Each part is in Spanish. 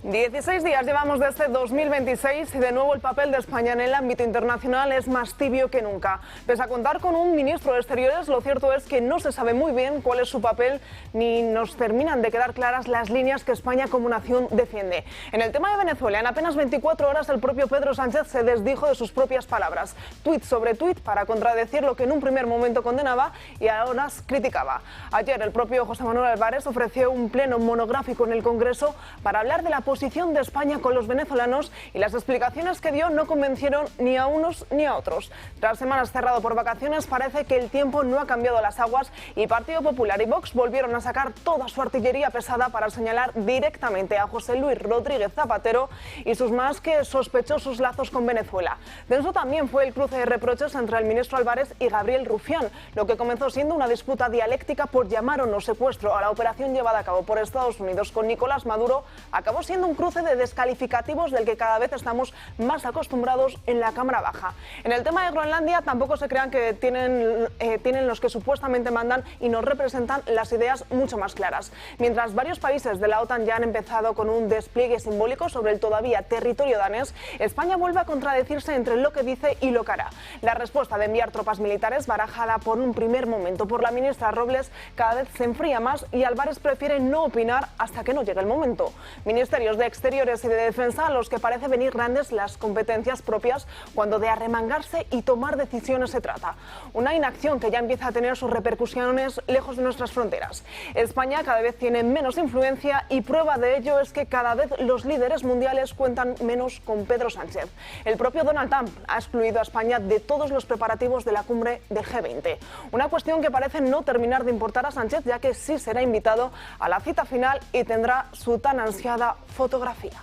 16 días llevamos de este 2026 y de nuevo el papel de España en el ámbito internacional es más tibio que nunca. Pese a contar con un ministro de Exteriores, lo cierto es que no se sabe muy bien cuál es su papel ni nos terminan de quedar claras las líneas que España como nación defiende. En el tema de Venezuela, en apenas 24 horas el propio Pedro Sánchez se desdijo de sus propias palabras. Tuit sobre tuit para contradecir lo que en un primer momento condenaba y ahora criticaba. Ayer el propio José Manuel Álvarez ofreció un pleno monográfico en el Congreso para hablar de la posición de España con los venezolanos y las explicaciones que dio no convencieron ni a unos ni a otros. Tras semanas cerrado por vacaciones, parece que el tiempo no ha cambiado las aguas y Partido Popular y Vox volvieron a sacar toda su artillería pesada para señalar directamente a José Luis Rodríguez Zapatero y sus más que sospechosos lazos con Venezuela. Denso también fue el cruce de reproches entre el ministro Álvarez y Gabriel Rufián, lo que comenzó siendo una disputa dialéctica por llamar o no secuestro a la operación llevada a cabo por Estados Unidos con Nicolás Maduro, acabó siendo un cruce de descalificativos del que cada vez estamos más acostumbrados en la Cámara Baja. En el tema de Groenlandia tampoco se crean que tienen los que supuestamente mandan y nos representan las ideas mucho más claras. Mientras varios países de la OTAN ya han empezado con un despliegue simbólico sobre el todavía territorio danés, España vuelve a contradecirse entre lo que dice y lo que hará. La respuesta de enviar tropas militares, barajada por un primer momento por la ministra Robles, cada vez se enfría más y Álvarez prefiere no opinar hasta que no llegue el momento. Ministerios de Exteriores y de Defensa a los que parece venir grandes las competencias propias cuando de arremangarse y tomar decisiones se trata. Una inacción que ya empieza a tener sus repercusiones lejos de nuestras fronteras. España cada vez tiene menos influencia y prueba de ello es que cada vez los líderes mundiales cuentan menos con Pedro Sánchez. El propio Donald Trump ha excluido a España de todos los preparativos de la cumbre del G20. Una cuestión que parece no terminar de importar a Sánchez, ya que sí será invitado a la cita final y tendrá su tan ansiada fotografía.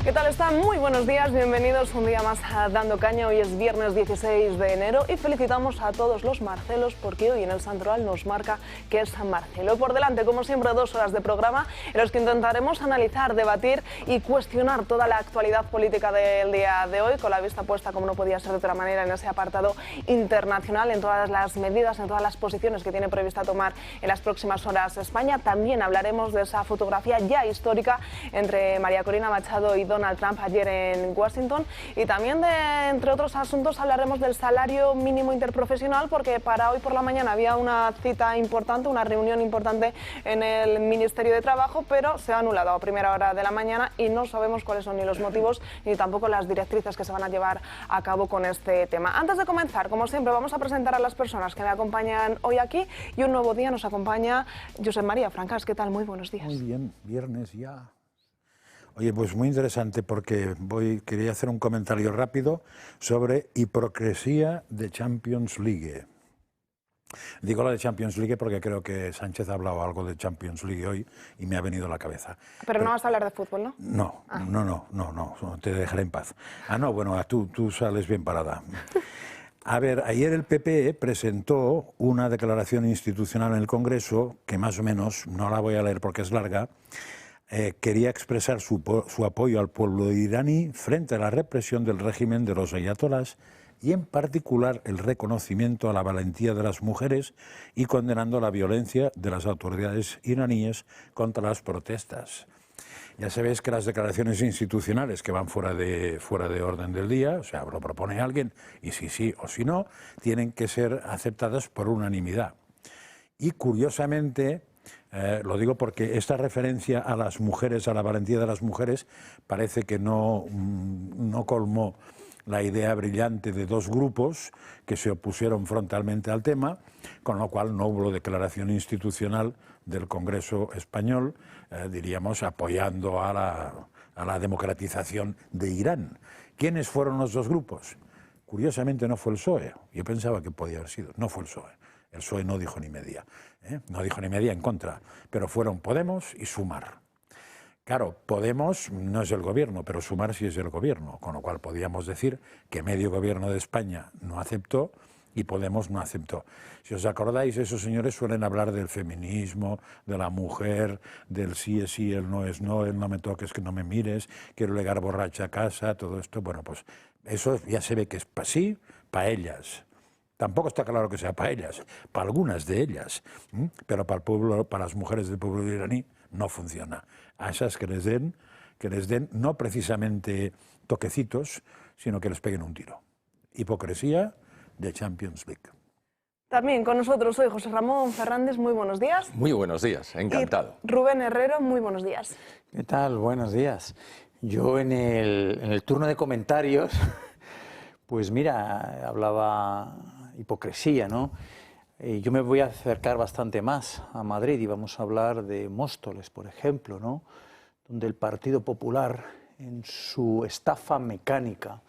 ¿Qué tal están? Muy buenos días, bienvenidos un día más a Dando Caña. Hoy es viernes 16 de enero y felicitamos a todos los Marcelos porque hoy en el Santoral nos marca que es San Marcelo. Por delante, como siempre, 2 horas de programa en los que intentaremos analizar, debatir y cuestionar toda la actualidad política del día de hoy, con la vista puesta, como no podía ser de otra manera, en ese apartado internacional, en todas las medidas, en todas las posiciones que tiene prevista tomar en las próximas horas España. También hablaremos de esa fotografía ya histórica entre María Corina Machado y Donald Trump ayer en Washington, y también entre otros asuntos hablaremos del salario mínimo interprofesional, porque para hoy por la mañana había una cita importante, una reunión importante en el Ministerio de Trabajo, pero se ha anulado a primera hora de la mañana y no sabemos cuáles son ni los motivos ni tampoco las directrices que se van a llevar a cabo con este tema. Antes de comenzar, como siempre, vamos a presentar a las personas que me acompañan hoy aquí y un nuevo día nos acompaña Josep María Francas. ¿Qué tal? Muy buenos días. Muy bien, viernes ya. Oye, pues muy interesante porque quería hacer un comentario rápido sobre hipocresía de Champions League. Digo lo de Champions League porque creo que Sánchez ha hablado algo de Champions League hoy y me ha venido a la cabeza. Pero no vas a hablar de fútbol, ¿no? No, no, te dejaré en paz. No, bueno, tú sales bien parada. A ver, ayer el PP presentó una declaración institucional en el Congreso que más o menos, no la voy a leer porque es larga, quería expresar su apoyo al pueblo iraní frente a la represión del régimen de los ayatolás y en particular el reconocimiento a la valentía de las mujeres y condenando la violencia de las autoridades iraníes contra las protestas. Ya sabéis que las declaraciones institucionales que van fuera de orden del día, o sea, lo propone alguien y si sí o si no, tienen que ser aceptadas por unanimidad. Y curiosamente, lo digo porque esta referencia a las mujeres, a la valentía de las mujeres, parece que no colmó la idea brillante de 2 grupos que se opusieron frontalmente al tema, con lo cual no hubo declaración institucional del Congreso español, diríamos, apoyando a la democratización de Irán. ¿Quiénes fueron los 2 grupos? Curiosamente no fue el PSOE. Yo pensaba que podía haber sido. No fue el PSOE. El PSOE no dijo ni media. No dijo ni media en contra. Pero fueron Podemos y Sumar. Claro, Podemos no es el gobierno, pero Sumar sí es el gobierno, con lo cual podíamos decir que medio gobierno de España no aceptó y Podemos no aceptó. Si os acordáis, esos señores suelen hablar del feminismo, de la mujer, del sí es sí, el no, el no me toques, que no me mires, quiero llegar borracha a casa, todo esto. Bueno, pues eso ya se ve que es para sí, para ellas. Tampoco está claro que sea para ellas, para algunas de ellas, pero para el pueblo, para las mujeres del pueblo iraní no funciona. A esas que les den no precisamente toquecitos, sino que les peguen un tiro. Hipocresía de Champions League. También con nosotros hoy José Ramón Fernández, muy buenos días. Muy buenos días, encantado. Y Rubén Herrero, muy buenos días. ¿Qué tal? Buenos días. Yo en el turno de comentarios, pues mira, hablaba hipocresía, ¿no? Yo me voy a acercar bastante más a Madrid y vamos a hablar de Móstoles, por ejemplo, ¿no? Donde el Partido Popular, en su estafa mecánica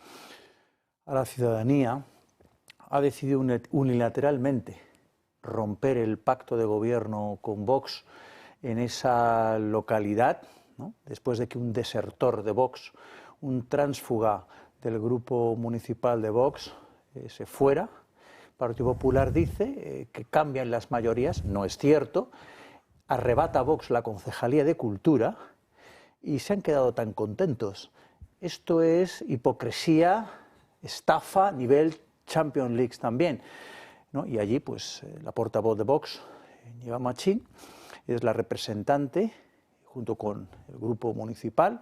a la ciudadanía, ha decidido unilateralmente romper el pacto de gobierno con Vox en esa localidad, ¿no? Después de que un desertor de Vox, un tránsfuga del grupo municipal de Vox, se fuera. El Partido Popular dice que cambian las mayorías, no es cierto, arrebata a Vox la concejalía de Cultura y se han quedado tan contentos. Esto es hipocresía, estafa, nivel Champions League también, ¿no? Y allí, pues, la portavoz de Vox, Nieva Machín, es la representante, junto con el grupo municipal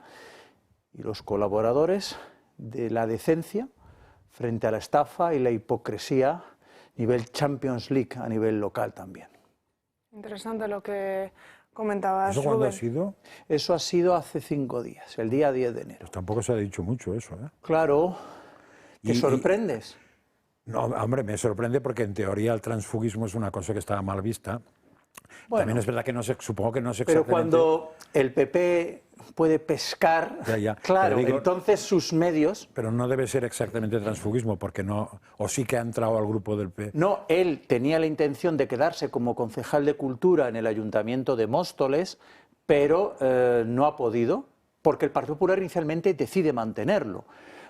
y los colaboradores, de la decencia frente a la estafa y la hipocresía nivel Champions League a nivel local también. Interesante lo que comentabas, ¿Eso cuándo Rubén. ha sido? Eso ha sido hace 5 días, el día 10 de enero. Pues tampoco se ha dicho mucho eso, ¿eh? Claro, ¿te Y- sorprendes? No, hombre, me sorprende porque en teoría el transfugismo es una cosa que estaba mal vista. Bueno, También es verdad que no sé, supongo que no sé pero exactamente... cuando el PP puede pescar, Ya, claro, pero digo- entonces sus medios... Pero no debe ser exactamente transfugismo, porque no... O sí que ha entrado al grupo del P. No, él tenía la intención de quedarse como concejal de Cultura en el Ayuntamiento de Móstoles, pero no ha podido, porque el Partido Popular inicialmente decide mantenerlo.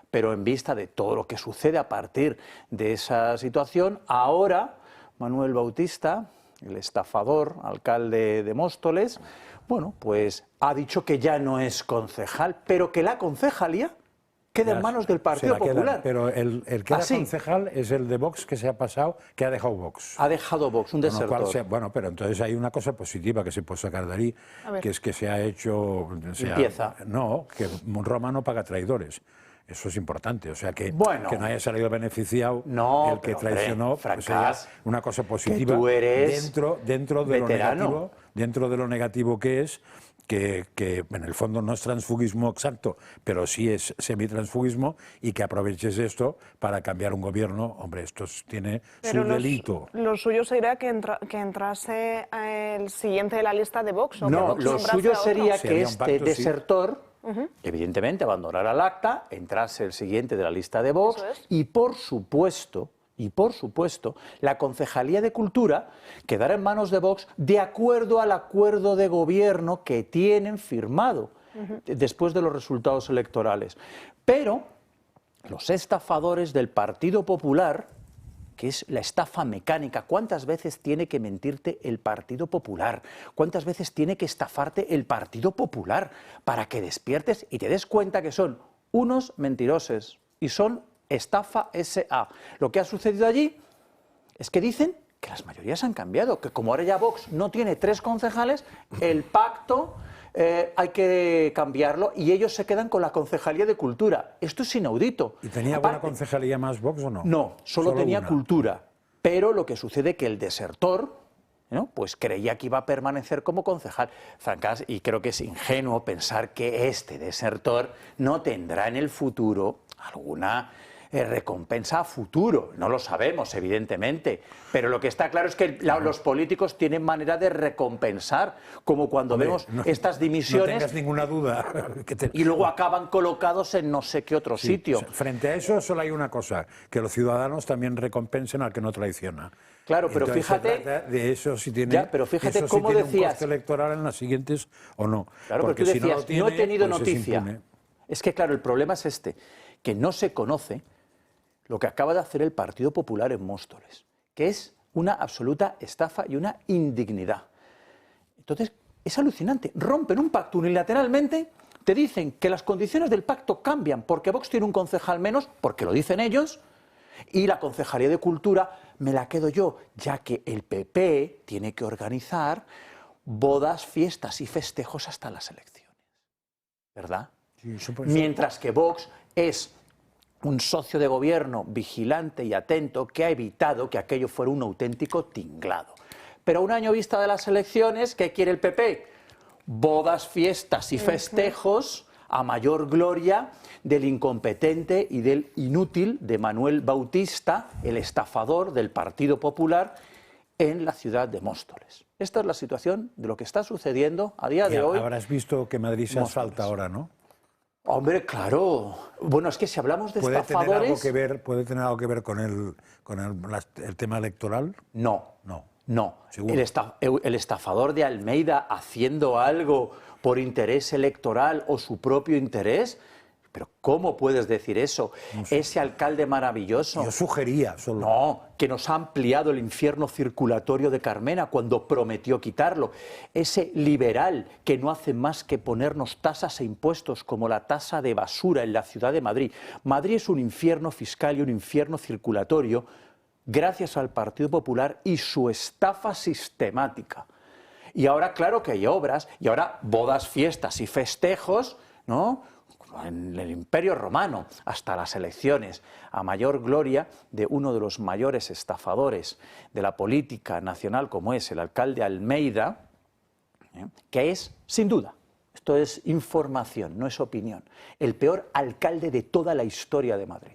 Pero en vista de todo lo que sucede a partir de esa situación, ahora Manuel Bautista, el estafador, alcalde de Móstoles, bueno, pues ha dicho que ya no es concejal, pero que la concejalía queda en manos del Partido Se la queda, Popular. pero el que era Así. concejal es el de Vox que se ha pasado, que ha dejado Vox. Ha dejado Vox, un Con lo cual desertor. bueno, pero entonces hay una cosa positiva que se puede sacar de ahí, A ver. que es que se ha hecho... Limpieza. No, que Roma no paga traidores. Eso es importante, o sea, que no haya salido beneficiado No, el que pero, traicionó, hombre, pues sería Francás, una cosa positiva tú eres dentro de lo veterano. negativo, dentro de lo negativo que es que en el fondo no es transfugismo exacto, pero sí es semitransfugismo, y que aproveches esto para cambiar un gobierno. Hombre, esto tiene Pero su delito. lo suyo sería que entrase el siguiente de la lista de Vox. ¿O que No, Vox lo nombrase suyo a otro? sería que Sería un este pacto, sí. desertor, evidentemente, abandonara el acta, entrase el siguiente de la lista de Vox Eso es. y, por supuesto, la Concejalía de Cultura quedará en manos de Vox de acuerdo al acuerdo de gobierno que tienen firmado después de los resultados electorales. Pero los estafadores del Partido Popular, que es la estafa mecánica. ¿Cuántas veces tiene que mentirte el Partido Popular? ¿Cuántas veces tiene que estafarte el Partido Popular para que despiertes y te des cuenta que son unos mentirosos y son estafa SA? Lo que ha sucedido allí es que dicen que las mayorías han cambiado, que como ahora ya Vox no tiene 3 concejales, el pacto hay que cambiarlo y ellos se quedan con la Concejalía de Cultura. Esto es inaudito. ¿Y tenía Aparte, buena concejalía más Vox o no? no, solo tenía una. Cultura. Pero lo que sucede es que el desertor, ¿no?, pues creía que iba a permanecer como concejal. Francás, y creo que es ingenuo pensar que este desertor no tendrá en el futuro alguna recompensa a futuro. No lo sabemos, evidentemente, pero lo que está claro es que los políticos tienen manera de recompensar, como cuando vemos estas dimisiones. No tengas ninguna duda. Y luego acaban colocados en no sé qué otro sitio. Frente a eso solo hay una cosa, que los ciudadanos también recompensen al que no traiciona. Claro, pero entonces, fíjate, de eso si tiene, ya, pero fíjate eso cómo si tiene decías, un coste electoral en las siguientes o no. Claro, porque pero tú si decías, no, lo tiene, no he tenido pues noticia. Es que claro, el problema es este, que no se conoce lo que acaba de hacer el Partido Popular en Móstoles, que es una absoluta estafa y una indignidad. Entonces, es alucinante. Rompen un pacto unilateralmente, te dicen que las condiciones del pacto cambian porque Vox tiene un concejal menos, porque lo dicen ellos, y la Concejalía de Cultura me la quedo yo, ya que el PP tiene que organizar bodas, fiestas y festejos hasta las elecciones. ¿Verdad? Sí, eso puede ser. Mientras que Vox es un socio de gobierno vigilante y atento que ha evitado que aquello fuera un auténtico tinglado. Pero a un año vista de las elecciones, ¿qué quiere el PP? Bodas, fiestas y festejos a mayor gloria del incompetente y del inútil de Manuel Bautista, el estafador del Partido Popular en la ciudad de Móstoles. Esta es la situación de lo que está sucediendo a día de hoy. Habrás visto que Madrid se asfalta ahora, ¿no? Hombre, claro. Bueno, es que si hablamos de estafadores... ¿Puede tener algo que ver con el tema electoral? No. ¿Seguro? El estafador de Almeida haciendo algo por interés electoral o su propio interés. Pero ¿cómo puedes decir eso? No sé. Ese alcalde maravilloso. Yo sugería solo. No, que nos ha ampliado el infierno circulatorio de Carmena cuando prometió quitarlo. Ese liberal que no hace más que ponernos tasas e impuestos como la tasa de basura en la ciudad de Madrid. Madrid es un infierno fiscal y un infierno circulatorio gracias al Partido Popular y su estafa sistemática. Y ahora, claro que hay obras, y ahora bodas, fiestas y festejos, ¿no?, en el Imperio Romano, hasta las elecciones, a mayor gloria de uno de los mayores estafadores de la política nacional, como es el alcalde Almeida, que es, sin duda, esto es información, no es opinión, el peor alcalde de toda la historia de Madrid.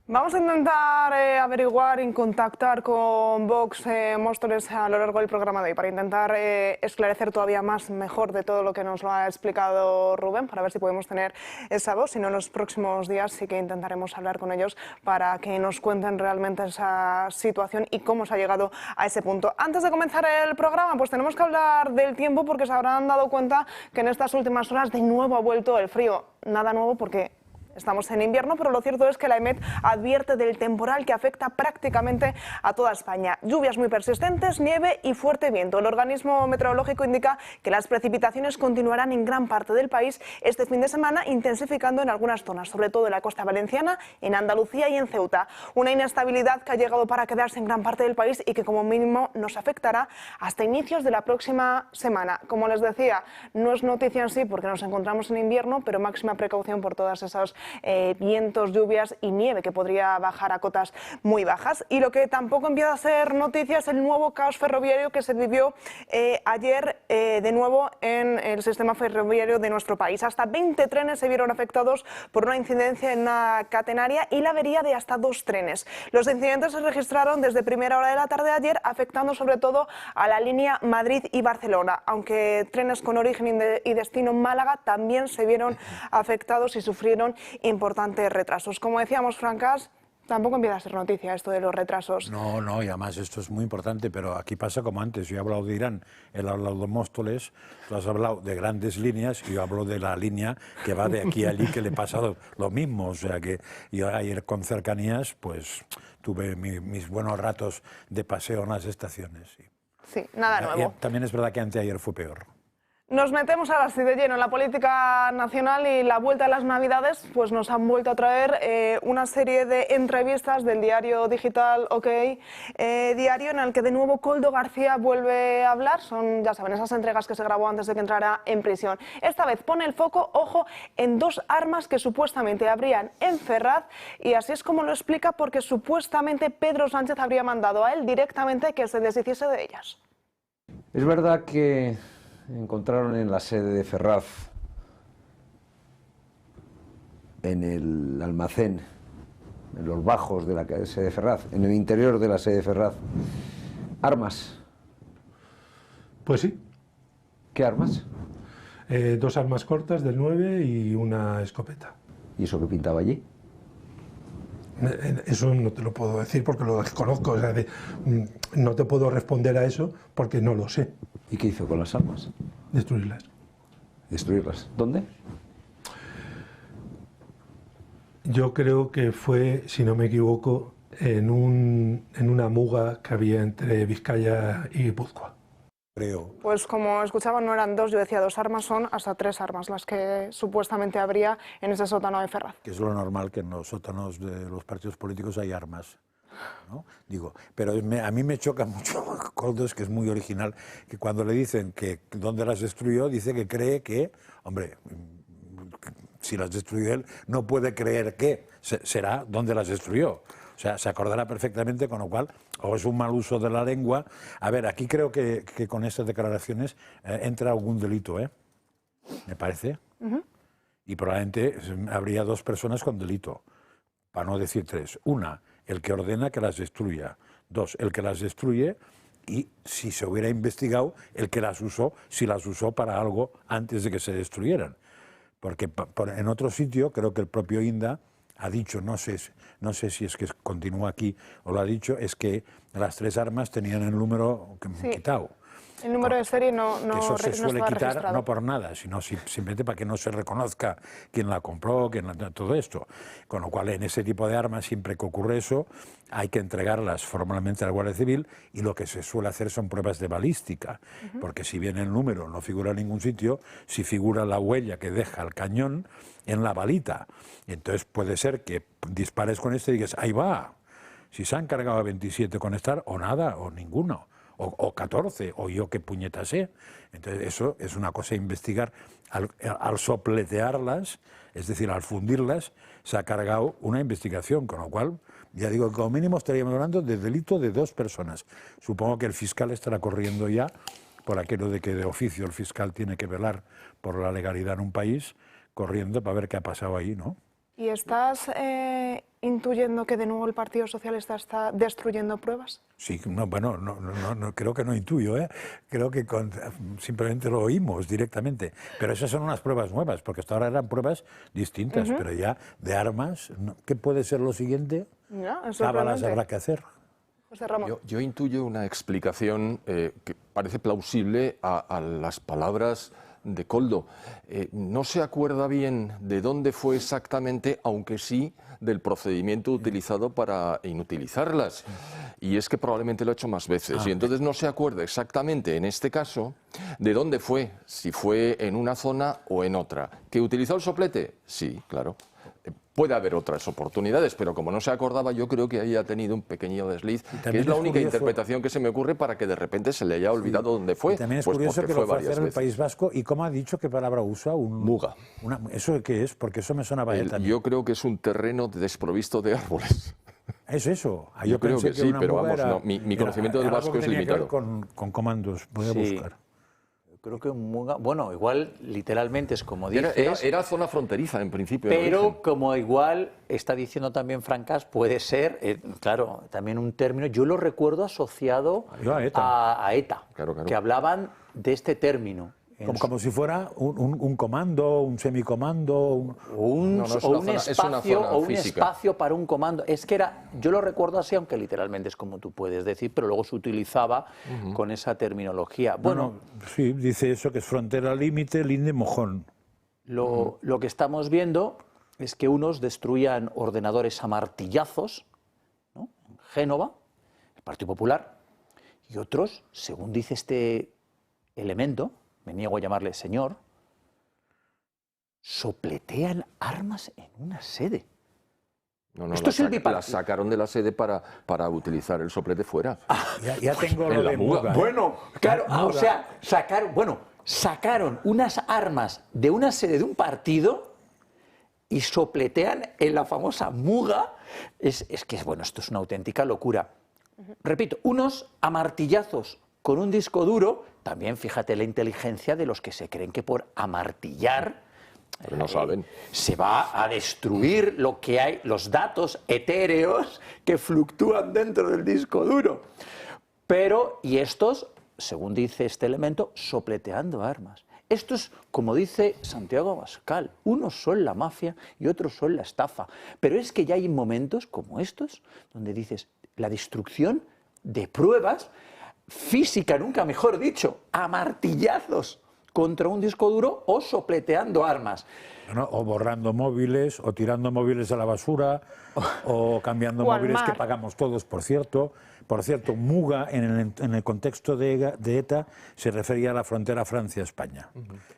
Vamos a intentar averiguar y contactar con Vox Móstoles a lo largo del programa de hoy para intentar esclarecer todavía más mejor de todo lo que nos lo ha explicado Rubén, para ver si podemos tener esa voz. Si no, en los próximos días sí que intentaremos hablar con ellos para que nos cuenten realmente esa situación y cómo se ha llegado a ese punto. Antes de comenzar el programa, pues tenemos que hablar del tiempo, porque se habrán dado cuenta que en estas últimas horas de nuevo ha vuelto el frío. Nada nuevo porque estamos en invierno, pero lo cierto es que la EMET advierte del temporal que afecta prácticamente a toda España. Lluvias muy persistentes, nieve y fuerte viento. El organismo meteorológico indica que las precipitaciones continuarán en gran parte del país este fin de semana, intensificando en algunas zonas, sobre todo en la costa valenciana, en Andalucía y en Ceuta. Una inestabilidad que ha llegado para quedarse en gran parte del país y que como mínimo nos afectará hasta inicios de la próxima semana. Como les decía, no es noticia en sí porque nos encontramos en invierno, pero máxima precaución por todas esas vientos, lluvias y nieve que podría bajar a cotas muy bajas. Y lo que tampoco empieza a ser noticia es el nuevo caos ferroviario que se vivió ayer de nuevo en el sistema ferroviario de nuestro país. Hasta 20 trenes se vieron afectados por una incidencia en una catenaria y la avería de hasta 2 trenes. Los incidentes se registraron desde primera hora de la tarde de ayer, afectando sobre todo a la línea Madrid y Barcelona, aunque trenes con origen y destino Málaga también se vieron afectados y sufrieron importantes retrasos. Como decíamos, Francas, tampoco empieza a ser noticia esto de los retrasos. No, y además esto es muy importante, pero aquí pasa como antes. Yo he hablado de Irán, él ha hablado de Móstoles, tú has hablado de grandes líneas y yo hablo de la línea que va de aquí a allí, que le pasa lo mismo. O sea que yo ayer con cercanías, pues tuve mis buenos ratos de paseo en las estaciones. Sí, nada nuevo. También es verdad que anteayer fue peor. Nos metemos ahora así de lleno en la política nacional y la vuelta a las Navidades, pues nos han vuelto a traer una serie de entrevistas del diario digital OK Diario, en el que de nuevo Koldo García vuelve a hablar. Son, ya saben, esas entregas que se grabó antes de que entrara en prisión. Esta vez pone el foco, ojo, en 2 armas que supuestamente habrían en Ferraz, y así es como lo explica, porque supuestamente Pedro Sánchez habría mandado a él directamente que se deshiciese de ellas. Es verdad que encontraron en la sede de Ferraz en el almacén, en los bajos de la sede Ferraz, en el interior de la sede Ferraz, armas. Pues sí. ¿Qué armas? 2 armas cortas del 9 y una escopeta. ¿Y eso qué pintaba allí? Eso no te lo puedo decir porque lo desconozco, o sea, no te puedo responder a eso porque no lo sé. ¿Y qué hizo con las armas? Destruirlas. Destruirlas. ¿Dónde? Yo creo que fue, si no me equivoco, en una muga que había entre Vizcaya y Guipúzcoa. Creo. Pues como escuchaban, no eran 2, yo decía 2 armas, son hasta 3 armas las que supuestamente habría en ese sótano de Ferraz. Que es lo normal, que en los sótanos de los partidos políticos hay armas, ¿no? Digo, pero a mí me choca mucho Koldos, que es muy original, que cuando le dicen que dónde las destruyó, dice que cree que, hombre, si las destruyó él, no puede creer que será dónde las destruyó. O sea, se acordará perfectamente, con lo cual, o es un mal uso de la lengua. A ver, aquí creo que con estas declaraciones entra algún delito, me parece. Y probablemente habría 2 personas con delito, para no decir 3. Una, el que ordena que las destruya. 2, el que las destruye, y si se hubiera investigado, el que las usó, si las usó para algo antes de que se destruyeran. Porque en otro sitio, creo que el propio Inda ha dicho, no sé si es que continúa aquí o lo ha dicho, es que las 3 armas tenían el número quitado. El número de serie no eso se suele quitar registrado. no por nada, sino simplemente para que no se reconozca quién la compró, todo esto. Con lo cual, en ese tipo de armas, siempre que ocurre eso, hay que entregarlas formalmente a la Guardia Civil, y lo que se suele hacer son pruebas de balística, porque si bien el número no figura en ningún sitio, si figura la huella que deja el cañón en la balita. Entonces puede ser que dispares con este y digas, ahí va, si se han cargado 27 con estar, o nada, o ninguno. O 14, o yo qué puñeta sé. Entonces eso es una cosa a investigar. Al sopletearlas, es decir, al fundirlas, se ha cargado una investigación, con lo cual, ya digo, como mínimo estaríamos hablando de delito de 2 personas. Supongo que el fiscal estará corriendo ya por aquello de que de oficio el fiscal tiene que velar por la legalidad en un país, corriendo para ver qué ha pasado ahí, ¿no? ¿Y estás intuyendo que de nuevo el Partido Socialista está destruyendo pruebas? Sí, no, creo que no intuyo, creo que simplemente lo oímos directamente. Pero esas son unas pruebas nuevas, porque hasta ahora eran pruebas distintas, pero ya de armas, ¿qué puede ser lo siguiente? Cábalas habrá que hacer. José Ramón. Yo intuyo una explicación que parece plausible a las palabras de Koldo. No se acuerda bien de dónde fue exactamente, aunque sí del procedimiento utilizado para inutilizarlas. Y es que probablemente lo ha hecho más veces. Y entonces no se acuerda exactamente, en este caso, de dónde fue, si fue en una zona o en otra. ¿Que utilizó el soplete? Sí, claro. Puede haber otras oportunidades, pero como no se acordaba, yo creo que ahí ha tenido un pequeño desliz, que es la única interpretación que se me ocurre para que de repente se le haya olvidado dónde fue. Y también es curioso que lo fue a hacer en el País Vasco. ¿Y cómo ha dicho qué palabra usa? Muga. ¿Eso qué es? Porque eso me sonaba también. Yo creo que es un terreno desprovisto de árboles. ¿Es eso? Yo creo que sí, pero vamos, no, mi conocimiento del vasco es limitado. Con comandos, voy a buscar. Creo que Muga, bueno, igual literalmente es como dices. Era zona fronteriza en principio. Pero como igual está diciendo también Francas, puede ser, claro, también un término, yo lo recuerdo asociado a ETA, claro. Que hablaban de este término. Como si fuera un comando, un semicomando, un espacio para un comando. Es que yo lo recuerdo así, aunque literalmente es como tú puedes decir, pero luego se utilizaba con esa terminología. Bueno, sí, dice eso, que es frontera límite, linde, mojón. Lo que estamos viendo es que unos destruían ordenadores a martillazos, ¿no? En Génova, el Partido Popular, y otros, según dice este elemento, me niego a llamarle señor, sopletean armas en una sede. No, la sacaron de la sede para utilizar el soplete fuera. Ya tengo lo de Muga. Bueno, claro, o sea, sacaron unas armas de una sede de un partido y sopletean en la famosa Muga. Es que, bueno, esto es una auténtica locura. Repito, unos a martillazos con un disco duro, también fíjate la inteligencia de los que se creen que por amartillar Pero no saben. Se va a destruir lo que hay, los datos etéreos que fluctúan dentro del disco duro. Pero, y estos, según dice este elemento, sopleteando armas. Esto es, como dice Santiago Abascal, unos son la mafia y otros son la estafa. Pero es que ya hay momentos como estos, donde dices, la destrucción de pruebas, física, nunca mejor dicho, a martillazos contra un disco duro o sopleteando armas. Bueno, o borrando móviles, o tirando móviles a la basura, o cambiando O al móviles que mar. pagamos todos, por cierto. Por cierto, Muga, en el contexto de ETA, se refería a la frontera Francia-España.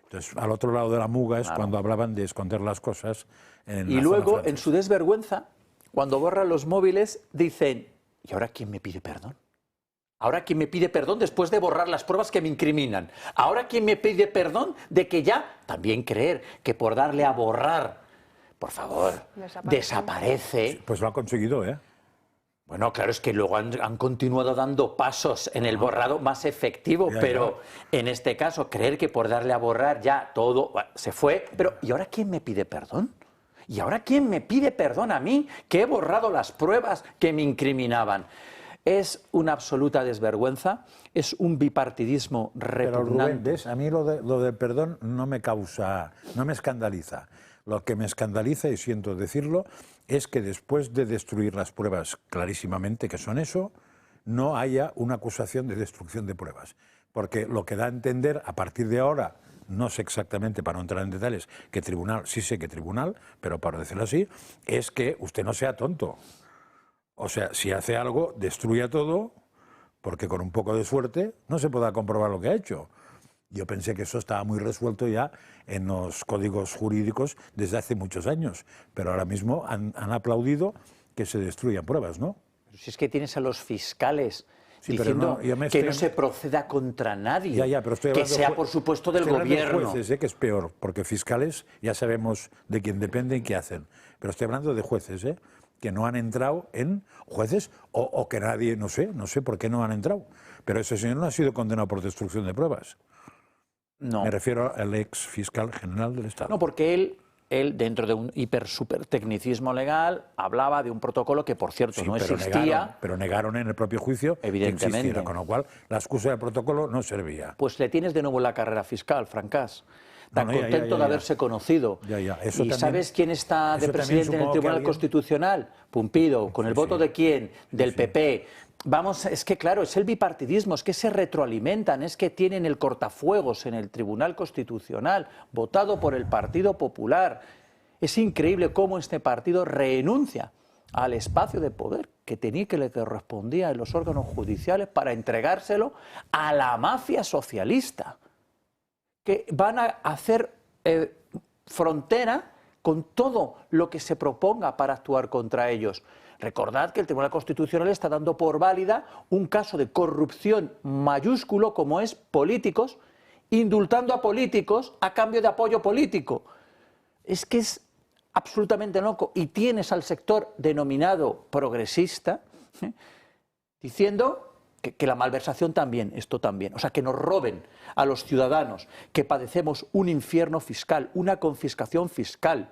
Entonces, al otro lado de la Muga es cuando hablaban de esconder las cosas en Y la luego, zona en su desvergüenza, cuando borran los móviles, dicen, ¿y ahora quién me pide perdón? ¿Ahora quién me pide perdón después de borrar las pruebas que me incriminan? ¿Ahora quién me pide perdón de que ya, también creer que por darle a borrar, por favor, desaparece? Pues lo ha conseguido, ¿eh? Bueno, claro, es que luego han continuado dando pasos en el borrado más efectivo, Ya, pero en este caso, creer que por darle a borrar ya todo se fue. Pero, ¿y ahora quién me pide perdón? ¿Y ahora quién me pide perdón a mí, que he borrado las pruebas que me incriminaban? Es una absoluta desvergüenza, es un bipartidismo Pero Rubén, repugnante. ¿ves? A mí lo del perdón no me causa, no me escandaliza. Lo que me escandaliza, y siento decirlo, es que después de destruir las pruebas clarísimamente, que son eso, no haya una acusación de destrucción de pruebas. Porque lo que da a entender, a partir de ahora, no sé exactamente, para no entrar en detalles, que tribunal, sí sé que tribunal, pero para decirlo así, es que usted no sea tonto. O sea, si hace algo, destruya todo, porque con un poco de suerte no se pueda comprobar lo que ha hecho. Yo pensé que eso estaba muy resuelto ya en los códigos jurídicos desde hace muchos años, pero ahora mismo han aplaudido que se destruyan pruebas, ¿no? Pero si es que tienes a los fiscales Sí, pero diciendo no, yo me que estoy- no se proceda contra nadie, Ya, pero estoy que hablando sea de por supuesto del estoy hablando de gobierno. jueces, que es peor, porque fiscales ya sabemos de quién dependen y qué hacen. Pero estoy hablando de jueces, que no han entrado en jueces o que nadie, no sé por qué no han entrado. Pero ese señor no ha sido condenado por destrucción de pruebas. No. Me refiero al ex fiscal general del Estado. No, porque él, dentro de un super tecnicismo legal, hablaba de un protocolo que, por cierto, Sí, no pero existía. pero negaron en el propio juicio Evidentemente. que existiera, con lo cual la excusa del protocolo no servía. Pues le tienes de nuevo la carrera fiscal, Francás. Tan No, no, ya, contento ya. de haberse conocido. Ya, eso ¿Y también- sabes quién está de eso también presidente en el supongo que Tribunal alguien- Constitucional? Pumpido. ¿Con el voto sí. de quién? Del sí. PP. Vamos, es que claro, es el bipartidismo, es que se retroalimentan, es que tienen el cortafuegos en el Tribunal Constitucional, votado por el Partido Popular. Es increíble cómo este partido renuncia al espacio de poder que tenía, que le correspondía en los órganos judiciales, para entregárselo a la mafia socialista, que van a hacer frontera con todo lo que se proponga para actuar contra ellos. Recordad que el Tribunal Constitucional está dando por válida un caso de corrupción mayúsculo como es políticos, indultando a políticos a cambio de apoyo político. Es que es absolutamente loco. Y tienes al sector denominado progresista diciendo que la malversación también, esto también. O sea, que nos roben a los ciudadanos, que padecemos un infierno fiscal, una confiscación fiscal.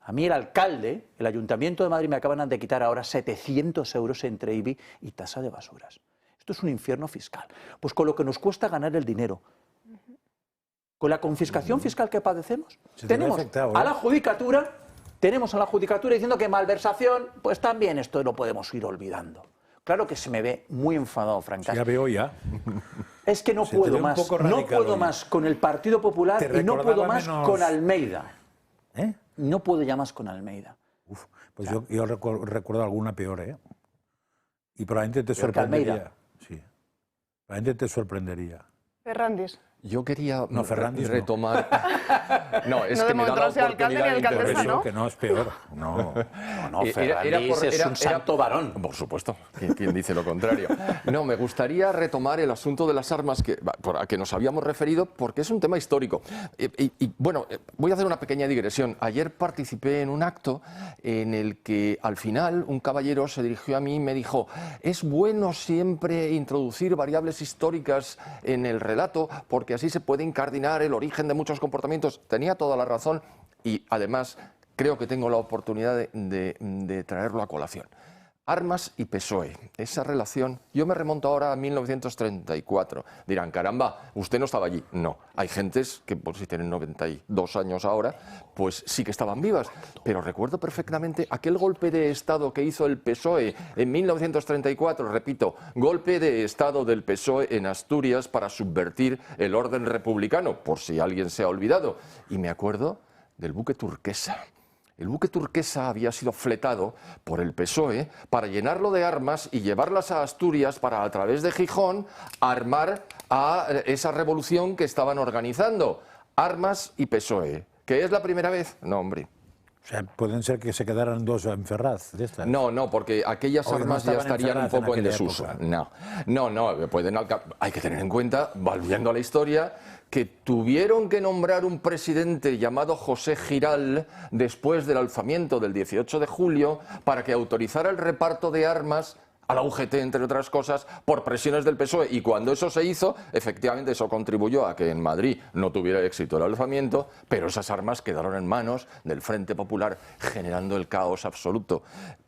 A mí el alcalde, el Ayuntamiento de Madrid, me acaban de quitar ahora 700 euros entre IBI y tasa de basuras. Esto es un infierno fiscal. Pues con lo que nos cuesta ganar el dinero, con la confiscación fiscal que padecemos, Se te ve tenemos afectado, a la judicatura, diciendo que malversación, pues también esto lo podemos ir olvidando. Claro que se me ve muy enfadado, Francás. Ya veo ya. Es que no Se te ve puedo un más, poco no radical puedo hoy. más con el Partido Popular Te y no puedo recordaba más menos- con Almeida. ¿Eh? No puedo ya más con Almeida. Uf, pues yo recuerdo alguna peor, ¿eh? Y probablemente te ¿Peor que Almeida? sorprendería. Sí. Probablemente te sorprendería. Ferrandis. Yo quería No, Ferrandis no. retomar. No, es No que me da la demostrarse alcalde ni oportunidad de alcaldesa, Por intervenir. eso ¿no? que no es peor. No. No, Era Ferrandis por- es era- un santo varón. Por supuesto, ¿quién dice lo contrario? No, me gustaría retomar el asunto de las armas a que nos habíamos referido, porque es un tema histórico. Bueno, voy a hacer una pequeña digresión. Ayer participé en un acto en el que al final un caballero se dirigió a mí y me dijo: es bueno siempre introducir variables históricas en el relato, porque porque así se puede incardinar el origen de muchos comportamientos. Tenía toda la razón y además creo que tengo la oportunidad de traerlo a colación. Armas y PSOE, esa relación, yo me remonto ahora a 1934. Dirán, caramba, usted no estaba allí. No, hay gentes que, pues, si tienen 92 años ahora, pues sí que estaban vivas. Pero recuerdo perfectamente aquel golpe de Estado que hizo el PSOE en 1934, repito, golpe de Estado del PSOE en Asturias para subvertir el orden republicano, por si alguien se ha olvidado. Y me acuerdo del buque Turquesa. El buque Turquesa había sido fletado por el PSOE para llenarlo de armas y llevarlas a Asturias para, a través de Gijón, armar a esa revolución que estaban organizando. Armas y PSOE. ¿Que es la primera vez? No, hombre. O sea, pueden ser que se quedaran dos en Ferraz de estas. No, porque aquellas armas ya estarían un poco en desuso. Época. No, hay que tener en cuenta, volviendo a la historia, que tuvieron que nombrar un presidente llamado José Giral después del alzamiento del 18 de julio para que autorizara el reparto de armas a la UGT, entre otras cosas, por presiones del PSOE. Y cuando eso se hizo, efectivamente eso contribuyó a que en Madrid no tuviera éxito el alzamiento, pero esas armas quedaron en manos del Frente Popular, generando el caos absoluto.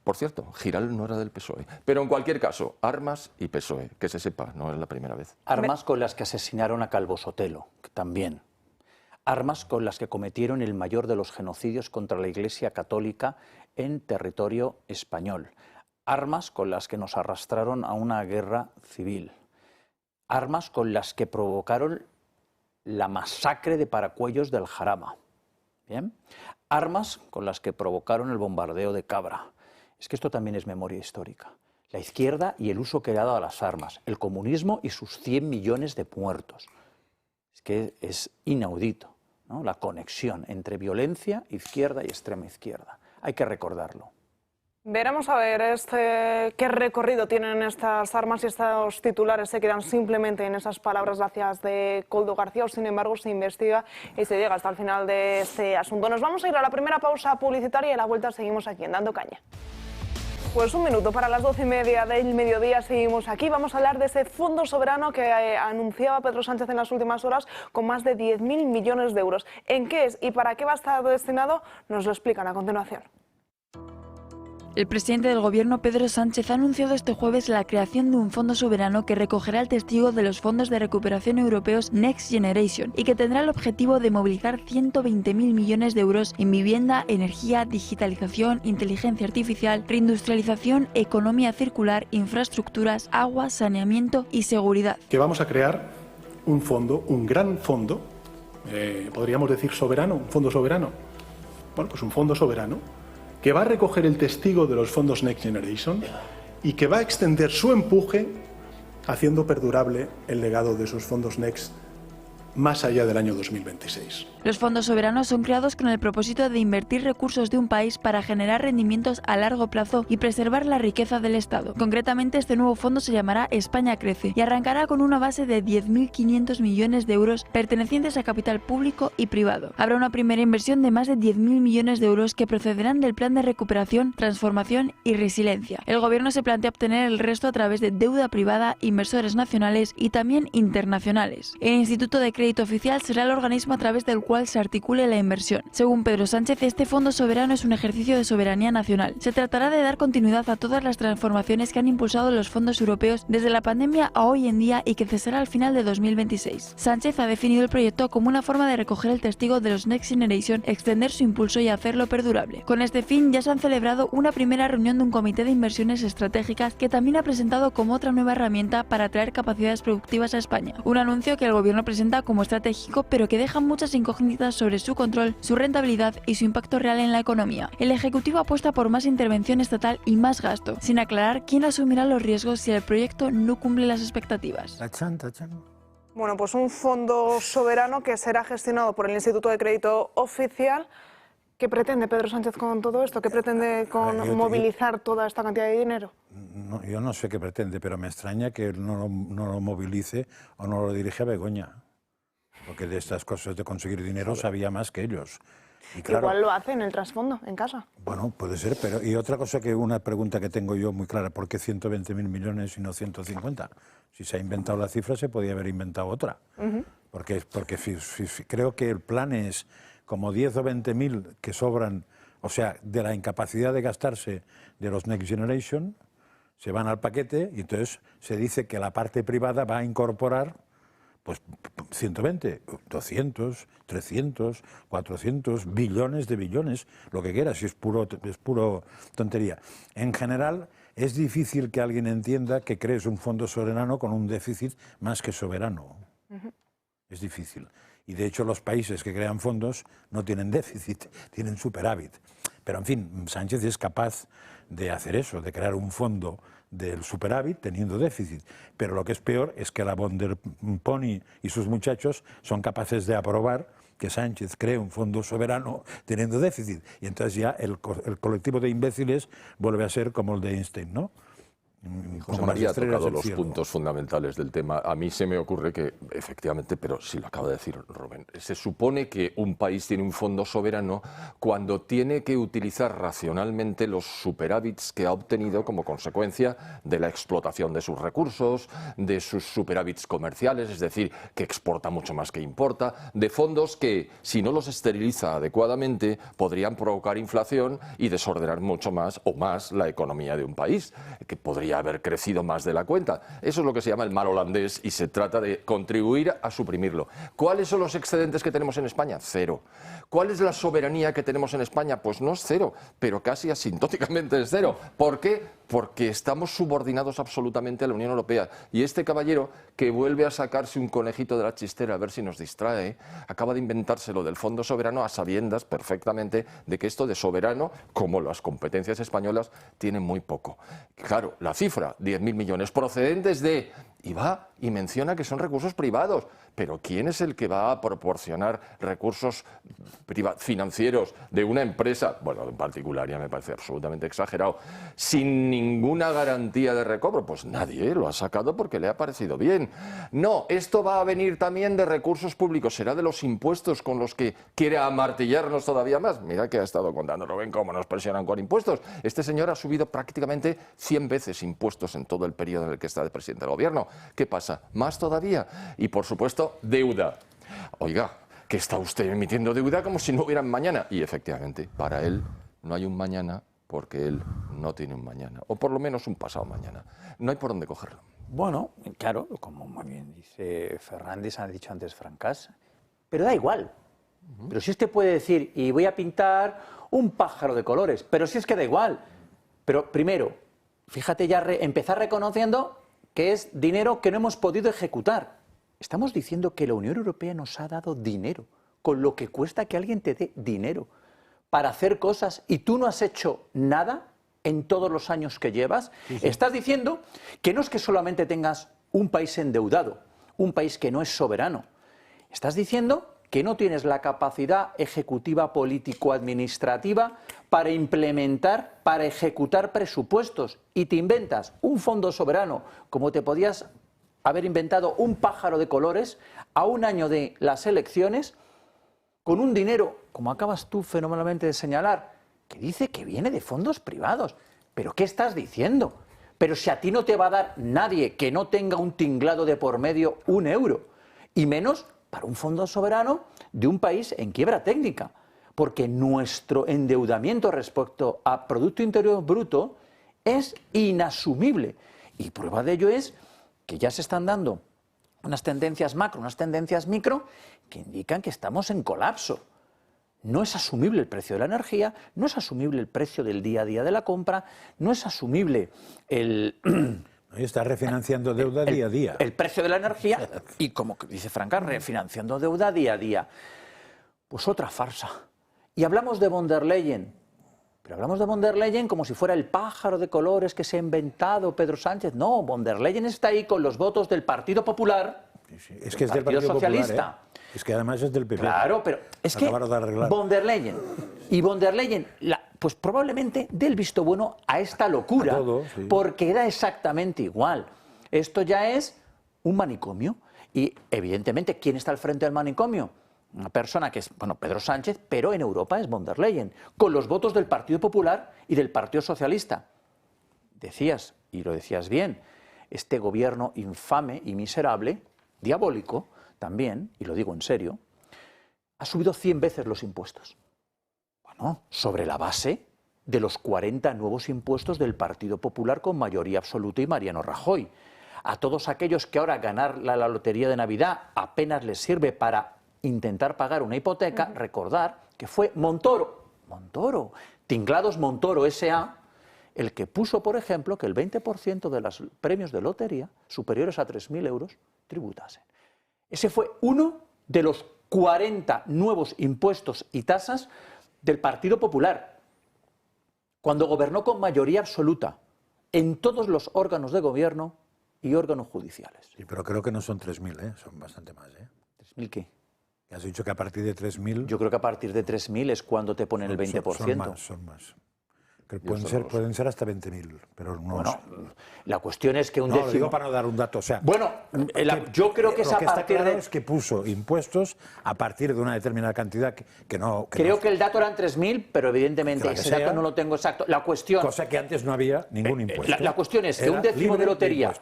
Por cierto, Giral no era del PSOE. Pero en cualquier caso, armas y PSOE, que se sepa, no es la primera vez. Armas con las que asesinaron a Calvo Sotelo, también. Armas con las que cometieron el mayor de los genocidios contra la Iglesia Católica en territorio español. Armas con las que nos arrastraron a una guerra civil. Armas con las que provocaron la masacre de Paracuellos del Jarama. ¿Bien? Armas con las que provocaron el bombardeo de Cabra. Es que esto también es memoria histórica. La izquierda y el uso que le ha dado a las armas. El comunismo y sus 100 millones de muertos. Es que es inaudito, ¿no? La conexión entre violencia, izquierda y extrema izquierda. Hay que recordarlo. Veremos a ver qué recorrido tienen estas armas y estos titulares se quedan simplemente en esas palabras gracias de Koldo García o sin embargo se investiga y se llega hasta el final de este asunto. Nos vamos a ir a la primera pausa publicitaria y a la vuelta seguimos aquí en Dando Caña. Pues un minuto para las 12:30 del mediodía seguimos aquí. Vamos a hablar de ese fondo soberano que anunciaba Pedro Sánchez en las últimas horas con más de 10.000 millones de euros. ¿En qué es y para qué va a estar destinado? Nos lo explican a continuación. El presidente del Gobierno, Pedro Sánchez, ha anunciado este jueves la creación de un fondo soberano que recogerá el testigo de los fondos de recuperación europeos Next Generation y que tendrá el objetivo de movilizar 120.000 millones de euros en vivienda, energía, digitalización, inteligencia artificial, reindustrialización, economía circular, infraestructuras, agua, saneamiento y seguridad. Que vamos a crear un fondo, un gran fondo, podríamos decir soberano, un fondo soberano. Bueno, pues un fondo soberano que va a recoger el testigo de los fondos Next Generation y que va a extender su empuje haciendo perdurable el legado de esos fondos Next más allá del año 2026. Los fondos soberanos son creados con el propósito de invertir recursos de un país para generar rendimientos a largo plazo y preservar la riqueza del Estado. Concretamente, este nuevo fondo se llamará España Crece y arrancará con una base de 10.500 millones de euros pertenecientes a capital público y privado. Habrá una primera inversión de más de 10.000 millones de euros que procederán del Plan de Recuperación, Transformación y Resiliencia. El Gobierno se plantea obtener el resto a través de deuda privada, inversores nacionales y también internacionales. El Instituto de Crédito Oficial será el organismo a través del cual se articule la inversión. Según Pedro Sánchez, este fondo soberano es un ejercicio de soberanía nacional. Se tratará de dar continuidad a todas las transformaciones que han impulsado los fondos europeos desde la pandemia a hoy en día y que cesará al final de 2026. Sánchez ha definido el proyecto como una forma de recoger el testigo de los Next Generation, extender su impulso y hacerlo perdurable. Con este fin ya se han celebrado una primera reunión de un comité de inversiones estratégicas que también ha presentado como otra nueva herramienta para atraer capacidades productivas a España. Un anuncio que el Gobierno presenta como estratégico, pero que deja muchas incógnitas sobre su control, su rentabilidad y su impacto real en la economía. El Ejecutivo apuesta por más intervención estatal y más gasto, sin aclarar quién asumirá los riesgos si el proyecto no cumple las expectativas. Bueno, pues un fondo soberano que será gestionado por el Instituto de Crédito Oficial. ¿Qué pretende Pedro Sánchez con todo esto? ¿Qué pretende con movilizar toda esta cantidad de dinero? No, yo no sé qué pretende, pero me extraña que no lo movilice o no lo dirige a Begoña. Porque de estas cosas de conseguir dinero sabía más que ellos. Y claro, igual lo hace en el trasfondo, en casa. bueno, puede ser, pero y otra cosa, que una pregunta que tengo yo muy clara, ¿por qué 120.000 millones y no 150? Si se ha inventado la cifra, se podía haber inventado otra. Porque creo que el plan es como 10 o 20.000 que sobran, o sea, de la incapacidad de gastarse de los Next Generation, se van al paquete y entonces se dice que la parte privada va a incorporar pues 120, 200, 300, 400 billones de billones, lo que quieras, si es puro tontería. En general, es difícil que alguien entienda que crees un fondo soberano con un déficit más que soberano. Es difícil. Y de hecho los países que crean fondos no tienen déficit, tienen superávit. Pero en fin, Sánchez es capaz de hacer eso, de crear un fondo del superávit teniendo déficit. Pero lo que es peor es que la von der Pony y sus muchachos son capaces de aprobar que Sánchez cree un fondo soberano teniendo déficit. Y entonces ya el colectivo de imbéciles vuelve a ser como el de Einstein, ¿no? José María ha tocado los puntos fundamentales del tema. A mí se me ocurre que, efectivamente, pero sí lo acaba de decir Rubén, se supone que un país tiene un fondo soberano cuando tiene que utilizar racionalmente los superávits que ha obtenido como consecuencia de la explotación de sus recursos, de sus superávits comerciales, es decir, que exporta mucho más que importa, de fondos que, si no los esteriliza adecuadamente, podrían provocar inflación y desordenar mucho más o más la economía de un país, que podría haber crecido más de la cuenta. Eso es lo que se llama el mal holandés y se trata de contribuir a suprimirlo. ¿Cuáles son los excedentes que tenemos en España? Cero. ¿Cuál es la soberanía que tenemos en España? Pues no es cero, pero casi asintóticamente es cero. ¿Por qué? Porque estamos subordinados absolutamente a la Unión Europea. Y este caballero, que vuelve a sacarse un conejito de la chistera a ver si nos distrae, acaba de inventárselo del Fondo Soberano a sabiendas perfectamente de que esto de soberano, como las competencias españolas, tiene muy poco. Claro, la cifra, 10.000 millones procedentes de... Y va y menciona que son recursos privados. Pero ¿quién es el que va a proporcionar recursos financieros de una empresa, bueno, en particular ya me parece absolutamente exagerado, sin ninguna garantía de recobro? Pues nadie lo ha sacado porque le ha parecido bien. No, esto va a venir también de recursos públicos, será de los impuestos con los que quiere amartillarnos todavía más. Mira que ha estado contando Rubén cómo nos presionan con impuestos. Este señor ha subido prácticamente 100 veces impuestos en todo el periodo en el que está de presidente del gobierno. ¿Qué pasa? ¿Más todavía? Y por supuesto, deuda. Oiga, que está usted emitiendo deuda como si no hubiera mañana. Y efectivamente, para él no hay un mañana porque él no tiene un mañana. O por lo menos un pasado mañana. No hay por dónde cogerlo. Bueno, claro, como muy bien dice Fernández, ha dicho antes Francás, pero da igual. Pero si usted puede decir, y voy a pintar un pájaro de colores, pero si es que da igual. Pero primero, fíjate ya, empezar reconociendo que es dinero que no hemos podido ejecutar. Estamos diciendo que la Unión Europea nos ha dado dinero, con lo que cuesta que alguien te dé dinero para hacer cosas y tú no has hecho nada en todos los años que llevas. Sí. Estás diciendo que no es que solamente tengas un país endeudado, un país que no es soberano. Estás diciendo que no tienes la capacidad ejecutiva político-administrativa para implementar, para ejecutar presupuestos y te inventas un fondo soberano como te podías haber inventado un pájaro de colores a un año de las elecciones con un dinero, como acabas tú fenomenalmente de señalar, que dice que viene de fondos privados. ¿Pero qué estás diciendo? Pero si a ti no te va a dar nadie que no tenga un tinglado de por medio un euro, y menos para un fondo soberano de un país en quiebra técnica, porque nuestro endeudamiento respecto a Producto Interior Bruto es inasumible. Y prueba de ello es que ya se están dando unas tendencias macro, unas tendencias micro, que indican que estamos en colapso. No es asumible el precio de la energía, no es asumible el precio del día a día de la compra, no es asumible el... Está refinanciando deuda día a día. El precio de la energía y, como dice Franca, refinanciando deuda día a día. Pues otra farsa. Y hablamos de von der Leyen. Pero hablamos de von der Leyen como si fuera el pájaro de colores que se ha inventado Pedro Sánchez. No, von der Leyen está ahí con los votos del Partido Popular, sí. Es que es del Partido Socialista. Popular, ¿eh? Es que además es del PP. Claro, pero es que von der Leyen y von der Leyen, pues probablemente dé el visto bueno a esta locura, todo, sí. Porque era exactamente igual. Esto ya es un manicomio. Y evidentemente, ¿quién está al frente del manicomio? Una persona que es, bueno, Pedro Sánchez, pero en Europa es von der Leyen, con los votos del Partido Popular y del Partido Socialista. Decías, y lo decías bien, este gobierno infame y miserable, diabólico también, y lo digo en serio, ha subido 100 veces los impuestos. Bueno, sobre la base de los 40 nuevos impuestos del Partido Popular con mayoría absoluta y Mariano Rajoy. A todos aquellos que ahora ganar la lotería de Navidad apenas les sirve para intentar pagar una hipoteca, recordar que fue Montoro, Tinglados Montoro S.A., el que puso, por ejemplo, que el 20% de los premios de lotería superiores a 3.000 euros tributasen. Ese fue uno de los 40 nuevos impuestos y tasas del Partido Popular, cuando gobernó con mayoría absoluta en todos los órganos de gobierno y órganos judiciales. Sí, pero creo que no son 3.000, son bastante más. ¿3.000 qué? Has dicho que a partir de 3.000... Yo creo que a partir de 3.000 es cuando te ponen el 20%. Son más. Que pueden ser hasta 20.000, pero no... Bueno, la cuestión es que un no, décimo... lo digo para no dar un dato, o sea... Bueno, yo creo que es a partir está claro de... es que puso impuestos a partir de una determinada cantidad que no... Creo que el dato eran 3.000, pero evidentemente ese dato no lo tengo exacto. La cuestión... Cosa que antes no había ningún impuesto. La cuestión es que un décimo de lotería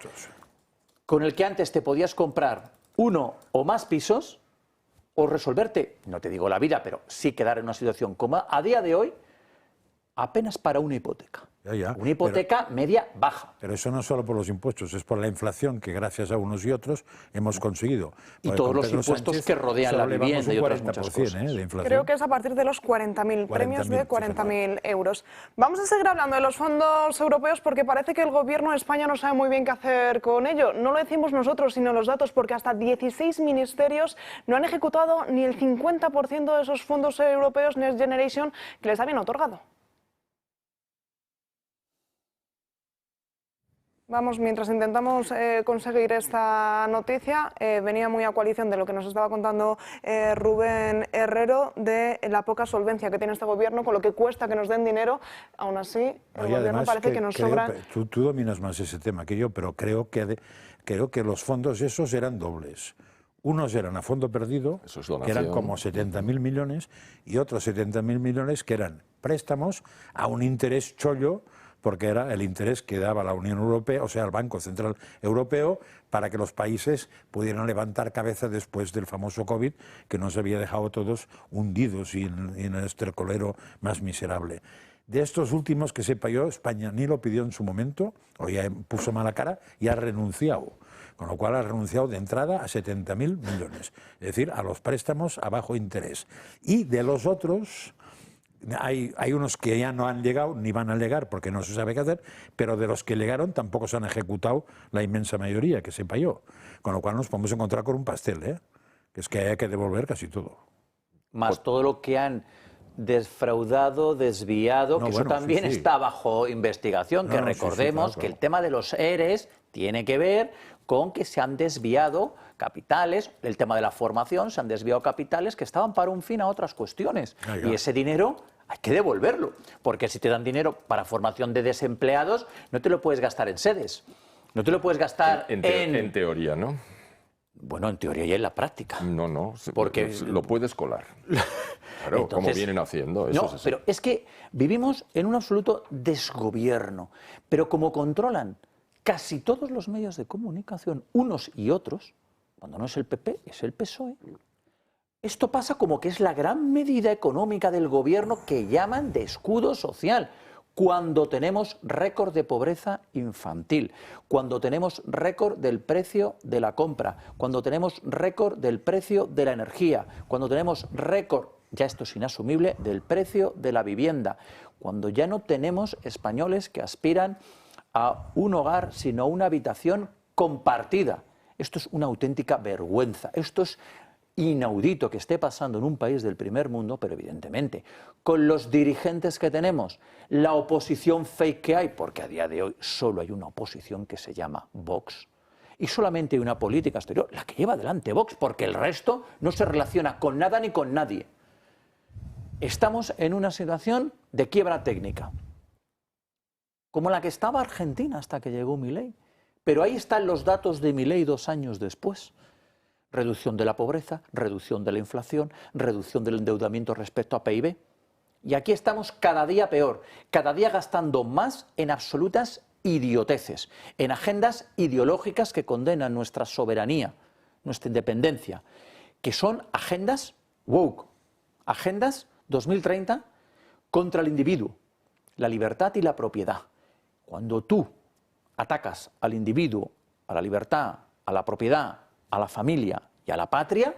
con el que antes te podías comprar uno o más pisos o resolverte, no te digo la vida, pero sí quedar en una situación cómoda, a día de hoy, apenas para una hipoteca. Una hipoteca media baja. Pero eso no es solo por los impuestos, es por la inflación que gracias a unos y otros hemos conseguido. Y todos los impuestos que rodean la vivienda y otras muchas cosas. De inflación. Creo que es a partir de los 40.000, premios de 40.000 euros. Vamos a seguir hablando de los fondos europeos porque parece que el gobierno de España no sabe muy bien qué hacer con ello. No lo decimos nosotros, sino los datos, porque hasta 16 ministerios no han ejecutado ni el 50% de esos fondos europeos Next Generation que les habían otorgado. Vamos, mientras intentamos conseguir esta noticia, venía muy a coalición de lo que nos estaba contando Rubén Herrero, de la poca solvencia que tiene este gobierno, con lo que cuesta que nos den dinero. Aún así, el gobierno parece que nos sobra. Tú dominas más ese tema que yo, pero creo que los fondos esos eran dobles. Unos eran a fondo perdido, que eran como 70.000 millones, y otros 70.000 millones que eran préstamos a un interés chollo, porque era el interés que daba la Unión Europea, o sea, el Banco Central Europeo, para que los países pudieran levantar cabeza después del famoso COVID, que nos había dejado a todos hundidos y en el estercolero más miserable. De estos últimos, que sepa yo, España ni lo pidió en su momento, o ya puso mala cara, y ha renunciado. Con lo cual ha renunciado de entrada a 70.000 millones, es decir, a los préstamos a bajo interés. Y de los otros... Hay unos que ya no han llegado ni van a llegar porque no se sabe qué hacer, pero de los que llegaron tampoco se han ejecutado la inmensa mayoría, que sepa yo. Con lo cual nos podemos encontrar con un pastel, que es que hay que devolver casi todo. Más todo lo que han defraudado, desviado, que eso también está bajo investigación, que recordemos que el tema de los ERES tiene que ver con que se han desviado capitales, el tema de la formación, se han desviado capitales que estaban para un fin a otras cuestiones. Y ese dinero hay que devolverlo, porque si te dan dinero para formación de desempleados, no te lo puedes gastar en sedes, no te lo puedes gastar en teoría, ¿no? Bueno, en teoría y en la práctica. No, porque lo puedes colar. Claro, entonces, como vienen haciendo. Eso no, pero es que vivimos en un absoluto desgobierno, pero como controlan casi todos los medios de comunicación, unos y otros, cuando no es el PP, es el PSOE. Esto pasa como que es la gran medida económica del gobierno que llaman de escudo social, cuando tenemos récord de pobreza infantil, cuando tenemos récord del precio de la compra, cuando tenemos récord del precio de la energía, cuando tenemos récord, ya esto es inasumible, del precio de la vivienda, cuando ya no tenemos españoles que aspiran a un hogar, sino a una habitación compartida. Esto es una auténtica vergüenza. Esto es inaudito que esté pasando en un país del primer mundo, pero evidentemente, con los dirigentes que tenemos, la oposición fake que hay, porque a día de hoy solo hay una oposición que se llama Vox, y solamente hay una política exterior, la que lleva adelante Vox, porque el resto no se relaciona con nada ni con nadie. Estamos en una situación de quiebra técnica, como la que estaba Argentina hasta que llegó Milei. Pero ahí están los datos de Milei 2 años después. Reducción de la pobreza, reducción de la inflación, reducción del endeudamiento respecto a PIB. Y aquí estamos cada día peor, cada día gastando más en absolutas idioteces, en agendas ideológicas que condenan nuestra soberanía, nuestra independencia, que son agendas woke, agendas 2030 contra el individuo, la libertad y la propiedad. Cuando tú atacas al individuo, a la libertad, a la propiedad, a la familia y a la patria,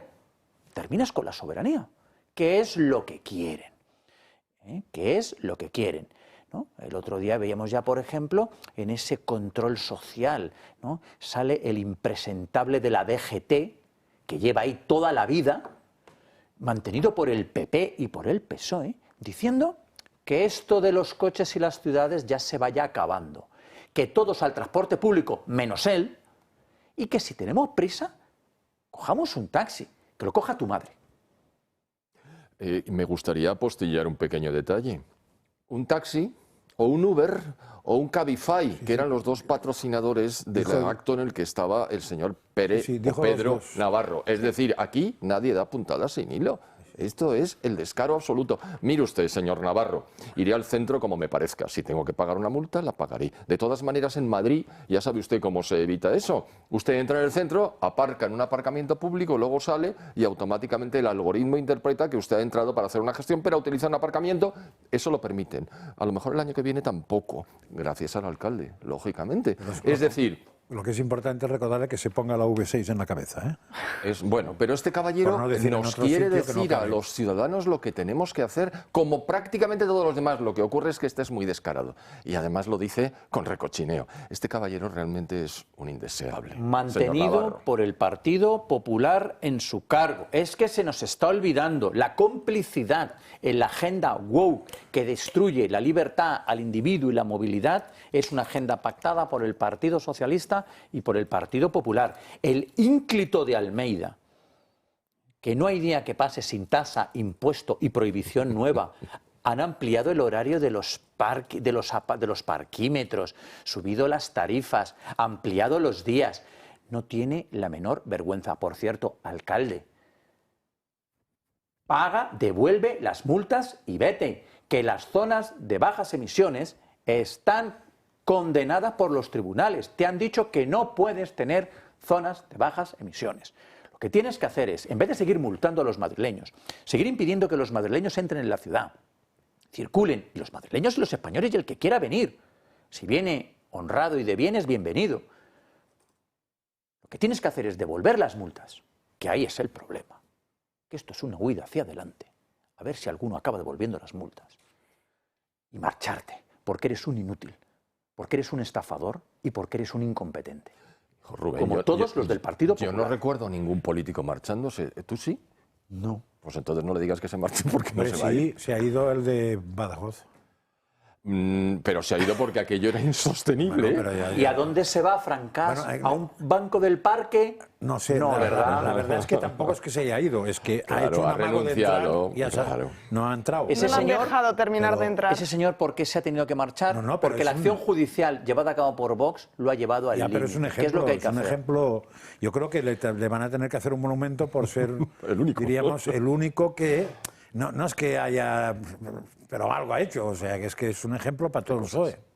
terminas con la soberanía, que es lo que quieren. ¿Qué es lo que quieren? ¿No? El otro día veíamos ya, por ejemplo, en ese control social, ¿no? Sale el impresentable de la DGT, que lleva ahí toda la vida, mantenido por el PP y por el PSOE, diciendo que esto de los coches y las ciudades ya se vaya acabando, que todos al transporte público, menos él, y que si tenemos prisa, cojamos un taxi, que lo coja tu madre. Me gustaría apostillar un pequeño detalle. Un taxi o un Uber o un Cabify, que eran los dos patrocinadores del acto en el que estaba el señor Pérez o Pedro Navarro. Es decir, aquí nadie da puntadas sin hilo. Esto es el descaro absoluto. Mire usted, señor Navarro, iré al centro como me parezca. Si tengo que pagar una multa, la pagaré. De todas maneras, en Madrid, ya sabe usted cómo se evita eso. Usted entra en el centro, aparca en un aparcamiento público, luego sale y automáticamente el algoritmo interpreta que usted ha entrado para hacer una gestión, pero utiliza un aparcamiento. Eso lo permiten. A lo mejor el año que viene tampoco, gracias al alcalde, lógicamente. Es decir... Lo que es importante es recordarle que se ponga la V6 en la cabeza, ¿eh? Es bueno, pero este caballero nos quiere decir a los ciudadanos lo que tenemos que hacer, como prácticamente todos los demás. Lo que ocurre es que este es muy descarado y además lo dice con recochineo. Este caballero realmente es un indeseable. Mantenido por el Partido Popular en su cargo. Es que se nos está olvidando la complicidad en la agenda woke que destruye la libertad al individuo y la movilidad. Es una agenda pactada por el Partido Socialista y por el Partido Popular. El ínclito de Almeida, que no hay día que pase sin tasa, impuesto y prohibición nueva. Han ampliado el horario de los parquímetros, subido las tarifas, ampliado los días. No tiene la menor vergüenza. Por cierto, alcalde, paga, devuelve las multas y vete, que las zonas de bajas emisiones están condenadas por los tribunales. Te han dicho que no puedes tener zonas de bajas emisiones. Lo que tienes que hacer es, en vez de seguir multando a los madrileños, seguir impidiendo que los madrileños entren en la ciudad, circulen, y los madrileños y los españoles y el que quiera venir. Si viene honrado y de bienes, bienvenido. Lo que tienes que hacer es devolver las multas, que ahí es el problema. Que esto es una huida hacia adelante. A ver si alguno acaba devolviendo las multas. Y marcharte, porque eres un inútil, porque eres un estafador y porque eres un incompetente. Rubén, como todos los del Partido Popular. Yo no recuerdo a ningún político marchándose. ¿Tú sí? No. Pues entonces no le digas que se marche porque no se va a ir. Sí, se ha ido el de Badajoz. Pero se ha ido porque aquello era insostenible. Bueno, ¿Y a dónde se va, Francás? ¿A un banco del parque? No sé, no, ¿verdad? La verdad es que tampoco es que se haya ido, es que ha hecho un amago de entrar y no ha entrado. Ese no señor, han dejado terminar de entrar. Ese señor, ¿por qué se ha tenido que marchar? No, porque la acción judicial llevada a cabo por Vox lo ha llevado al límite. Pero es un ejemplo, ¿Qué es lo que hay que es un hacer? ejemplo. Yo creo que le van a tener que hacer un monumento por ser, el único. diríamos, el único que... No es que haya... Pero algo ha hecho, o sea, que es un ejemplo para todos los PSOE.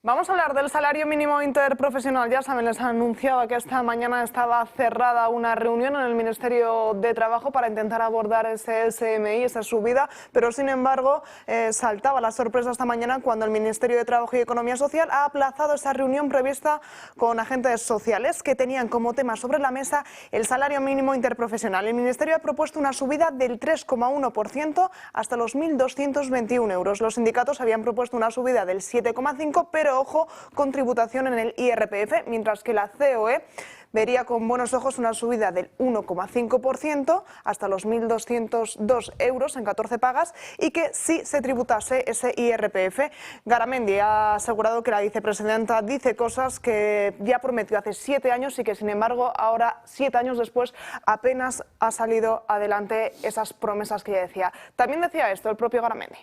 Vamos a hablar del salario mínimo interprofesional. Ya saben, les anunciaba que esta mañana estaba cerrada una reunión en el Ministerio de Trabajo para intentar abordar ese SMI, esa subida, pero sin embargo saltaba la sorpresa esta mañana cuando el Ministerio de Trabajo y Economía Social ha aplazado esa reunión prevista con agentes sociales que tenían como tema sobre la mesa el salario mínimo interprofesional. El Ministerio ha propuesto una subida del 3,1% hasta los 1.221 euros. Los sindicatos habían propuesto una subida del 7,5%, pero ojo, con tributación en el IRPF, mientras que la COE vería con buenos ojos una subida del 1,5% hasta los 1.202 euros en 14 pagas y que sí se tributase ese IRPF. Garamendi ha asegurado que la vicepresidenta dice cosas que ya prometió hace 7 años y que sin embargo ahora, 7 años después, apenas ha salido adelante esas promesas que ella decía. También decía esto el propio Garamendi.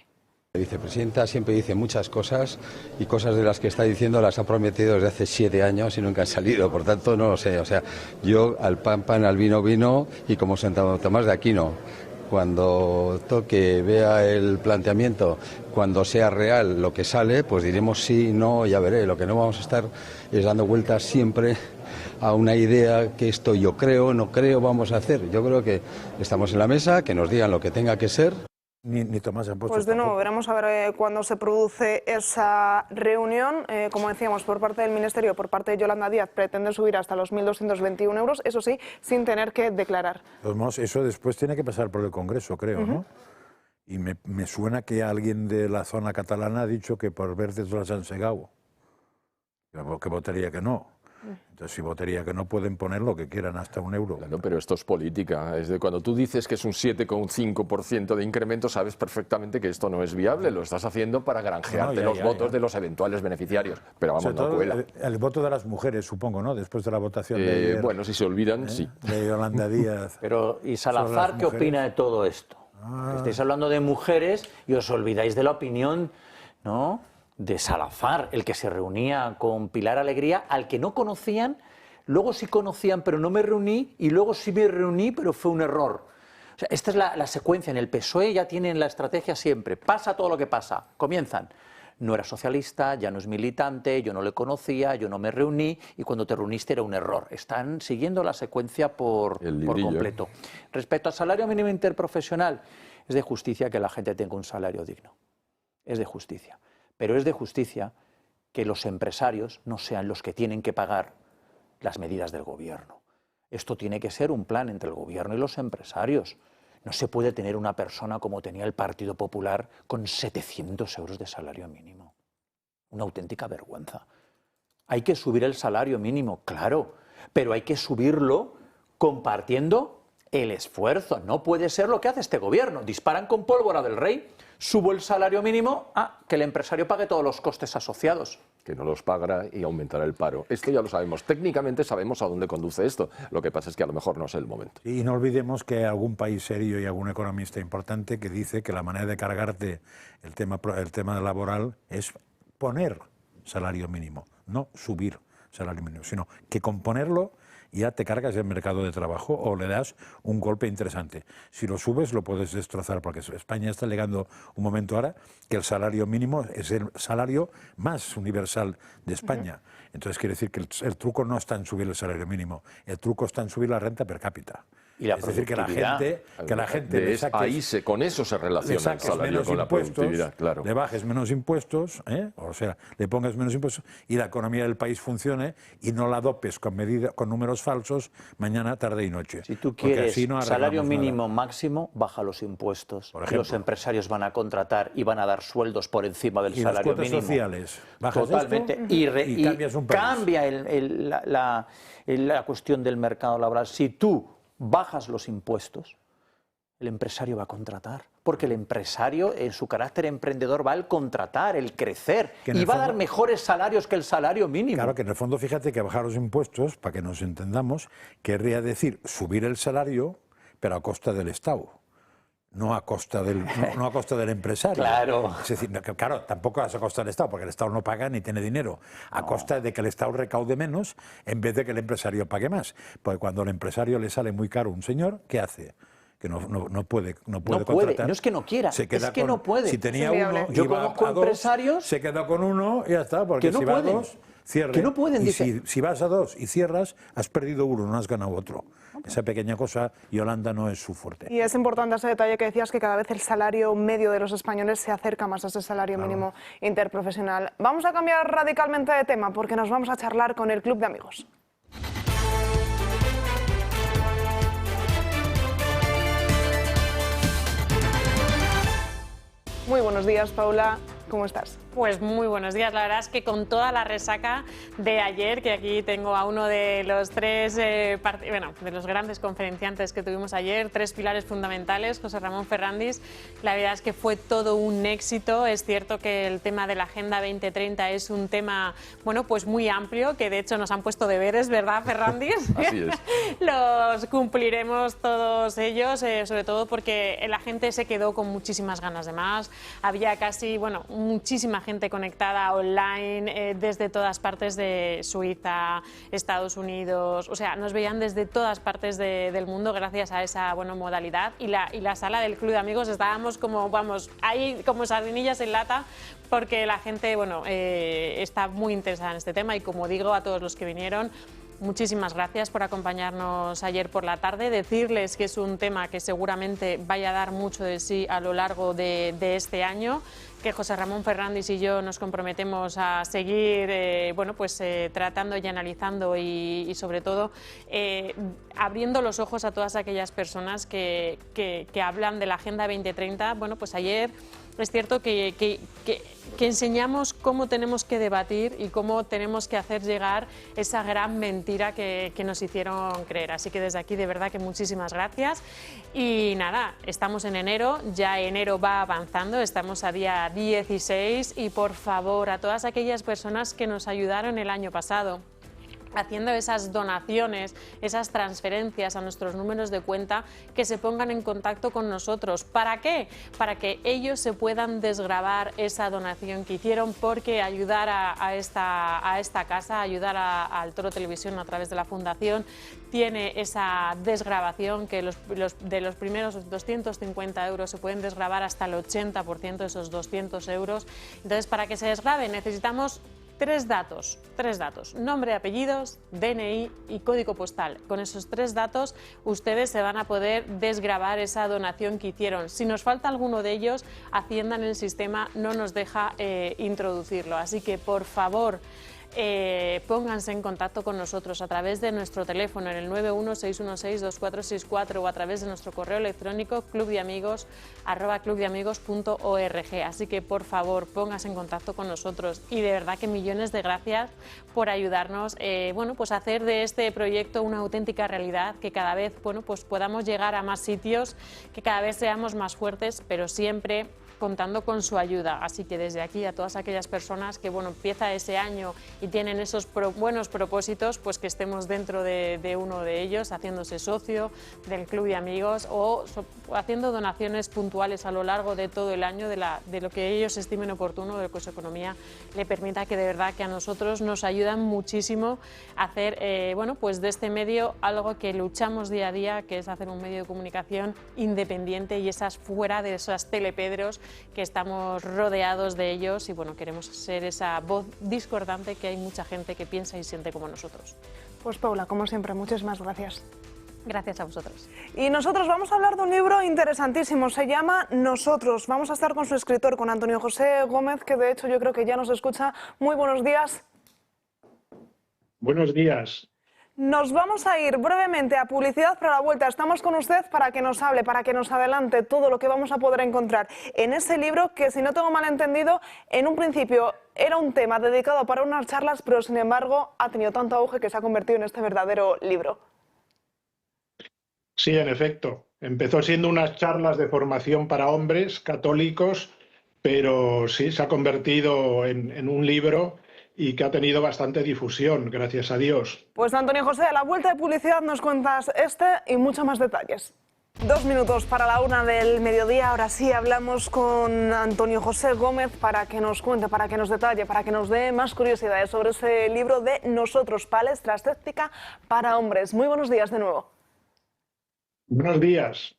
La vicepresidenta siempre dice muchas cosas y cosas de las que está diciendo las ha prometido desde hace 7 años y nunca han salido, por tanto no lo sé, o sea, yo al pan pan, al vino vino y como Santo Tomás de Aquino, cuando toque, vea el planteamiento, cuando sea real lo que sale, pues diremos sí, no, ya veré, lo que no vamos a estar es dando vueltas siempre a una idea que esto yo creo, no creo, vamos a hacer. Yo creo que estamos en la mesa, que nos digan lo que tenga que ser. Ni Tomás han puesto. Pues de nuevo, veremos a ver cuándo se produce esa reunión. Como decíamos, por parte del Ministerio, por parte de Yolanda Díaz, pretende subir hasta los 1.221 euros, eso sí, sin tener que declarar. Pues eso después tiene que pasar por el Congreso, creo, ¿no? Y me suena que alguien de la zona catalana ha dicho que por Verdes las han segado, que votaría que no. Entonces, si votaría que no, pueden poner lo que quieran, hasta €1. Claro, pero esto es política. Es de cuando tú dices que es un 7,5% de incremento, sabes perfectamente que esto no es viable. Lo estás haciendo para granjearte los votos de los eventuales beneficiarios. Pero vamos, no cuela. El voto de las mujeres, supongo, ¿no? Después de la votación de ayer, bueno, si se olvidan, sí. De Yolanda Díaz. Pero, ¿y Salazar qué opina de todo esto? Estáis hablando de mujeres y os olvidáis de la opinión, ¿no?, de Salazar, el que se reunía con Pilar Alegría, al que no conocían, luego sí conocían, pero no me reuní, y luego sí me reuní, pero fue un error. O sea, esta es la secuencia. En el PSOE ya tienen la estrategia siempre. Pasa todo lo que pasa. Comienzan. No era socialista, ya no es militante, yo no le conocía, yo no me reuní, y cuando te reuniste era un error. Están siguiendo la secuencia por completo. Respecto al salario mínimo interprofesional, es de justicia que la gente tenga un salario digno. Es de justicia. Pero es de justicia que los empresarios no sean los que tienen que pagar las medidas del gobierno. Esto tiene que ser un plan entre el gobierno y los empresarios. No se puede tener una persona como tenía el Partido Popular con 700 euros de salario mínimo. Una auténtica vergüenza. Hay que subir el salario mínimo, claro, pero hay que subirlo compartiendo el esfuerzo. No puede ser lo que hace este gobierno. Disparan con pólvora del rey. Subo el salario mínimo, que el empresario pague todos los costes asociados. Que no los pagará y aumentará el paro. Esto ya lo sabemos. Técnicamente sabemos a dónde conduce esto. Lo que pasa es que a lo mejor no es el momento. Y no olvidemos que hay algún país serio y algún economista importante que dice que la manera de cargarte el tema laboral es poner salario mínimo, no subir salario mínimo, sino que con ponerlo ya te cargas el mercado de trabajo o le das un golpe interesante. Si lo subes lo puedes destrozar, porque España está llegando un momento ahora que el salario mínimo es el salario más universal de España. Entonces quiere decir que el truco no está en subir el salario mínimo, el truco está en subir la renta per cápita. Y la es decir, que la gente le saques, con eso se relaciona el salario, con la productividad, claro. Le bajes menos impuestos, o sea, le pongas menos impuestos y la economía del país funcione y no la dopes con números falsos mañana, tarde y noche. Si tú quieres salario mínimo máximo, baja los impuestos. Los empresarios van a contratar y van a dar sueldos por encima del salario mínimo. Y las cuotas sociales, bajas totalmente. Esto y cambias un país. Cambia la cuestión del mercado laboral. Si tú bajas los impuestos, el empresario va a contratar, porque el empresario en su carácter emprendedor va al contratar, el crecer, y va a dar mejores salarios que el salario mínimo. Claro, que en el fondo fíjate que bajar los impuestos, para que nos entendamos, querría decir subir el salario, pero a costa del Estado. No a costa del empresario. Claro. Es decir, claro, tampoco a costa del Estado, porque el Estado no paga ni tiene dinero. A costa de que el Estado recaude menos en vez de que el empresario pague más. Porque cuando al empresario le sale muy caro un señor, ¿qué hace? Que no puede contratar. No es que no quiera, es que no puede. Si tenía uno, yo conozco empresarios, se queda con uno y ya está, porque si va a dos, cierre. Que no pueden, y si vas a dos y cierras, has perdido uno, no has ganado otro. Esa pequeña cosa, Yolanda, no es su fuerte. Y es importante ese detalle que decías, que cada vez el salario medio de los españoles se acerca más a ese salario mínimo interprofesional. Vamos a cambiar radicalmente de tema, porque nos vamos a charlar con el Club de Amigos. Muy buenos días, Paula. ¿Cómo estás? Pues muy buenos días. La verdad es que con toda la resaca de ayer, que aquí tengo a uno de los de los grandes conferenciantes que tuvimos ayer, 3 pilares fundamentales, José Ramón Ferrandis. La verdad es que fue todo un éxito. Es cierto que el tema de la Agenda 2030 es un tema, bueno, pues muy amplio, que de hecho nos han puesto deberes, ¿verdad, Ferrandis? Así es. Los cumpliremos todos ellos, sobre todo porque la gente se quedó con muchísimas ganas de más. Había casi, bueno, muchísima gente conectada online desde todas partes de Suiza, Estados Unidos, o sea, nos veían desde todas partes del mundo gracias a esa modalidad, y la sala del Club de Amigos estábamos como, vamos, ahí como sardinillas en lata, porque la gente, bueno, está muy interesada en este tema, y como digo a todos los que vinieron, muchísimas gracias por acompañarnos ayer por la tarde. Decirles que es un tema que seguramente vaya a dar mucho de sí a lo largo de este año, que José Ramón Ferrandis y yo nos comprometemos a seguir tratando y analizando y sobre todo abriendo los ojos a todas aquellas personas que hablan de la Agenda 2030. Bueno, pues ayer es cierto que enseñamos cómo tenemos que debatir y cómo tenemos que hacer llegar esa gran mentira que nos hicieron creer. Así que desde aquí, de verdad, que muchísimas gracias. Y nada, estamos en enero, ya enero va avanzando, estamos a día 16, y por favor, a todas aquellas personas que nos ayudaron el año pasado, haciendo esas donaciones, esas transferencias a nuestros números de cuenta, que se pongan en contacto con nosotros. ¿Para qué? Para que ellos se puedan desgravar esa donación que hicieron, porque ayudar a esta casa, ayudar al Toro Televisión a través de la Fundación, tiene esa desgravación que de los primeros 250 euros se pueden desgravar hasta el 80% de esos 200 euros. Entonces, para que se desgrave necesitamos tres datos, nombre, apellidos, DNI y código postal. Con esos 3 datos ustedes se van a poder desgravar esa donación que hicieron. Si nos falta alguno de ellos, Hacienda en el sistema no nos deja introducirlo. Así que, por favor, pónganse en contacto con nosotros a través de nuestro teléfono en el 916162464 o a través de nuestro correo electrónico clubdeamigos@clubdeamigos.org. Así que, por favor, pónganse en contacto con nosotros, y de verdad que millones de gracias por ayudarnos a hacer de este proyecto una auténtica realidad, que cada vez podamos llegar a más sitios, que cada vez seamos más fuertes, pero siempre contando con su ayuda. Así que desde aquí, a todas aquellas personas que empieza ese año y tienen esos buenos propósitos, pues que estemos dentro de uno de ellos, haciéndose socio del Club de Amigos o haciendo donaciones puntuales a lo largo de todo el año de lo que ellos estimen oportuno, de lo que su economía le permita, que de verdad que a nosotros nos ayudan muchísimo a hacer de este medio algo que luchamos día a día, que es hacer un medio de comunicación independiente y fuera de esas telepedros que estamos rodeados de ellos, y queremos ser esa voz discordante que hay mucha gente que piensa y siente como nosotros. Pues Paula, como siempre, muchísimas gracias. Gracias a vosotros. Y nosotros vamos a hablar de un libro interesantísimo, se llama Nosotros. Vamos a estar con su escritor, con Antonio José Gómez, que de hecho yo creo que ya nos escucha. Muy buenos días. Buenos días. Nos vamos a ir brevemente a publicidad, pero a la vuelta estamos con usted para que nos hable, para que nos adelante todo lo que vamos a poder encontrar en ese libro, que, si no tengo mal entendido, en un principio era un tema dedicado para unas charlas, pero sin embargo ha tenido tanto auge que se ha convertido en este verdadero libro. Sí, en efecto. Empezó siendo unas charlas de formación para hombres católicos, pero sí, se ha convertido en un libro, y que ha tenido bastante difusión, gracias a Dios. Pues Antonio José, a la vuelta de publicidad nos cuentas y muchos más detalles. 2 minutos para la 1 del mediodía. Ahora sí hablamos con Antonio José Gómez para que nos cuente, para que nos detalle, para que nos dé más curiosidades sobre ese libro de Nosotros, palestra escéptica para hombres. Muy buenos días de nuevo. Buenos días.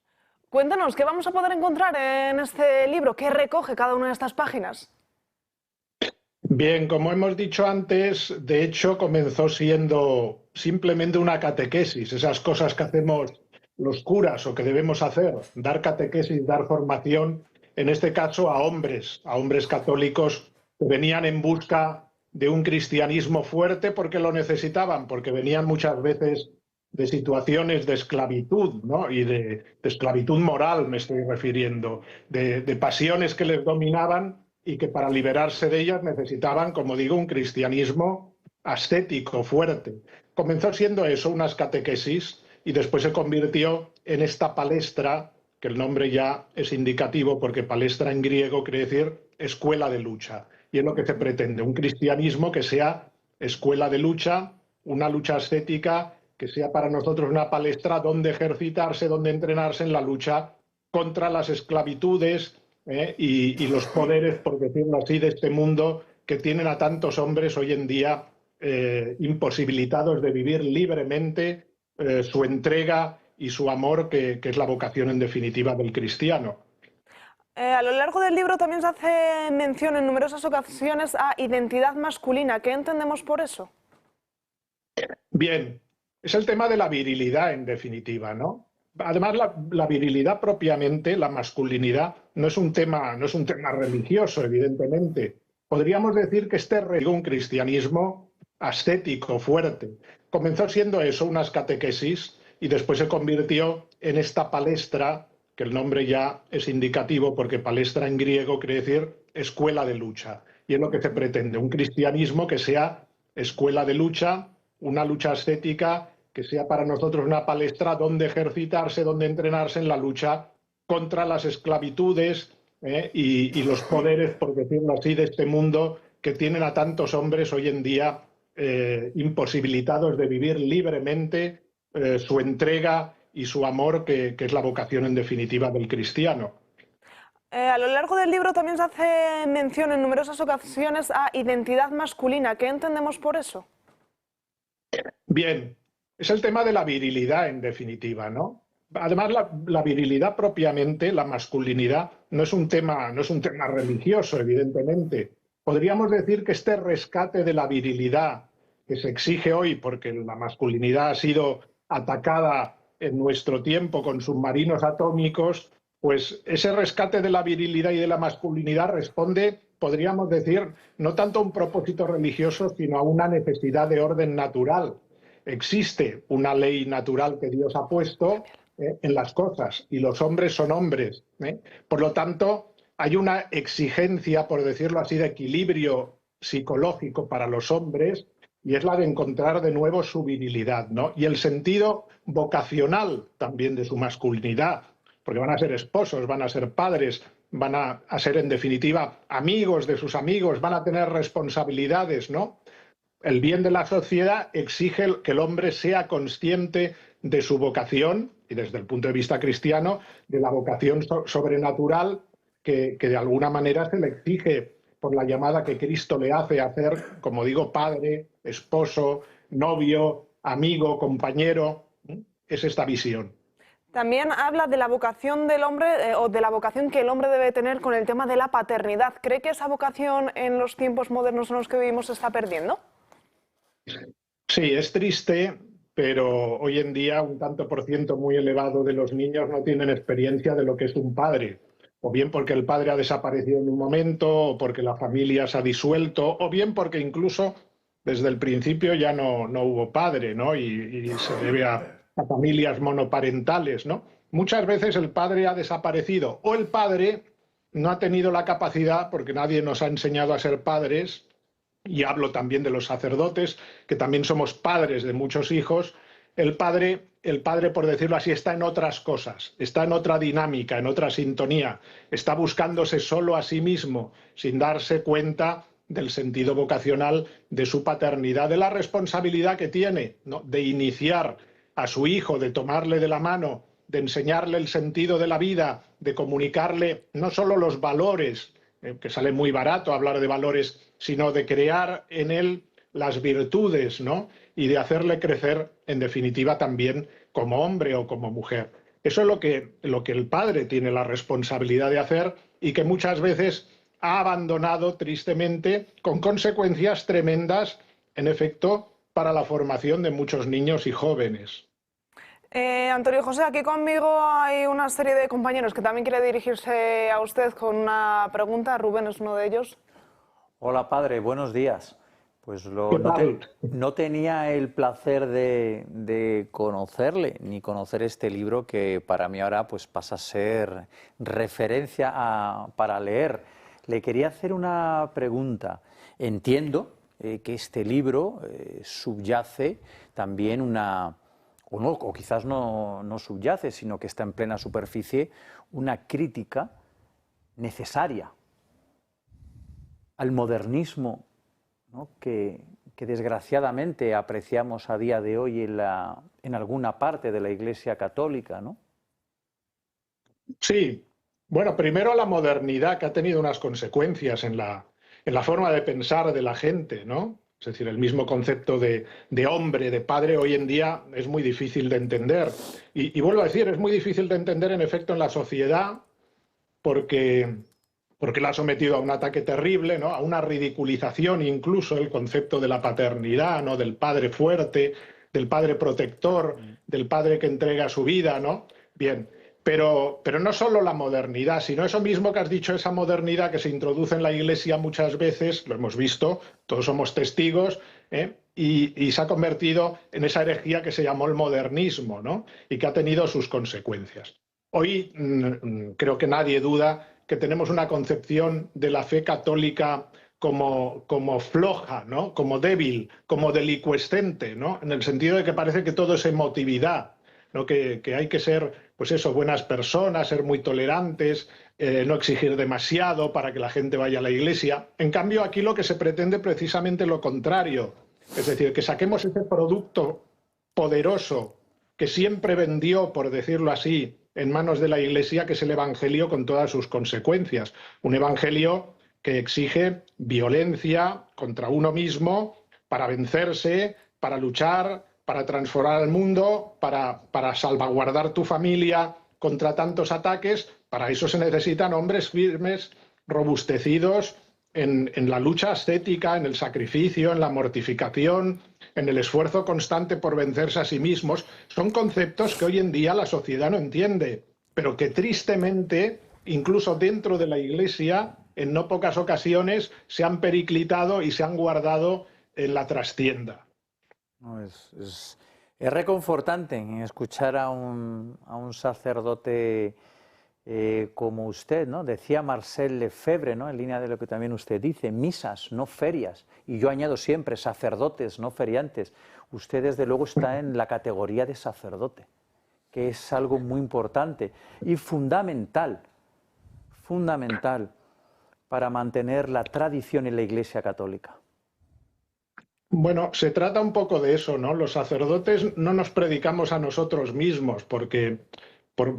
Cuéntanos, ¿qué vamos a poder encontrar en este libro? ¿Qué recoge cada una de estas páginas? Bien, como hemos dicho antes, de hecho comenzó siendo simplemente una catequesis, esas cosas que hacemos los curas o que debemos hacer, dar catequesis, dar formación, en este caso a hombres católicos que venían en busca de un cristianismo fuerte porque lo necesitaban, porque venían muchas veces de situaciones de esclavitud, ¿no? Y de esclavitud moral me estoy refiriendo, de pasiones que les dominaban y que para liberarse de ellas necesitaban, como digo, un cristianismo ascético, fuerte. Comenzó siendo eso, unas catequesis, y después se convirtió en esta palestra, que el nombre ya es indicativo porque palestra en griego quiere decir escuela de lucha. Y es lo que se pretende, un cristianismo que sea escuela de lucha, una lucha ascética, que sea para nosotros una palestra donde ejercitarse, donde entrenarse en la lucha contra las esclavitudes y los poderes, por decirlo así, de este mundo que tienen a tantos hombres hoy en día imposibilitados de vivir libremente su entrega y su amor, que es la vocación en definitiva del cristiano. A lo largo del libro también se hace mención en numerosas ocasiones a identidad masculina. ¿Qué entendemos por eso? Bien, es el tema de la virilidad en definitiva, ¿no? Además, la virilidad propiamente, la masculinidad, no es un tema religioso, evidentemente. Podríamos decir que un cristianismo ascético, fuerte. Comenzó siendo eso, unas catequesis, y después se convirtió en esta palestra, que el nombre ya es indicativo porque palestra en griego quiere decir escuela de lucha. Y es lo que se pretende, un cristianismo que sea escuela de lucha, una lucha ascética, que sea para nosotros una palestra donde ejercitarse, donde entrenarse en la lucha contra las esclavitudes y los poderes, por decirlo así, de este mundo que tienen a tantos hombres hoy en día imposibilitados de vivir libremente su entrega y su amor, que es la vocación en definitiva del cristiano. A lo largo del libro también se hace mención en numerosas ocasiones a identidad masculina. ¿Qué entendemos por eso? Bien, es el tema de la virilidad en definitiva, ¿no? Además, la virilidad propiamente, la masculinidad, no es un tema religioso, evidentemente. Podríamos decir que este rescate de la virilidad que se exige hoy, porque la masculinidad ha sido atacada en nuestro tiempo con submarinos atómicos, pues ese rescate de la virilidad y de la masculinidad responde, podríamos decir, no tanto a un propósito religioso, sino a una necesidad de orden natural. Existe una ley natural que Dios ha puesto en las cosas, y los hombres son hombres. Por lo tanto, hay una exigencia, por decirlo así, de equilibrio psicológico para los hombres, y es la de encontrar de nuevo su virilidad, ¿no? Y el sentido vocacional también de su masculinidad, porque van a ser esposos, van a ser padres, van a ser en definitiva amigos de sus amigos, van a tener responsabilidades, ¿no? El bien de la sociedad exige que el hombre sea consciente de su vocación, y desde el punto de vista cristiano, de la vocación sobrenatural que de alguna manera se le exige por la llamada que Cristo le hace a ser, como digo, padre, esposo, novio, amigo, compañero. Es esta visión. También habla de la vocación del hombre o de la vocación que el hombre debe tener con el tema de la paternidad. ¿Cree que esa vocación en los tiempos modernos en los que vivimos se está perdiendo? Sí, es triste, pero hoy en día un tanto por ciento muy elevado de los niños no tienen experiencia de lo que es un padre. O bien porque el padre ha desaparecido en un momento, o porque la familia se ha disuelto, o bien porque incluso desde el principio ya no hubo padre, ¿no? Y se debe a familias monoparentales, ¿no? Muchas veces el padre ha desaparecido o el padre no ha tenido la capacidad, porque nadie nos ha enseñado a ser padres, y hablo también de los sacerdotes, que también somos padres de muchos hijos. El padre, por decirlo así, está en otras cosas, está en otra dinámica, en otra sintonía, está buscándose solo a sí mismo, sin darse cuenta del sentido vocacional de su paternidad, de la responsabilidad que tiene, ¿no?, de iniciar a su hijo, de tomarle de la mano, de enseñarle el sentido de la vida, de comunicarle no solo los valores, que sale muy barato hablar de valores, sino de crear en él las virtudes, ¿no?, y de hacerle crecer, en definitiva, también como hombre o como mujer. Eso es lo que el padre tiene la responsabilidad de hacer y que muchas veces ha abandonado tristemente, con consecuencias tremendas, en efecto, para la formación de muchos niños y jóvenes. Antonio José, aquí conmigo hay una serie de compañeros que también quiere dirigirse a usted con una pregunta. Rubén es uno de ellos. Hola, padre, buenos días. Pues no tenía el placer de conocerle, ni conocer este libro que para mí ahora pues pasa a ser referencia para leer. le quería hacer una pregunta. Entiendo que este libro subyace también una, o quizás no subyace, sino que está en plena superficie, una crítica necesaria al modernismo, ¿no?, que desgraciadamente apreciamos a día de hoy en alguna parte de la Iglesia Católica, ¿no? Sí. Bueno, primero la modernidad, que ha tenido unas consecuencias en la forma de pensar de la gente, ¿no? Es decir, el mismo concepto de hombre, de padre, hoy en día es muy difícil de entender. Y vuelvo a decir, es muy difícil de entender en efecto en la sociedad porque la ha sometido a un ataque terrible, ¿no?, a una ridiculización incluso el concepto de la paternidad, ¿no?, del padre fuerte, del padre protector, del padre que entrega su vida, ¿no? Bien. Pero no solo la modernidad, sino eso mismo que has dicho, esa modernidad que se introduce en la Iglesia muchas veces, lo hemos visto, todos somos testigos, y se ha convertido en esa herejía que se llamó el modernismo, ¿no?, y que ha tenido sus consecuencias. Hoy creo que nadie duda que tenemos una concepción de la fe católica como floja, ¿no?, como débil, como delicuescente, ¿no?, en el sentido de que parece que todo es emotividad, ¿no?, que hay que ser, pues eso, buenas personas, ser muy tolerantes, no exigir demasiado para que la gente vaya a la iglesia. En cambio, aquí lo que se pretende es precisamente lo contrario, es decir, que saquemos ese producto poderoso que siempre vendió, por decirlo así, en manos de la Iglesia, que es el Evangelio con todas sus consecuencias. Un Evangelio que exige violencia contra uno mismo para vencerse, para luchar, para transformar el mundo, para salvaguardar tu familia contra tantos ataques. Para eso se necesitan hombres firmes, robustecidos en la lucha ascética, en el sacrificio, en la mortificación, en el esfuerzo constante por vencerse a sí mismos. Son conceptos que hoy en día la sociedad no entiende, pero que tristemente, incluso dentro de la Iglesia, en no pocas ocasiones se han periclitado y se han guardado en la trastienda. No, es reconfortante escuchar a un sacerdote como usted, ¿no? Decía Marcel Lefebvre, ¿no?, en línea de lo que también usted dice, misas, no ferias. Y yo añado siempre, sacerdotes, no feriantes. Usted, desde luego, está en la categoría de sacerdote, que es algo muy importante y fundamental para mantener la tradición en la Iglesia Católica. Bueno, se trata un poco de eso, ¿no? Los sacerdotes no nos predicamos a nosotros mismos, porque por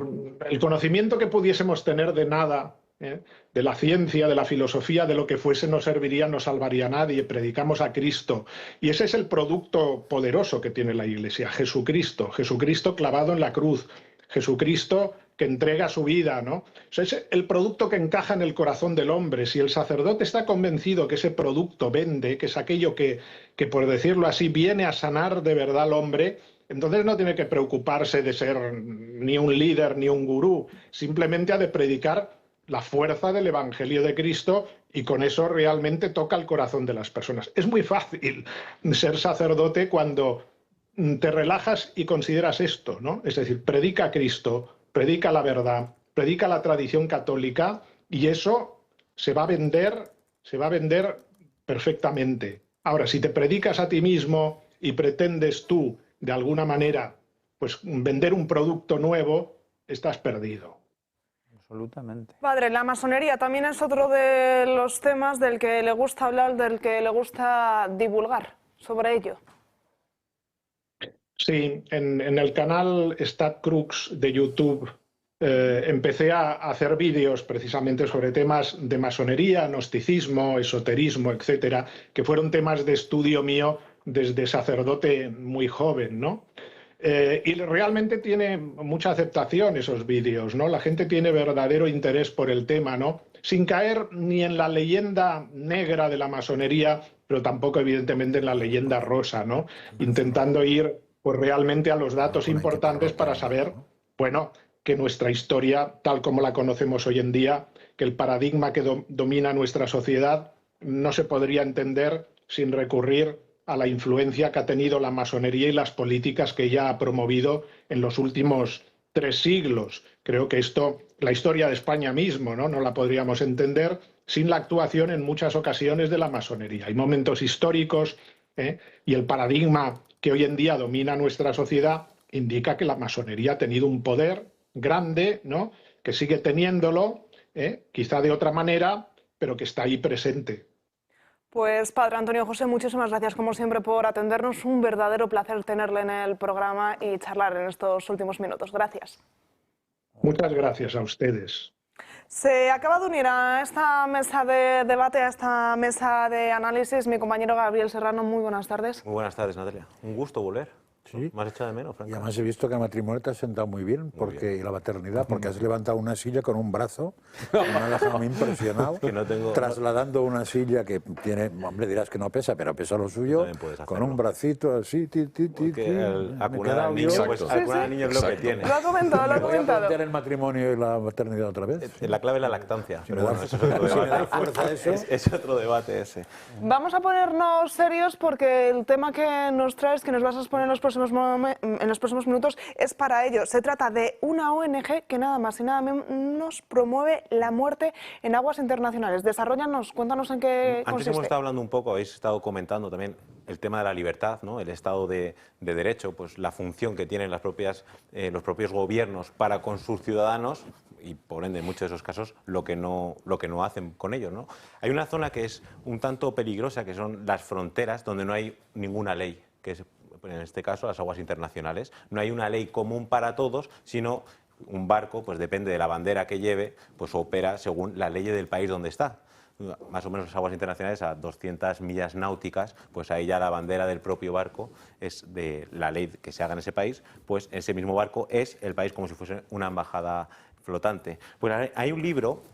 el conocimiento que pudiésemos tener de nada, de la ciencia, de la filosofía, de lo que fuese, no serviría, no salvaría a nadie. Predicamos a Cristo. Y ese es el producto poderoso que tiene la Iglesia, Jesucristo. Jesucristo clavado en la cruz. Jesucristo que entrega su vida, ¿no? O sea, es el producto que encaja en el corazón del hombre. Si el sacerdote está convencido que ese producto vende, que es aquello que por decirlo así, viene a sanar de verdad al hombre, entonces no tiene que preocuparse de ser ni un líder ni un gurú. Simplemente ha de predicar la fuerza del Evangelio de Cristo y con eso realmente toca el corazón de las personas. Es muy fácil ser sacerdote cuando te relajas y consideras esto, ¿no? Es decir, predica a Cristo, predica la verdad, predica la tradición católica y eso se va a vender perfectamente. Ahora, si te predicas a ti mismo y pretendes tú, de alguna manera, pues vender un producto nuevo, estás perdido. Absolutamente. Padre, la masonería también es otro de los temas del que le gusta hablar, del que le gusta divulgar sobre ello. Sí, en el canal StatCrux de YouTube empecé a hacer vídeos precisamente sobre temas de masonería, gnosticismo, esoterismo, etcétera, que fueron temas de estudio mío desde sacerdote muy joven, ¿no? Y realmente tiene mucha aceptación esos vídeos, ¿no? La gente tiene verdadero interés por el tema, ¿no? Sin caer ni en la leyenda negra de la masonería, pero tampoco evidentemente en la leyenda rosa, ¿no? Intentando ir pues realmente a los datos importantes para saber, bueno, que nuestra historia, tal como la conocemos hoy en día, que el paradigma que domina nuestra sociedad no se podría entender sin recurrir a la influencia que ha tenido la masonería y las políticas que ella ha promovido en los últimos 3 siglos. Creo que esto, la historia de España mismo, ¿no? No la podríamos entender sin la actuación en muchas ocasiones de la masonería. Hay momentos históricos y el paradigma que hoy en día domina nuestra sociedad indica que la masonería ha tenido un poder grande, ¿no?, que sigue teniéndolo, quizá de otra manera, pero que está ahí presente. Pues Padre Antonio José, muchísimas gracias como siempre por atendernos. Un verdadero placer tenerle en el programa y charlar en estos últimos minutos. Gracias. Muchas gracias a ustedes. Se acaba de unir a esta mesa de debate, a esta mesa de análisis, mi compañero Gabriel Serrano. Muy buenas tardes. Muy buenas tardes, Natalia. Un gusto volver. Sí. ¿Me has echado de menos, Franca? Y además he visto que el matrimonio te has sentado muy bien, porque, y la paternidad, porque has levantado una silla con un brazo, que me ha dejado impresionado, que no tengo... trasladando una silla que tiene, hombre, dirás que no pesa, pero pesa lo suyo, con un bracito así, acunar al niño, pues acunar al niño es lo que tiene. Lo ha comentado, lo ha Voy a comentado. plantear el matrimonio y la paternidad otra vez. La clave es la lactancia, pero bueno, eso es otro si me da debate. fuerza eso. Es otro debate ese. Vamos a ponernos serios porque el tema que nos traes, que nos vas a exponer en los próximos minutos, es para ello. Se trata de una ONG que nada más y nada menos promueve la muerte en aguas internacionales. Desarróllanos, cuéntanos en qué consiste. Antes hemos estado hablando un poco, habéis estado comentando también el tema de la libertad, ¿no? El Estado de Derecho, pues la función que tienen los propios gobiernos para con sus ciudadanos y por ende en muchos de esos casos lo que no hacen con ellos, ¿no? Hay una zona que es un tanto peligrosa, que son las fronteras, donde no hay ninguna ley, que es en este caso las aguas internacionales. No hay una ley común para todos, sino un barco, pues depende de la bandera que lleve, pues opera según la ley del país donde está. Más o menos las aguas internacionales a 200 millas náuticas, pues ahí ya la bandera del propio barco es de la ley que se haga en ese país, pues ese mismo barco es el país como si fuese una embajada flotante. Pues hay un libro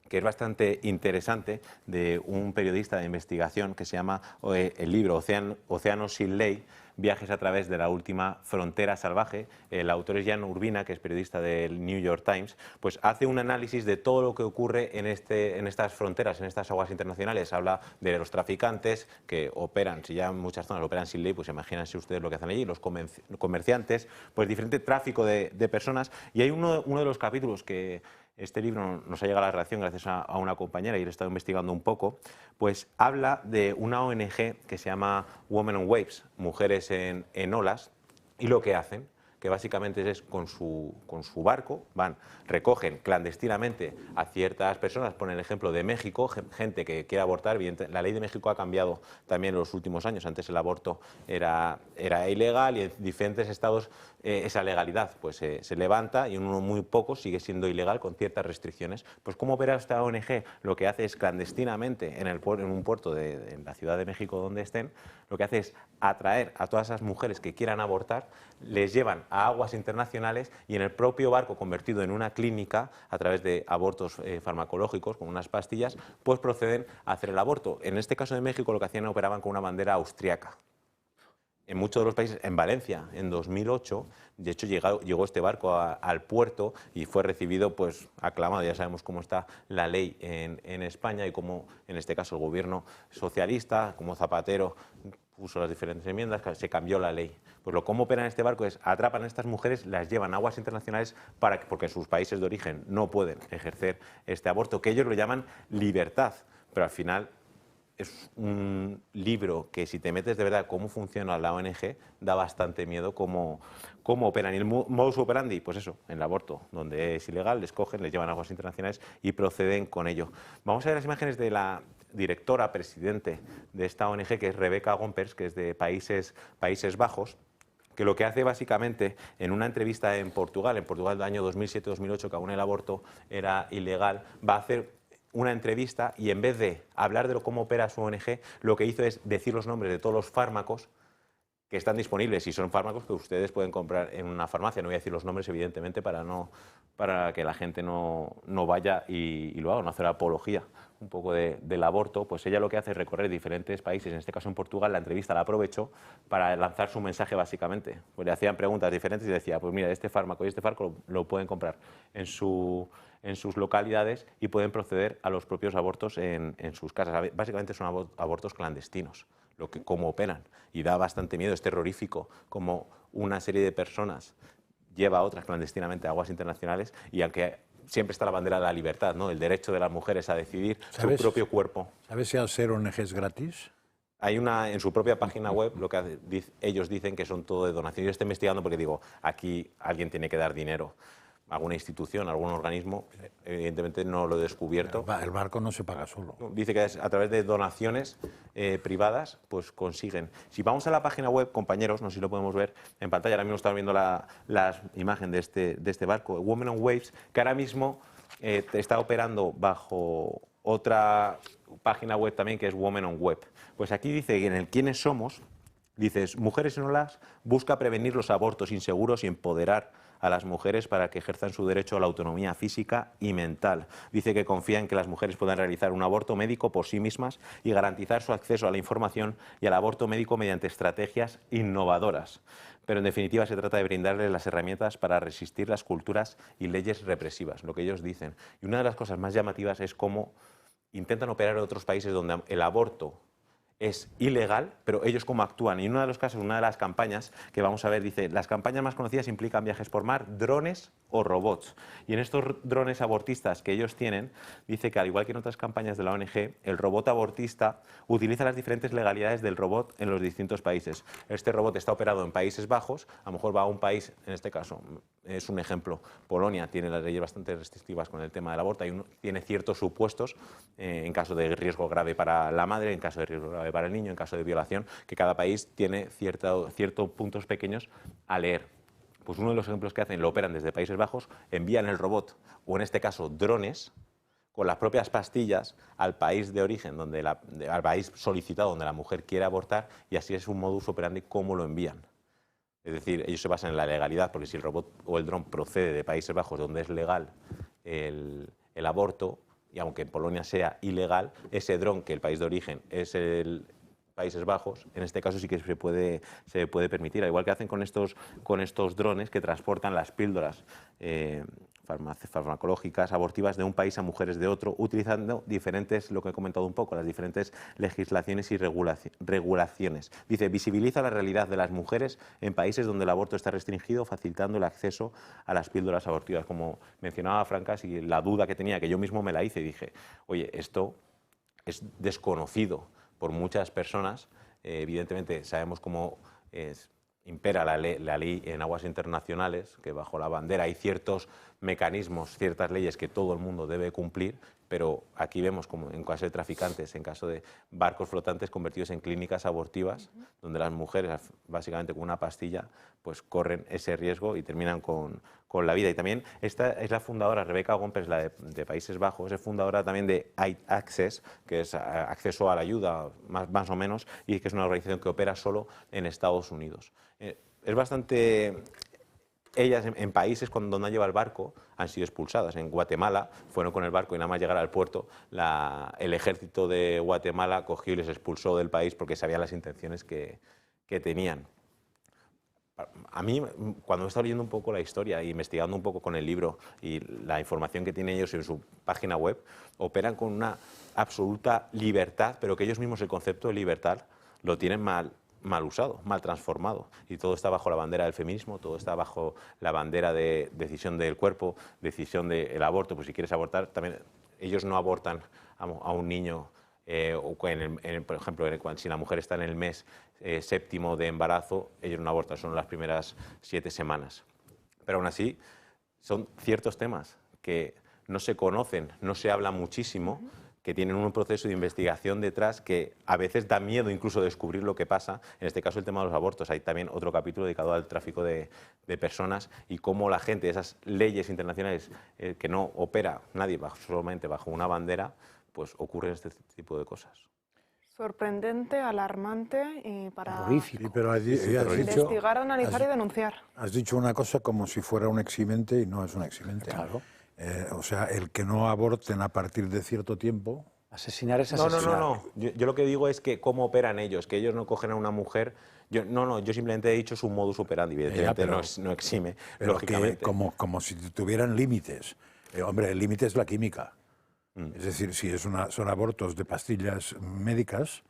que es bastante interesante, de un periodista de investigación que se llama el libro Océanos sin ley, viajes a través de la última frontera salvaje. El autor es Jan Urbina, que es periodista del New York Times, pues hace un análisis de todo lo que ocurre en estas fronteras, en estas aguas internacionales. Habla de los traficantes que operan, si ya en muchas zonas operan sin ley, pues imagínense ustedes lo que hacen allí, los comerciantes, pues diferente tráfico de personas. Y hay uno de los capítulos que este libro nos ha llegado a la redacción gracias a una compañera y lo he estado investigando un poco, pues habla de una ONG que se llama Women on Waves, Mujeres en Olas, y lo que hacen, que básicamente es con su barco, recogen clandestinamente a ciertas personas, pone el ejemplo de México, gente que quiere abortar. La ley de México ha cambiado también en los últimos años. Antes el aborto era ilegal y en diferentes estados esa legalidad pues se levanta y en uno muy pocos sigue siendo ilegal con ciertas restricciones. Pues ¿cómo opera esta ONG? Lo que hace es clandestinamente en un puerto en la Ciudad de México donde estén, lo que hace es atraer a todas esas mujeres que quieran abortar, les llevan a aguas internacionales y en el propio barco convertido en una clínica a través de abortos farmacológicos con unas pastillas, pues proceden a hacer el aborto. En este caso de México lo que hacían operaban con una bandera austriaca. En muchos de los países, en Valencia, en 2008, de hecho llegó este barco al puerto y fue recibido pues aclamado. Ya sabemos cómo está la ley en España y cómo en este caso el gobierno socialista, como Zapatero, puso las diferentes enmiendas, se cambió la ley. Pues cómo operan este barco es atrapan a estas mujeres, las llevan a aguas internacionales porque en sus países de origen no pueden ejercer este aborto, que ellos lo llaman libertad, pero al final es un libro que si te metes de verdad cómo funciona la ONG, da bastante miedo cómo operan. Y el modus operandi, pues eso, en el aborto, donde es ilegal, les cogen, les llevan a aguas internacionales y proceden con ello. Vamos a ver las imágenes de la directora, presidente de esta ONG, que es Rebecca Gompers, que es de Países Bajos, que lo que hace básicamente en una entrevista en Portugal del año 2007-2008, que aún el aborto era ilegal, va a hacer una entrevista y en vez de hablar de cómo opera su ONG, lo que hizo es decir los nombres de todos los fármacos que están disponibles y son fármacos que ustedes pueden comprar en una farmacia. No voy a decir los nombres, evidentemente, para que la gente no vaya y lo haga, no hacer apología un poco del aborto. Pues ella lo que hace es recorrer diferentes países, en este caso en Portugal. La entrevista la aprovechó para lanzar su mensaje básicamente. Pues le hacían preguntas diferentes y decía, pues mira, este fármaco y este fármaco lo pueden comprar en sus localidades y pueden proceder a los propios abortos en sus casas. Básicamente son abortos clandestinos, cómo operan. Y da bastante miedo, es terrorífico, como una serie de personas lleva a otras clandestinamente a aguas internacionales y aunque siempre está la bandera de la libertad, ¿no? El derecho de las mujeres a decidir su propio cuerpo. ¿Sabes si al ser ONG es gratis? Hay una, en su propia página web, lo que ellos dicen que son todo de donación. Yo estoy investigando porque digo, aquí alguien tiene que dar dinero. Alguna institución, algún organismo, evidentemente no lo he descubierto. El barco no se paga solo. Dice que a través de donaciones privadas, pues consiguen. Si vamos a la página web, compañeros, no sé si lo podemos ver en pantalla, ahora mismo estamos viendo la imagen de este barco, Women on Waves, que ahora mismo está operando bajo otra página web también, que es Women on Web. Pues aquí dice que en el ¿Quiénes somos? Dices, Mujeres en Olas busca prevenir los abortos inseguros y empoderar a las mujeres para que ejerzan su derecho a la autonomía física y mental. Dice que confía en que las mujeres puedan realizar un aborto médico por sí mismas y garantizar su acceso a la información y al aborto médico mediante estrategias innovadoras. Pero en definitiva se trata de brindarles las herramientas para resistir las culturas y leyes represivas, lo que ellos dicen. Y una de las cosas más llamativas es cómo intentan operar en otros países donde el aborto es ilegal, pero ellos cómo actúan. Y en uno de los casos, una de las campañas que vamos a ver, dice, las campañas más conocidas implican viajes por mar, drones o robots. Y en estos drones abortistas que ellos tienen, dice que al igual que en otras campañas de la ONG, el robot abortista utiliza las diferentes legalidades del robot en los distintos países. Este robot está operado en Países Bajos, a lo mejor va a un país, en este caso, es un ejemplo, Polonia tiene las leyes bastante restrictivas con el tema del aborto, tiene ciertos supuestos en caso de riesgo grave para la madre, en caso de riesgo grave para el niño, en caso de violación, que cada país tiene ciertos puntos pequeños a leer. Pues uno de los ejemplos que hacen, lo operan desde Países Bajos, envían el robot, o en este caso drones, con las propias pastillas al país de origen, al país solicitado donde la mujer quiere abortar, y así es un modus operandi cómo lo envían. Es decir, ellos se basan en la legalidad, porque si el robot o el dron procede de Países Bajos, donde es legal el aborto, y aunque en Polonia sea ilegal, ese dron, que el país de origen es el Países Bajos, en este caso sí que se puede permitir, al igual que hacen con estos drones que transportan las píldoras farmacológicas abortivas de un país a mujeres de otro, utilizando diferentes, lo que he comentado un poco, las diferentes legislaciones y regulaciones. Dice, visibiliza la realidad de las mujeres en países donde el aborto está restringido, facilitando el acceso a las píldoras abortivas. Como mencionaba Francas, y la duda que tenía, que yo mismo me la hice, y dije, oye, esto es desconocido por muchas personas. Evidentemente sabemos cómo impera la ley en aguas internacionales, que bajo la bandera hay ciertos mecanismos, ciertas leyes que todo el mundo debe cumplir, pero aquí vemos como en caso de traficantes, en caso de barcos flotantes convertidos en clínicas abortivas, donde las mujeres, básicamente con una pastilla, pues corren ese riesgo y terminan con la vida. Y también esta es la fundadora, Rebecca Gompers, la de Países Bajos, es fundadora también de Aid Access, que es acceso a la ayuda, más o menos, y que es una organización que opera solo en Estados Unidos. Es bastante... Ellas en países donde no lleva el barco han sido expulsadas. En Guatemala fueron con el barco y nada más llegar al puerto el ejército de Guatemala cogió y les expulsó del país porque sabían las intenciones que tenían. A mí, cuando he estado leyendo un poco la historia e investigando un poco con el libro y la información que tienen ellos en su página web, operan con una absoluta libertad, pero que ellos mismos el concepto de libertad lo tienen mal usado, mal transformado, y todo está bajo la bandera del feminismo, todo está bajo la bandera de decisión del cuerpo, decisión del aborto. Pues si quieres abortar, también ellos no abortan a un niño, o por ejemplo, si la mujer está en el mes séptimo de embarazo, ellos no abortan, son las primeras 7 semanas. Pero aún así, son ciertos temas que no se conocen, no se habla muchísimo, que tienen un proceso de investigación detrás que a veces da miedo incluso descubrir lo que pasa. En este caso el tema de los abortos. Hay también otro capítulo dedicado al tráfico de personas y cómo la gente, esas leyes internacionales que no opera nadie solamente bajo una bandera, pues ocurren este tipo de cosas. Sorprendente, alarmante y para horrífico. Sí, pero has investigar, analizar y denunciar. Has dicho una cosa como si fuera un eximente y no es un eximente. Claro. O sea, el que no aborten a partir de cierto tiempo... Asesinar es asesinar. No. Yo lo que digo es que cómo operan ellos, que ellos no cogen a una mujer... Yo simplemente he dicho su modus operandi, evidentemente no exime, pero lógicamente. Que como si tuvieran límites. Hombre, el límite es la química. Es decir, si son abortos de pastillas médicas,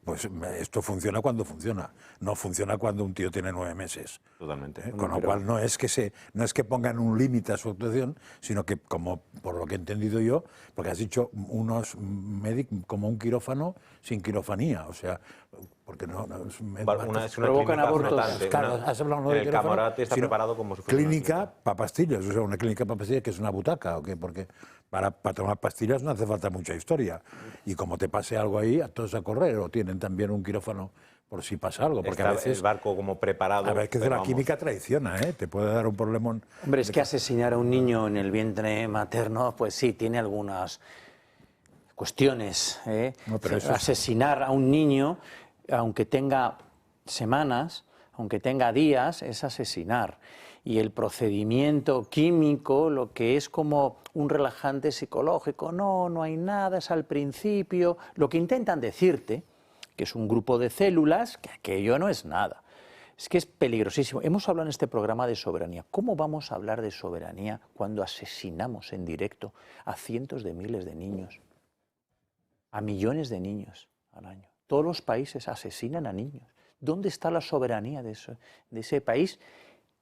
Pues esto funciona cuando funciona, no funciona cuando un tío tiene 9 meses. Totalmente. Con lo cual no es que pongan un límite a su actuación, sino que, como por lo que he entendido yo, porque has dicho unos médicos como un quirófano sin quirofanía, o sea, porque no es una provocan abortos. flotante, claro, has hablado no de el quirófano, camarote está sino preparado como si fuera clínica para pastillas, o sea, una clínica para pastillas que es una butaca, ¿o qué? Porque para tomar pastillas no hace falta mucha historia, y como te pase algo ahí, a todos a correr, o tienen también un quirófano por si pasa algo, porque está a veces el barco como preparado. a veces la química traiciona, te puede dar un problema. Hombre, es que asesinar a un niño en el vientre materno, pues sí, tiene algunas cuestiones. No, pero eso asesinar a un niño, aunque tenga semanas, aunque tenga días, es asesinar. Y el procedimiento químico, lo que es como un relajante psicológico, no hay nada, es al principio. Lo que intentan decirte, que es un grupo de células, que aquello no es nada. Es que es peligrosísimo. Hemos hablado en este programa de soberanía. ¿Cómo vamos a hablar de soberanía cuando asesinamos en directo a cientos de miles de niños, a millones de niños al año? Todos los países asesinan a niños. ¿Dónde está la soberanía de ese país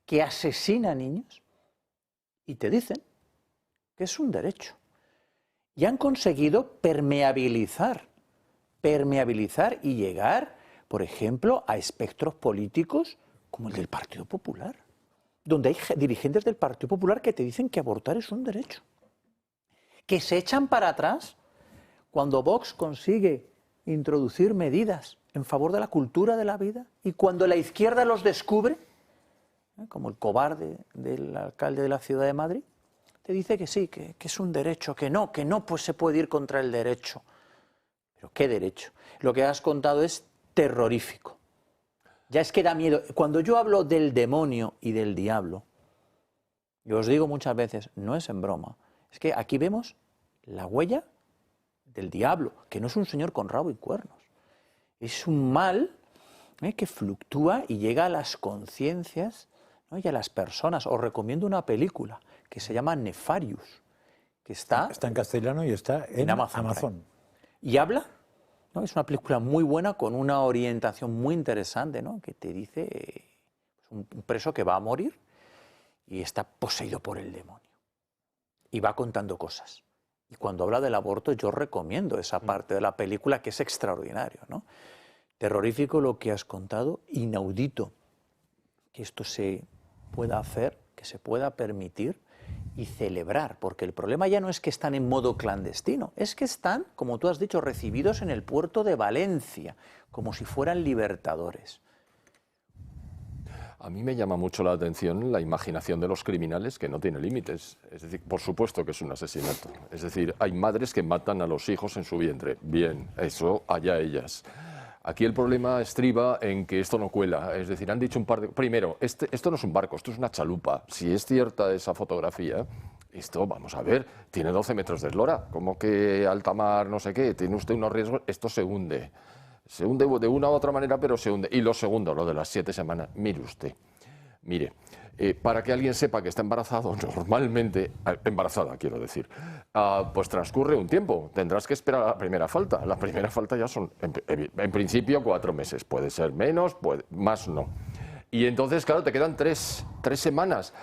que asesina a niños? Y te dicen que es un derecho. Y han conseguido permeabilizar y llegar, por ejemplo, a espectros políticos como el del Partido Popular, donde hay dirigentes del Partido Popular que te dicen que abortar es un derecho, que se echan para atrás cuando Vox consigue introducir medidas en favor de la cultura de la vida, y cuando la izquierda los descubre, como el cobarde del alcalde de la Ciudad de Madrid, te dice que sí, que es un derecho, que no, pues se puede ir contra el derecho. ¿Pero qué derecho? Lo que has contado es terrorífico. Ya es que da miedo. Cuando yo hablo del demonio y del diablo, yo os digo muchas veces, no es en broma, es que aquí vemos la huella del diablo, que no es un señor con rabo y cuernos. Es un mal que fluctúa y llega a las conciencias, ¿no? Y a las personas. Os recomiendo una película que se llama Nefarious, que está en castellano y está en Amazon. Y habla, ¿no? Es una película muy buena con una orientación muy interesante, ¿no? Que te dice un preso que va a morir y está poseído por el demonio. Y va contando cosas. Y cuando habla del aborto, yo recomiendo esa parte de la película, que es extraordinario, ¿no? Terrorífico lo que has contado, inaudito que esto se pueda hacer, que se pueda permitir y celebrar, porque el problema ya no es que están en modo clandestino, es que están, como tú has dicho, recibidos en el puerto de Valencia, como si fueran libertadores. A mí me llama mucho la atención la imaginación de los criminales, que no tiene límites. Es decir, por supuesto que es un asesinato. Es decir, hay madres que matan a los hijos en su vientre. Bien, eso allá ellas. Aquí el problema estriba en que esto no cuela. Es decir, han dicho un par de... Primero, esto no es un barco, esto es una chalupa. Si es cierta esa fotografía, esto, vamos a ver, tiene 12 metros de eslora. ¿Cómo que alta mar, no sé qué? Tiene usted unos riesgos. Esto se hunde. Se hunde de una u otra manera, pero se hunde. Y lo segundo, lo de las 7 semanas. Mire usted, mire, para que alguien sepa que está embarazado, normalmente, embarazada quiero decir, pues transcurre un tiempo. Tendrás que esperar a la primera falta. La primera falta ya son, en principio, 4 meses. Puede ser menos, más no. Y entonces, claro, te quedan 3 semanas.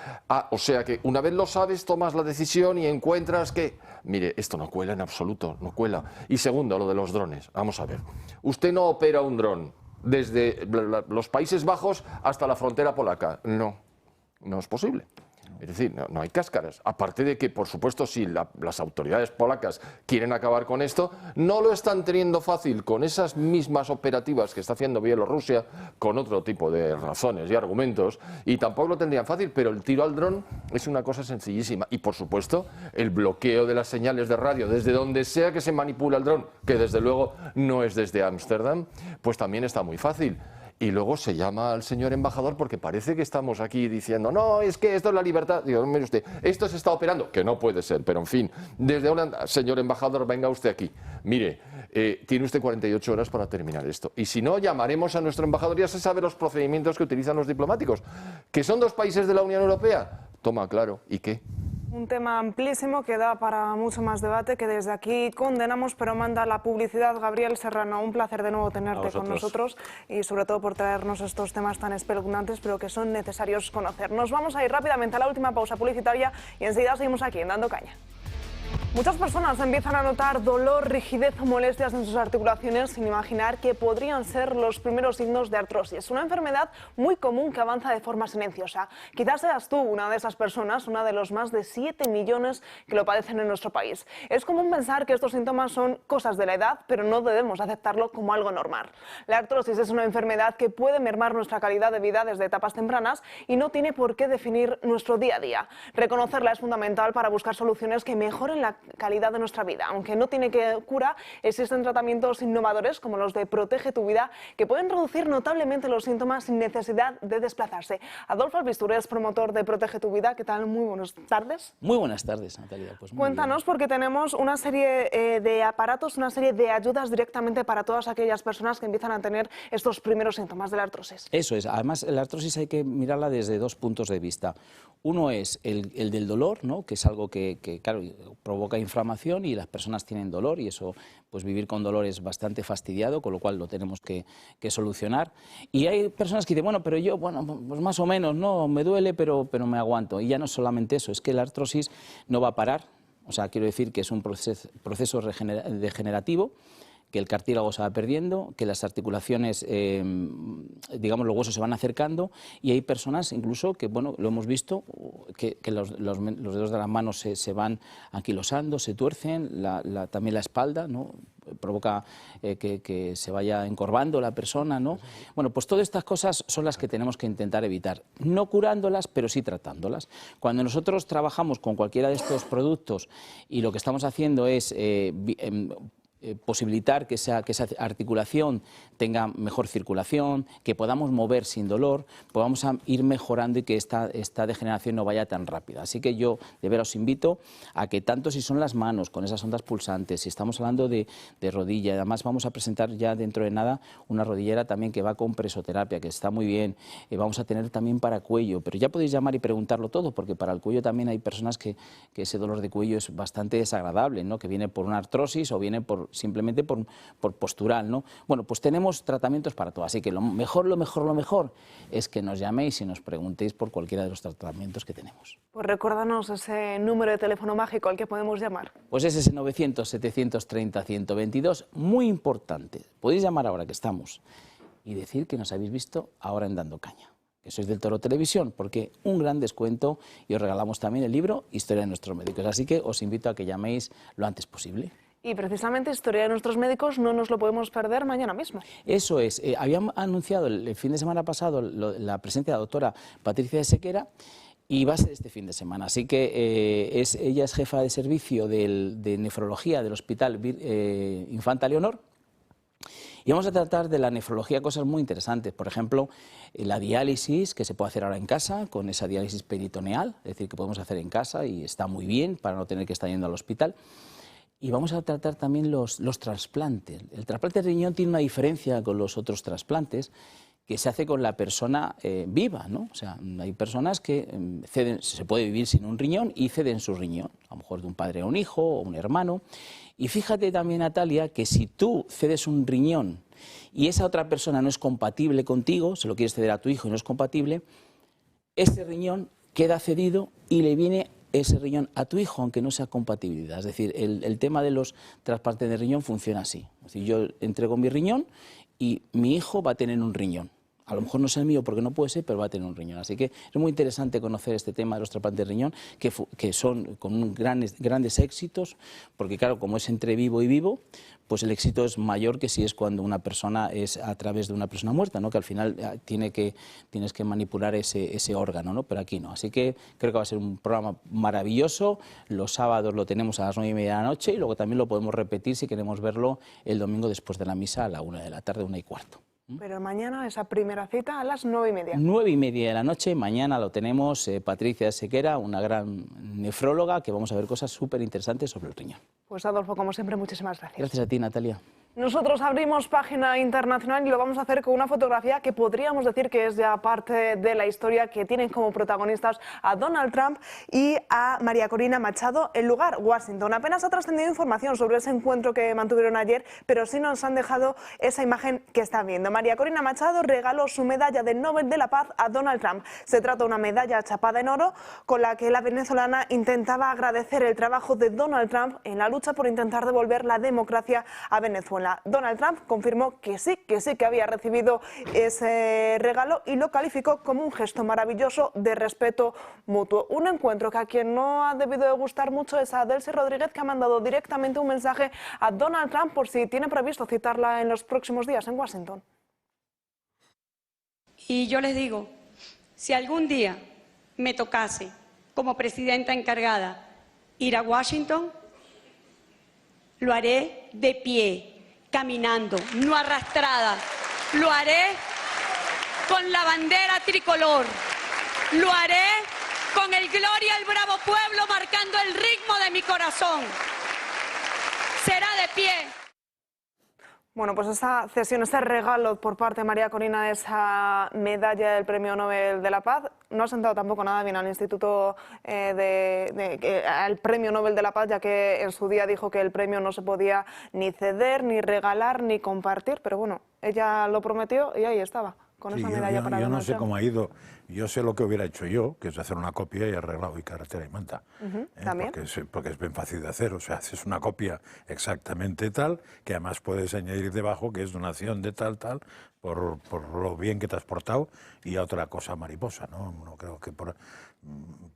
O sea que una vez lo sabes, tomas la decisión y encuentras que... Mire, esto no cuela en absoluto, no cuela. Y segundo, lo de los drones. Vamos a ver. Usted no opera un dron desde los Países Bajos hasta la frontera polaca. No es posible. Es decir, no hay cáscaras. Aparte de que, por supuesto, si las autoridades polacas quieren acabar con esto, no lo están teniendo fácil con esas mismas operativas que está haciendo Bielorrusia, con otro tipo de razones y argumentos, y tampoco lo tendrían fácil, pero el tiro al dron es una cosa sencillísima. Y, por supuesto, el bloqueo de las señales de radio desde donde sea que se manipula el dron, que desde luego no es desde Ámsterdam, pues también está muy fácil. Y luego se llama al señor embajador porque parece que estamos aquí diciendo, no, es que esto es la libertad. Digo, mire usted, esto se está operando, que no puede ser, pero en fin, desde Holanda, señor embajador, venga usted aquí. Mire, tiene usted 48 horas para terminar esto. Y si no, llamaremos a nuestro embajador, ya se sabe los procedimientos que utilizan los diplomáticos, que son 2 países de la Unión Europea. Toma, claro, ¿y qué? Un tema amplísimo que da para mucho más debate, que desde aquí condenamos, pero manda la publicidad. Gabriel Serrano, un placer de nuevo tenerte con nosotros y sobre todo por traernos estos temas tan espeluznantes, pero que son necesarios conocer. Nos vamos a ir rápidamente a la última pausa publicitaria y enseguida seguimos aquí en Dando Caña. Muchas personas empiezan a notar dolor, rigidez o molestias en sus articulaciones sin imaginar que podrían ser los primeros signos de artrosis, una enfermedad muy común que avanza de forma silenciosa. Quizás seas tú una de esas personas, una de los más de 7 millones que lo padecen en nuestro país. Es común pensar que estos síntomas son cosas de la edad, pero no debemos aceptarlo como algo normal. La artrosis es una enfermedad que puede mermar nuestra calidad de vida desde etapas tempranas y no tiene por qué definir nuestro día a día. Reconocerla es fundamental para buscar soluciones que mejoren la calidad de nuestra vida. Aunque no tiene cura, existen tratamientos innovadores como los de Protege tu Vida que pueden reducir notablemente los síntomas sin necesidad de desplazarse. Adolfo Albisturés, promotor de Protege tu Vida, ¿qué tal? Muy buenas tardes. Muy buenas tardes, Natalia. Pues cuéntanos, porque tenemos una serie de aparatos, una serie de ayudas directamente para todas aquellas personas que empiezan a tener estos primeros síntomas de la artrosis. Eso es. Además, la artrosis hay que mirarla desde dos puntos de vista. Uno es el del dolor, ¿no? Que es algo que claro, provoca inflamación y las personas tienen dolor y eso, pues vivir con dolor es bastante fastidiado, con lo cual lo tenemos que solucionar. Y hay personas que dicen, bueno, pero yo, bueno, pues más o menos, no, me duele, pero me aguanto. Y ya no es solamente eso, es que la artrosis no va a parar, o sea, quiero decir que es un proceso degenerativo, que el cartílago se va perdiendo, que las articulaciones, digamos, los huesos se van acercando y hay personas incluso que, bueno, lo hemos visto, que los dedos de las manos se van anquilosando, se tuercen, también la espalda, ¿no? Provoca que se vaya encorvando la persona, ¿no? Bueno, pues todas estas cosas son las que tenemos que intentar evitar, no curándolas, pero sí tratándolas. Cuando nosotros trabajamos con cualquiera de estos productos y lo que estamos haciendo es posibilitar que esa articulación tenga mejor circulación, que podamos mover sin dolor, podamos ir mejorando y que esta degeneración no vaya tan rápida. Así que yo de veras os invito a que tanto si son las manos con esas ondas pulsantes, si estamos hablando de rodilla, además vamos a presentar ya dentro de nada una rodillera también que va con presoterapia, que está muy bien, vamos a tener también para cuello, pero ya podéis llamar y preguntarlo todo, porque para el cuello también hay personas que ese dolor de cuello es bastante desagradable, ¿no? Que viene por una artrosis o viene simplemente por postural, ¿no? Bueno, pues tenemos tratamientos para todo, así que lo mejor es que nos llaméis y nos preguntéis por cualquiera de los tratamientos que tenemos. Pues recuérdanos ese número de teléfono mágico al que podemos llamar. Pues es ese 900-730-122, muy importante. Podéis llamar ahora que estamos y decir que nos habéis visto ahora en Dando Caña, que sois del Toro Televisión, porque un gran descuento y os regalamos también el libro Historia de nuestros médicos, así que os invito a que llaméis lo antes posible. Y precisamente Historia de nuestros médicos no nos lo podemos perder mañana mismo. Eso es. Habían anunciado el fin de semana pasado la presencia de la doctora Patricia de Sequera y va a ser este fin de semana. Así que ella es jefa de servicio de nefrología del Hospital Infanta Leonor. Y vamos a tratar de la nefrología cosas muy interesantes, por ejemplo, la diálisis que se puede hacer ahora en casa, con esa diálisis peritoneal, es decir, que podemos hacer en casa y está muy bien para no tener que estar yendo al hospital. Y vamos a tratar también los trasplantes. El trasplante de riñón tiene una diferencia con los otros trasplantes, que se hace con la persona viva, ¿no? O sea, hay personas que ceden, se puede vivir sin un riñón y ceden su riñón, a lo mejor de un padre a un hijo o un hermano. Y fíjate también, Natalia, que si tú cedes un riñón y esa otra persona no es compatible contigo, se lo quieres ceder a tu hijo y no es compatible, ese riñón queda cedido y le viene ese riñón a tu hijo, aunque no sea compatibilidad. Es decir, el tema de los trasplantes de riñón funciona así. Es decir, yo entrego mi riñón y mi hijo va a tener un riñón. A lo mejor no es el mío porque no puede ser, pero va a tener un riñón. Así que es muy interesante conocer este tema de los trasplantes de riñón, que son con grandes éxitos, porque claro, como es entre vivo y vivo, pues el éxito es mayor que si es cuando una persona es a través de una persona muerta, ¿no? Que al final tienes que manipular ese órgano, ¿no? Pero aquí no. Así que creo que va a ser un programa maravilloso. Los sábados lo tenemos a las 9:30 de la noche y luego también lo podemos repetir si queremos verlo el domingo después de la misa a la 1 de la tarde, 1:15. Pero mañana esa primera cita a las 9:30. 9:30 de la noche, mañana lo tenemos Patricia Sequera, una gran nefróloga, que vamos a ver cosas súper interesantes sobre el riñón. Pues Adolfo, como siempre, muchísimas gracias. Gracias a ti, Natalia. Nosotros abrimos página internacional y lo vamos a hacer con una fotografía que podríamos decir que es ya parte de la historia, que tienen como protagonistas a Donald Trump y a María Corina Machado, el lugar Washington. Apenas ha trascendido información sobre ese encuentro que mantuvieron ayer, pero sí nos han dejado esa imagen que están viendo. María Corina Machado regaló su medalla del Nobel de la Paz a Donald Trump. Se trata de una medalla chapada en oro con la que la venezolana intentaba agradecer el trabajo de Donald Trump en la lucha por intentar devolver la democracia a Venezuela. Donald Trump confirmó que sí que había recibido ese regalo y lo calificó como un gesto maravilloso de respeto mutuo. Un encuentro que a quien no ha debido de gustar mucho es a Delcy Rodríguez, que ha mandado directamente un mensaje a Donald Trump por si tiene previsto citarla en los próximos días en Washington. Y yo les digo, si algún día me tocase como presidenta encargada ir a Washington, lo haré de pie, caminando, no arrastrada. Lo haré con la bandera tricolor. Lo haré con el Gloria al Bravo Pueblo marcando el ritmo de mi corazón. Será de pie. Bueno, pues esa cesión, ese regalo por parte de María Corina de esa medalla del Premio Nobel de la Paz, no ha sentado tampoco nada bien al Instituto al Premio Nobel de la Paz, ya que en su día dijo que el premio no se podía ni ceder, ni regalar, ni compartir, pero bueno, ella lo prometió y ahí estaba, con esa medalla para Yo no Donald sé Trump. cómo ha ido, yo sé lo que hubiera hecho yo, que es hacer una copia y arreglado y carretera y manta. ¿También? Porque es bien fácil de hacer, o sea, haces una copia exactamente tal, que además puedes añadir debajo que es donación de tal, por lo bien que te has portado, y a otra cosa mariposa, ¿no? No creo que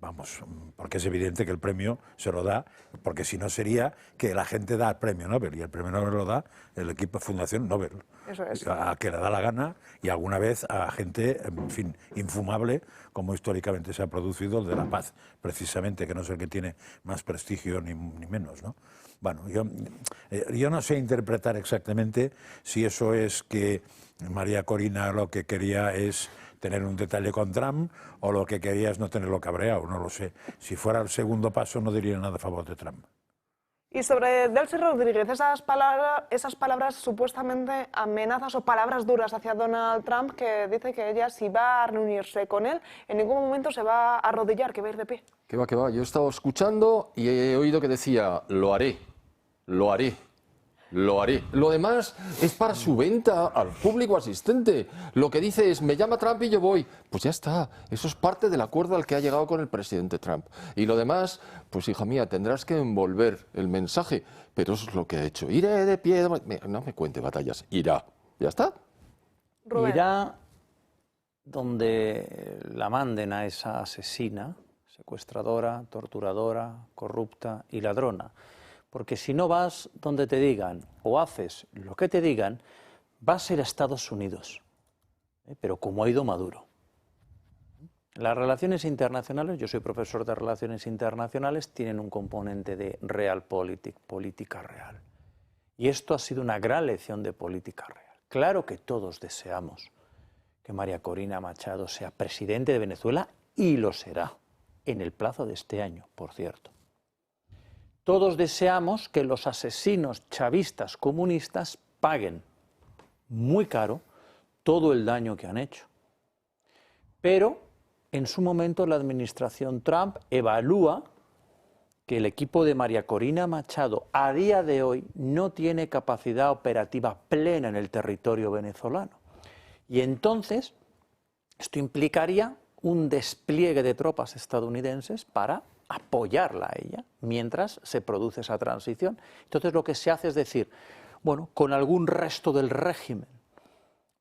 vamos, porque es evidente que el premio se lo da, porque si no sería que la gente da el premio Nobel, y el premio Nobel lo da el equipo de Fundación Nobel. Eso es. A que le da la gana, y alguna vez a gente, en fin, infumable, como históricamente se ha producido el de la paz, precisamente, que no es el que tiene más prestigio ni menos, ¿no? Bueno, yo no sé interpretar exactamente si eso es que María Corina lo que quería es tener un detalle con Trump, o lo que quería es no tenerlo cabreado, no lo sé. Si fuera el segundo paso no diría nada a favor de Trump. Y sobre Delcy Rodríguez, esas palabras supuestamente amenazas o palabras duras hacia Donald Trump, que dice que ella, si va a reunirse con él, en ningún momento se va a arrodillar, que va a ir de pie. Que va, que va. Yo he estado escuchando y he oído que decía, lo haré, lo haré, lo haré. Lo demás es para su venta al público asistente. Lo que dice es, me llama Trump y yo voy. Pues ya está, eso es parte del acuerdo al que ha llegado con el presidente Trump. Y lo demás, pues hija mía, tendrás que envolver el mensaje, pero eso es lo que ha hecho. Iré de pie, no me cuente batallas, irá. Ya está. Rubén. Irá donde la manden a esa asesina, secuestradora, torturadora, corrupta y ladrona. Porque si no vas donde te digan o haces lo que te digan, vas a ir a Estados Unidos. Pero como ha ido Maduro. Las relaciones internacionales, yo soy profesor de relaciones internacionales, tienen un componente de realpolitik, política real. Y esto ha sido una gran lección de política real. Claro que todos deseamos que María Corina Machado sea presidente de Venezuela, y lo será, en el plazo de este año, por cierto. Todos deseamos que los asesinos chavistas comunistas paguen muy caro todo el daño que han hecho. Pero en su momento la administración Trump evalúa que el equipo de María Corina Machado a día de hoy no tiene capacidad operativa plena en el territorio venezolano. Y entonces esto implicaría un despliegue de tropas estadounidenses para apoyarla a ella mientras se produce esa transición. Entonces lo que se hace es decir, bueno, con algún resto del régimen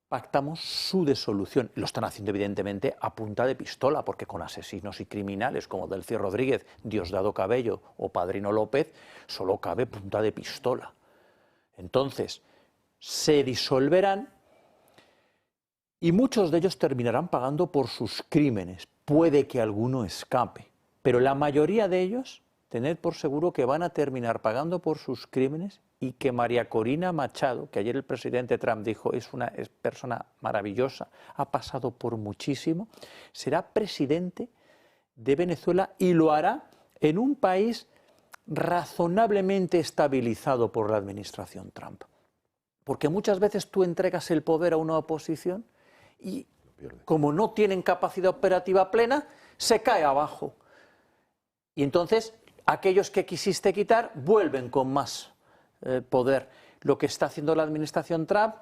pactamos su disolución. Lo están haciendo evidentemente a punta de pistola, porque con asesinos y criminales como Delcy Rodríguez, Diosdado Cabello o Padrino López, solo cabe punta de pistola. Entonces, se disolverán y muchos de ellos terminarán pagando por sus crímenes. Puede que alguno escape, pero la mayoría de ellos, tened por seguro que van a terminar pagando por sus crímenes, y que María Corina Machado, que ayer el presidente Trump dijo es persona maravillosa, ha pasado por muchísimo, será presidente de Venezuela, y lo hará en un país razonablemente estabilizado por la administración Trump. Porque muchas veces tú entregas el poder a una oposición y, como no tienen capacidad operativa plena, se cae abajo. Y entonces aquellos que quisiste quitar vuelven con más poder. Lo que está haciendo la administración Trump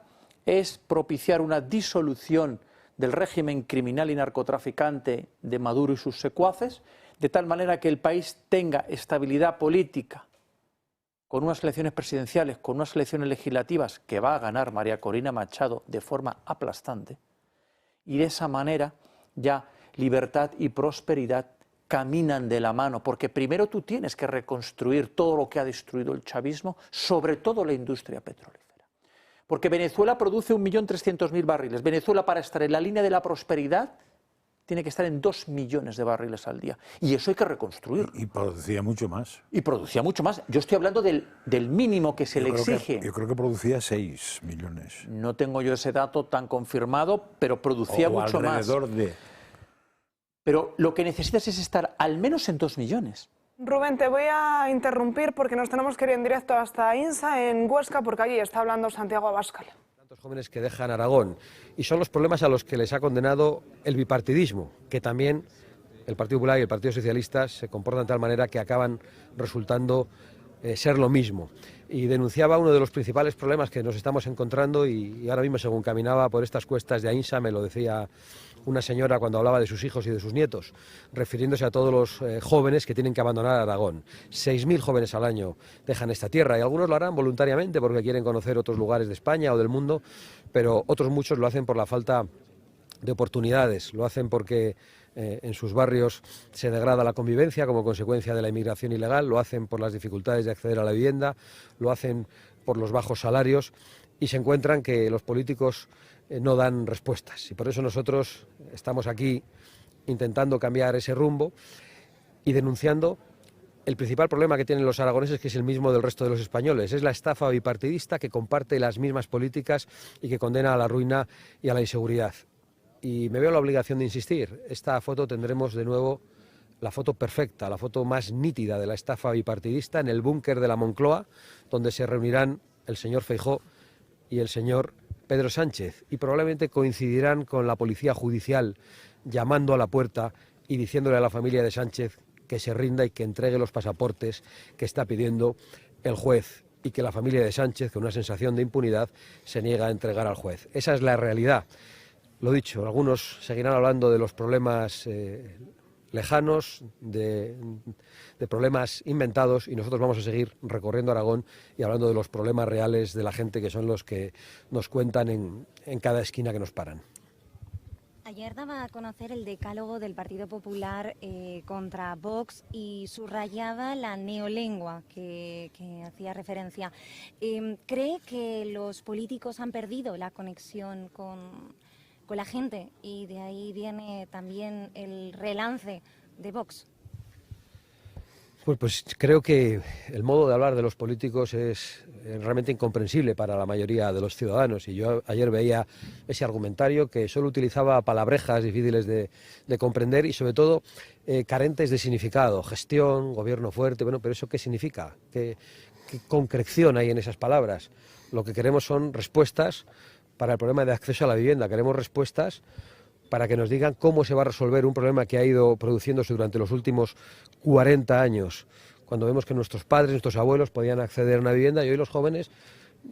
es propiciar una disolución del régimen criminal y narcotraficante de Maduro y sus secuaces, de tal manera que el país tenga estabilidad política, con unas elecciones presidenciales, con unas elecciones legislativas que va a ganar María Corina Machado de forma aplastante, y de esa manera ya libertad y prosperidad caminan de la mano, porque primero tú tienes que reconstruir todo lo que ha destruido el chavismo, sobre todo la industria petrolífera. Porque Venezuela produce 1.300.000 barriles. Venezuela, para estar en la línea de la prosperidad, tiene que estar en 2 millones de barriles al día. Y eso hay que reconstruir. Y producía mucho más. Y producía mucho más. Yo estoy hablando del mínimo que se le exige. Yo creo que producía 6 millones. No tengo yo ese dato tan confirmado, pero producía mucho más. Pero lo que necesitas es estar al menos en 2 millones. Rubén, te voy a interrumpir porque nos tenemos que ir en directo hasta INSA, en Huesca, porque allí está hablando Santiago Abascal. Tantos jóvenes que dejan Aragón, y son los problemas a los que les ha condenado el bipartidismo, que también el Partido Popular y el Partido Socialista se comportan de tal manera que acaban resultando ser lo mismo. Y denunciaba uno de los principales problemas que nos estamos encontrando, y ahora mismo, según caminaba por estas cuestas de Ainsa, me lo decía una señora cuando hablaba de sus hijos y de sus nietos, refiriéndose a todos los jóvenes que tienen que abandonar Aragón. 6.000 jóvenes al año dejan esta tierra, y algunos lo harán voluntariamente porque quieren conocer otros lugares de España o del mundo, pero otros muchos lo hacen por la falta de oportunidades, lo hacen porque en sus barrios se degrada la convivencia como consecuencia de la inmigración ilegal, lo hacen por las dificultades de acceder a la vivienda, lo hacen por los bajos salarios, y se encuentran que los políticos no dan respuestas. Y por eso nosotros estamos aquí intentando cambiar ese rumbo y denunciando el principal problema que tienen los aragoneses, que es el mismo del resto de los españoles. Es la estafa bipartidista que comparte las mismas políticas y que condena a la ruina y a la inseguridad. Y me veo la obligación de insistir. Esta foto tendremos de nuevo la foto perfecta, la foto más nítida de la estafa bipartidista en el búnker de la Moncloa, donde se reunirán el señor Feijóo y el señor Pedro Sánchez, y probablemente coincidirán con la policía judicial llamando a la puerta y diciéndole a la familia de Sánchez que se rinda y que entregue los pasaportes que está pidiendo el juez, y que la familia de Sánchez, con una sensación de impunidad, se niega a entregar al juez. Esa es la realidad. Lo dicho, algunos seguirán hablando de los problemas lejanos, de problemas inventados, y nosotros vamos a seguir recorriendo Aragón y hablando de los problemas reales de la gente, que son los que nos cuentan en cada esquina que nos paran. Ayer daba a conocer el decálogo del Partido Popular contra Vox y subrayaba la neolengua que hacía referencia. ¿Cree que los políticos han perdido la conexión con la gente, y de ahí viene también el relance de Vox? Pues creo que el modo de hablar de los políticos es realmente incomprensible para la mayoría de los ciudadanos, y yo ayer veía ese argumentario que solo utilizaba palabrejas difíciles de comprender y sobre todo carentes de significado. Gestión, gobierno fuerte, bueno, pero ¿eso qué significa? ¿Qué concreción hay en esas palabras? Lo que queremos son respuestas para el problema de acceso a la vivienda. Queremos respuestas para que nos digan cómo se va a resolver un problema que ha ido produciéndose durante los últimos 40 años, cuando vemos que nuestros padres, nuestros abuelos podían acceder a una vivienda, y hoy los jóvenes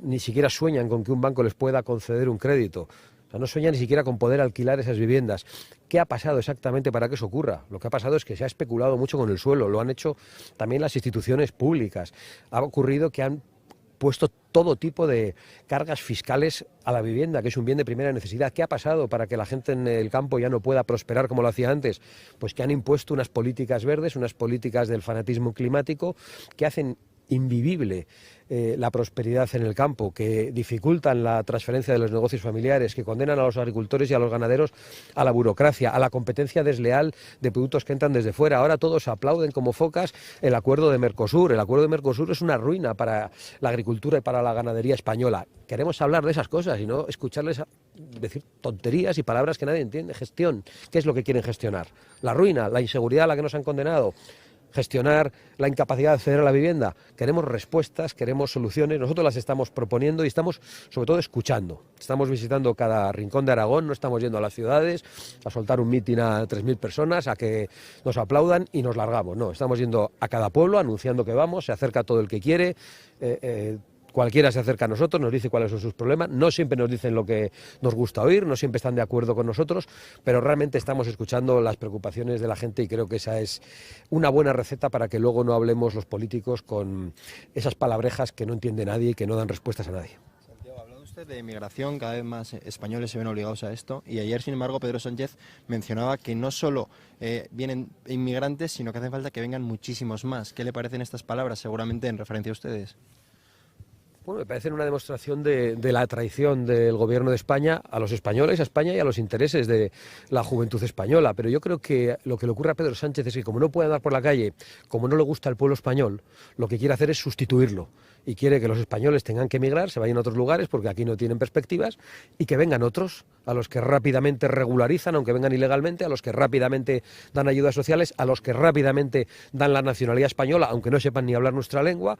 ni siquiera sueñan con que un banco les pueda conceder un crédito. O sea, no sueñan ni siquiera con poder alquilar esas viviendas. ¿Qué ha pasado exactamente para que eso ocurra? Lo que ha pasado es que se ha especulado mucho con el suelo, lo han hecho también las instituciones públicas. Ha ocurrido que han puesto todo tipo de cargas fiscales a la vivienda, que es un bien de primera necesidad. ¿Qué ha pasado para que la gente en el campo ya no pueda prosperar como lo hacía antes? Pues que han impuesto unas políticas verdes, unas políticas del fanatismo climático que hacen invivible la prosperidad en el campo, que dificultan la transferencia de los negocios familiares, que condenan a los agricultores y a los ganaderos a la burocracia, a la competencia desleal de productos que entran desde fuera. Ahora todos aplauden como focas el acuerdo de Mercosur. El acuerdo de Mercosur es una ruina para la agricultura y para la ganadería española. Queremos hablar de esas cosas y no escucharles decir tonterías y palabras que nadie entiende. Gestión. ¿Qué es lo que quieren gestionar? La ruina, la inseguridad a la que nos han condenado. gestionar la incapacidad de acceder a la vivienda. Queremos respuestas, queremos soluciones, nosotros las estamos proponiendo y estamos sobre todo escuchando. Estamos visitando cada rincón de Aragón, no estamos yendo a las ciudades a soltar un mitin a 3.000 personas, a que nos aplaudan y nos largamos. No, estamos yendo a cada pueblo anunciando que vamos, se acerca todo el que quiere, cualquiera se acerca a nosotros, nos dice cuáles son sus problemas, no siempre nos dicen lo que nos gusta oír, no siempre están de acuerdo con nosotros, pero realmente estamos escuchando las preocupaciones de la gente y creo que esa es una buena receta para que luego no hablemos los políticos con esas palabrejas que no entiende nadie y que no dan respuestas a nadie. Santiago, ha hablado usted de inmigración, cada vez más españoles se ven obligados a esto y ayer, sin embargo, Pedro Sánchez mencionaba que no solo vienen inmigrantes, sino que hace falta que vengan muchísimos más. ¿Qué le parecen estas palabras, seguramente en referencia a ustedes? Bueno, me parece una demostración de la traición del gobierno de España a los españoles, a España y a los intereses de la juventud española. Pero yo creo que lo que le ocurre a Pedro Sánchez es que como no puede andar por la calle, como no le gusta el pueblo español, lo que quiere hacer es sustituirlo. Y quiere que los españoles tengan que emigrar, se vayan a otros lugares porque aquí no tienen perspectivas y que vengan otros, a los que rápidamente regularizan, aunque vengan ilegalmente, a los que rápidamente dan ayudas sociales, a los que rápidamente dan la nacionalidad española, aunque no sepan ni hablar nuestra lengua,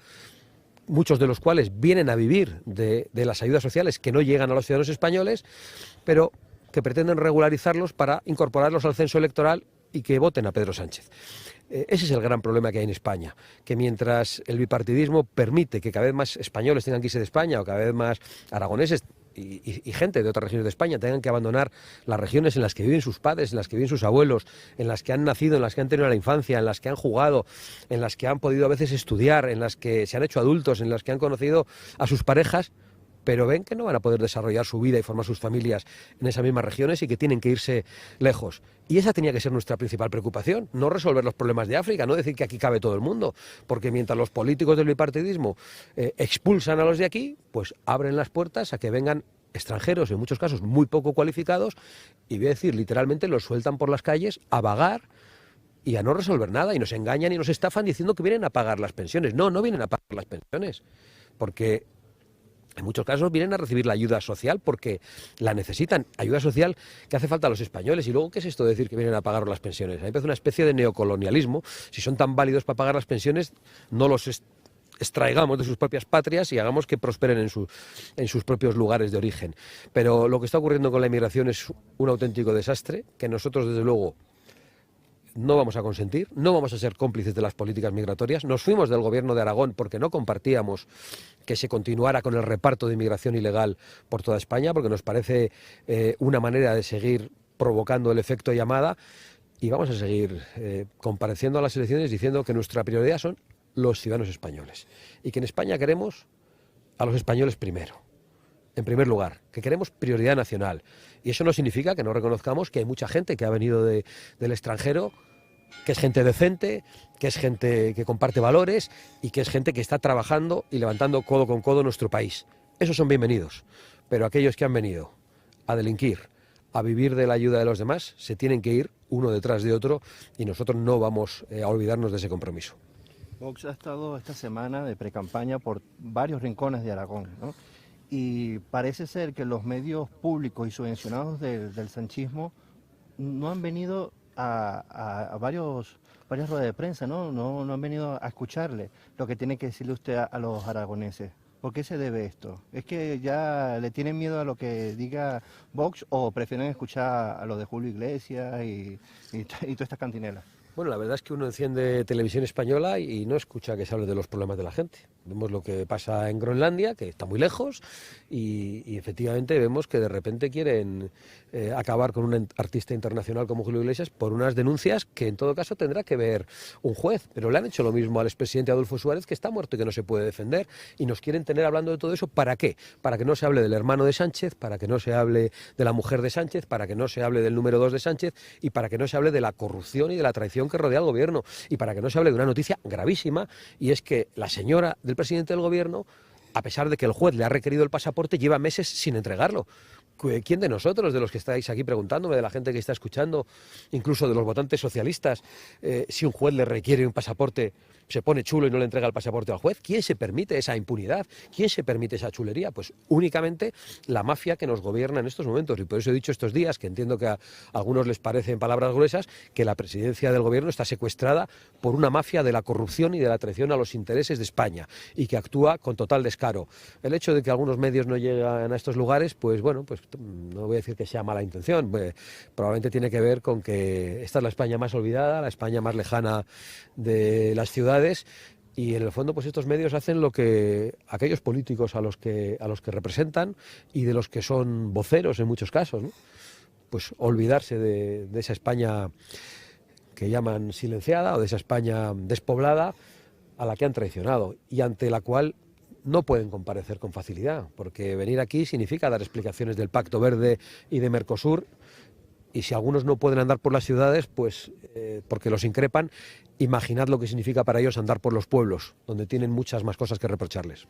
muchos de los cuales vienen a vivir de las ayudas sociales que no llegan a los ciudadanos españoles, pero que pretenden regularizarlos para incorporarlos al censo electoral y que voten a Pedro Sánchez. Ese es el gran problema que hay en España, que mientras el bipartidismo permite que cada vez más españoles tengan que irse de España o cada vez más aragoneses y gente de otras regiones de España tengan que abandonar las regiones en las que viven sus padres, en las que viven sus abuelos, en las que han nacido, en las que han tenido la infancia, en las que han jugado, en las que han podido a veces estudiar, en las que se han hecho adultos, en las que han conocido a sus parejas, pero ven que no van a poder desarrollar su vida y formar sus familias en esas mismas regiones y que tienen que irse lejos. Y esa tenía que ser nuestra principal preocupación, no resolver los problemas de África, no decir que aquí cabe todo el mundo, porque mientras los políticos del bipartidismo expulsan a los de aquí, pues abren las puertas a que vengan extranjeros, en muchos casos muy poco cualificados, y voy a decir, literalmente los sueltan por las calles a vagar y a no resolver nada, y nos engañan y nos estafan diciendo que vienen a pagar las pensiones. No, no vienen a pagar las pensiones, porque en muchos casos vienen a recibir la ayuda social porque la necesitan, ayuda social que hace falta a los españoles. Y luego, ¿qué es esto de decir que vienen a pagar las pensiones? A mí me parece una especie de neocolonialismo. Si son tan válidos para pagar las pensiones, no los extraigamos de sus propias patrias y hagamos que prosperen en sus propios lugares de origen. Pero lo que está ocurriendo con la inmigración es un auténtico desastre que nosotros, desde luego, no vamos a consentir, no vamos a ser cómplices de las políticas migratorias. Nos fuimos del gobierno de Aragón porque no compartíamos que se continuara con el reparto de inmigración ilegal por toda España, porque nos parece una manera de seguir provocando el efecto llamada, y vamos a seguir compareciendo a las elecciones diciendo que nuestra prioridad son los ciudadanos españoles y que en España queremos a los españoles primero. En primer lugar, que queremos prioridad nacional. Y eso no significa que no reconozcamos que hay mucha gente que ha venido del extranjero, que es gente decente, que es gente que comparte valores y que es gente que está trabajando y levantando codo con codo nuestro país. Esos son bienvenidos. Pero aquellos que han venido a delinquir, a vivir de la ayuda de los demás, se tienen que ir uno detrás de otro y nosotros no vamos a olvidarnos de ese compromiso. Vox ha estado esta semana de precampaña por varios rincones de Aragón, ¿no? Y parece ser que los medios públicos y subvencionados del sanchismo no han venido a varias ruedas de prensa, no han venido a escucharle lo que tiene que decirle usted a los aragoneses. ¿Por qué se debe esto? ¿Es que ya le tienen miedo a lo que diga Vox o prefieren escuchar a lo de Julio Iglesias y todas estas cantinelas? Bueno, la verdad es que uno enciende televisión española y no escucha que se hable de los problemas de la gente. Vemos lo que pasa en Groenlandia, que está muy lejos, y efectivamente vemos que de repente quieren acabar con un artista internacional como Julio Iglesias por unas denuncias que en todo caso tendrá que ver un juez. Pero le han hecho lo mismo al expresidente Adolfo Suárez, que está muerto y que no se puede defender, y nos quieren tener hablando de todo eso. ¿Para qué? Para que no se hable del hermano de Sánchez, para que no se hable de la mujer de Sánchez, para que no se hable del número 2 de Sánchez y para que no se hable de la corrupción y de la traición que rodea al gobierno, y para que no se hable de una noticia gravísima, y es que la señora del presidente del gobierno, a pesar de que el juez le ha requerido el pasaporte, lleva meses sin entregarlo. ¿Quién de nosotros, de los que estáis aquí preguntándome, de la gente que está escuchando, incluso de los votantes socialistas, si un juez le requiere un pasaporte, se pone chulo y no le entrega el pasaporte al juez. ¿Quién se permite esa impunidad? ¿Quién se permite esa chulería? Pues únicamente la mafia que nos gobierna en estos momentos. Y por eso he dicho estos días, que entiendo que a algunos les parecen palabras gruesas, que la presidencia del gobierno está secuestrada por una mafia de la corrupción y de la traición a los intereses de España y que actúa con total descaro. El hecho de que algunos medios no llegan a estos lugares, pues bueno, pues no voy a decir que sea mala intención, pues, probablemente tiene que ver con que esta es la España más olvidada, la España más lejana de las ciudades, y en el fondo pues estos medios hacen lo que aquellos políticos a los que representan y de los que son voceros en muchos casos, ¿no? Pues olvidarse de esa España que llaman silenciada o de esa España despoblada a la que han traicionado y ante la cual no pueden comparecer con facilidad, porque venir aquí significa dar explicaciones del Pacto Verde y de Mercosur, y si algunos no pueden andar por las ciudades, pues porque los increpan, imaginad lo que significa para ellos andar por los pueblos, donde tienen muchas más cosas que reprocharles.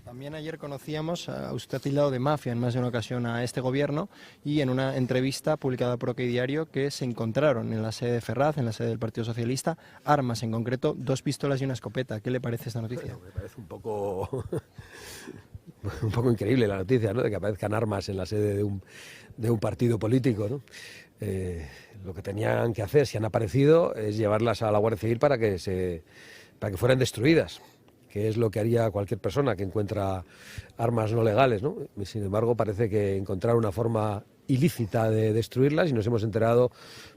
También ayer conocíamos, usted ha tildado de mafia en más de una ocasión a este gobierno, y en una entrevista publicada por OK Diario que se encontraron en la sede de Ferraz, en la sede del Partido Socialista, armas, en concreto 2 pistolas y una escopeta. ¿Qué le parece esta noticia? Bueno, me parece un poco increíble la noticia, ¿no?, de que aparezcan armas en la sede de un partido político, ¿no? Lo que tenían que hacer, si han aparecido, es llevarlas a la Guardia Civil para que fueran destruidas, que es lo que haría cualquier persona que encuentra armas no legales, ¿no? Sin embargo, parece que encontraron una forma ilícita de destruirlas, y nos hemos enterado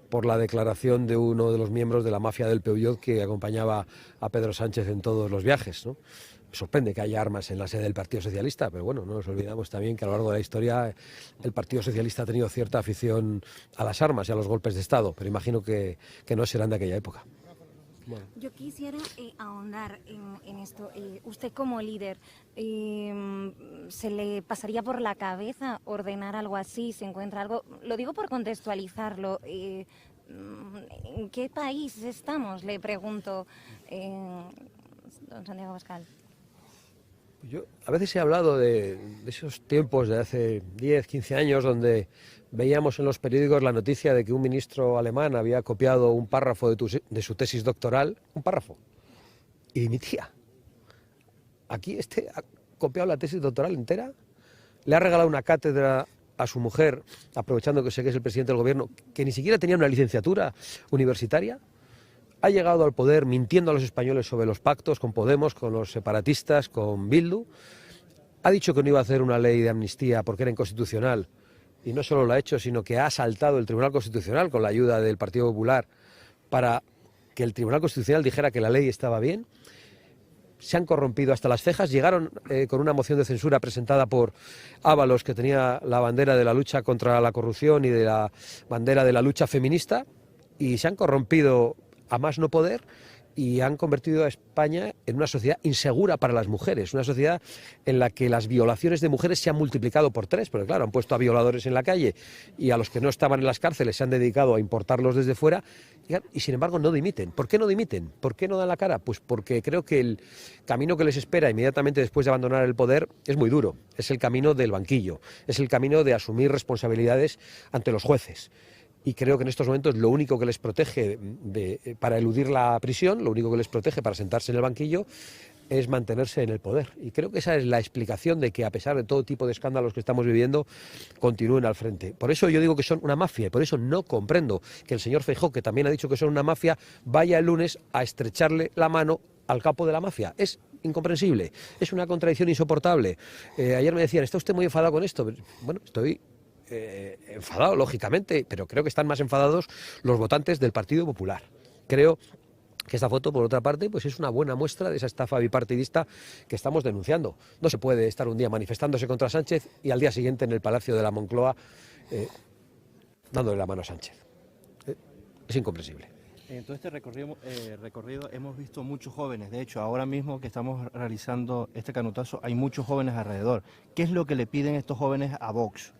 por la declaración de uno de los miembros de la mafia del Peugeot que acompañaba a Pedro Sánchez en todos los viajes, ¿no? Me sorprende que haya armas en la sede del Partido Socialista, pero bueno, no nos olvidamos también que a lo largo de la historia el Partido Socialista ha tenido cierta afición a las armas y a los golpes de Estado, pero imagino que no serán de aquella época. Bueno. Yo quisiera ahondar en esto. Usted como líder, ¿se le pasaría por la cabeza ordenar algo así? ¿Se encuentra algo? Lo digo por contextualizarlo. ¿En qué país estamos? Le pregunto, don Santiago Abascal. Yo a veces he hablado de esos tiempos de hace 10, 15 años donde veíamos en los periódicos la noticia de que un ministro alemán había copiado un párrafo de su tesis doctoral, un párrafo, y dimitía. Aquí ha copiado la tesis doctoral entera, le ha regalado una cátedra a su mujer, aprovechando que sé que es el presidente del gobierno, que ni siquiera tenía una licenciatura universitaria. Ha llegado al poder mintiendo a los españoles sobre los pactos con Podemos, con los separatistas, con Bildu. Ha dicho que no iba a hacer una ley de amnistía porque era inconstitucional. Y no solo lo ha hecho, sino que ha asaltado el Tribunal Constitucional con la ayuda del Partido Popular para que el Tribunal Constitucional dijera que la ley estaba bien. Se han corrompido hasta las cejas. Llegaron con una moción de censura presentada por Ábalos, que tenía la bandera de la lucha contra la corrupción y de la bandera de la lucha feminista, y se han corrompido a más no poder, y han convertido a España en una sociedad insegura para las mujeres, una sociedad en la que las violaciones de mujeres se han multiplicado por 3, porque claro, han puesto a violadores en la calle y a los que no estaban en las cárceles se han dedicado a importarlos desde fuera, y sin embargo no dimiten. ¿Por qué no dimiten? ¿Por qué no dan la cara? Pues porque creo que el camino que les espera inmediatamente después de abandonar el poder es muy duro, es el camino del banquillo, es el camino de asumir responsabilidades ante los jueces. Y creo que en estos momentos lo único que les protege para eludir la prisión, lo único que les protege para sentarse en el banquillo, es mantenerse en el poder. Y creo que esa es la explicación de que, a pesar de todo tipo de escándalos que estamos viviendo, continúen al frente. Por eso yo digo que son una mafia, y por eso no comprendo que el señor Feijóo, que también ha dicho que son una mafia, vaya el lunes a estrecharle la mano al capo de la mafia. Es incomprensible, es una contradicción insoportable. Ayer me decían, ¿está usted muy enfadado con esto? Bueno, estoy enfadado, lógicamente, pero creo que están más enfadados los votantes del Partido Popular. Creo que esta foto, por otra parte, pues es una buena muestra de esa estafa bipartidista que estamos denunciando. No se puede estar un día manifestándose contra Sánchez y al día siguiente en el Palacio de la Moncloa dándole la mano a Sánchez. Es incomprensible. En todo este recorrido hemos visto muchos jóvenes. De hecho, ahora mismo que estamos realizando este canutazo, hay muchos jóvenes alrededor. ¿Qué es lo que le piden estos jóvenes a Vox?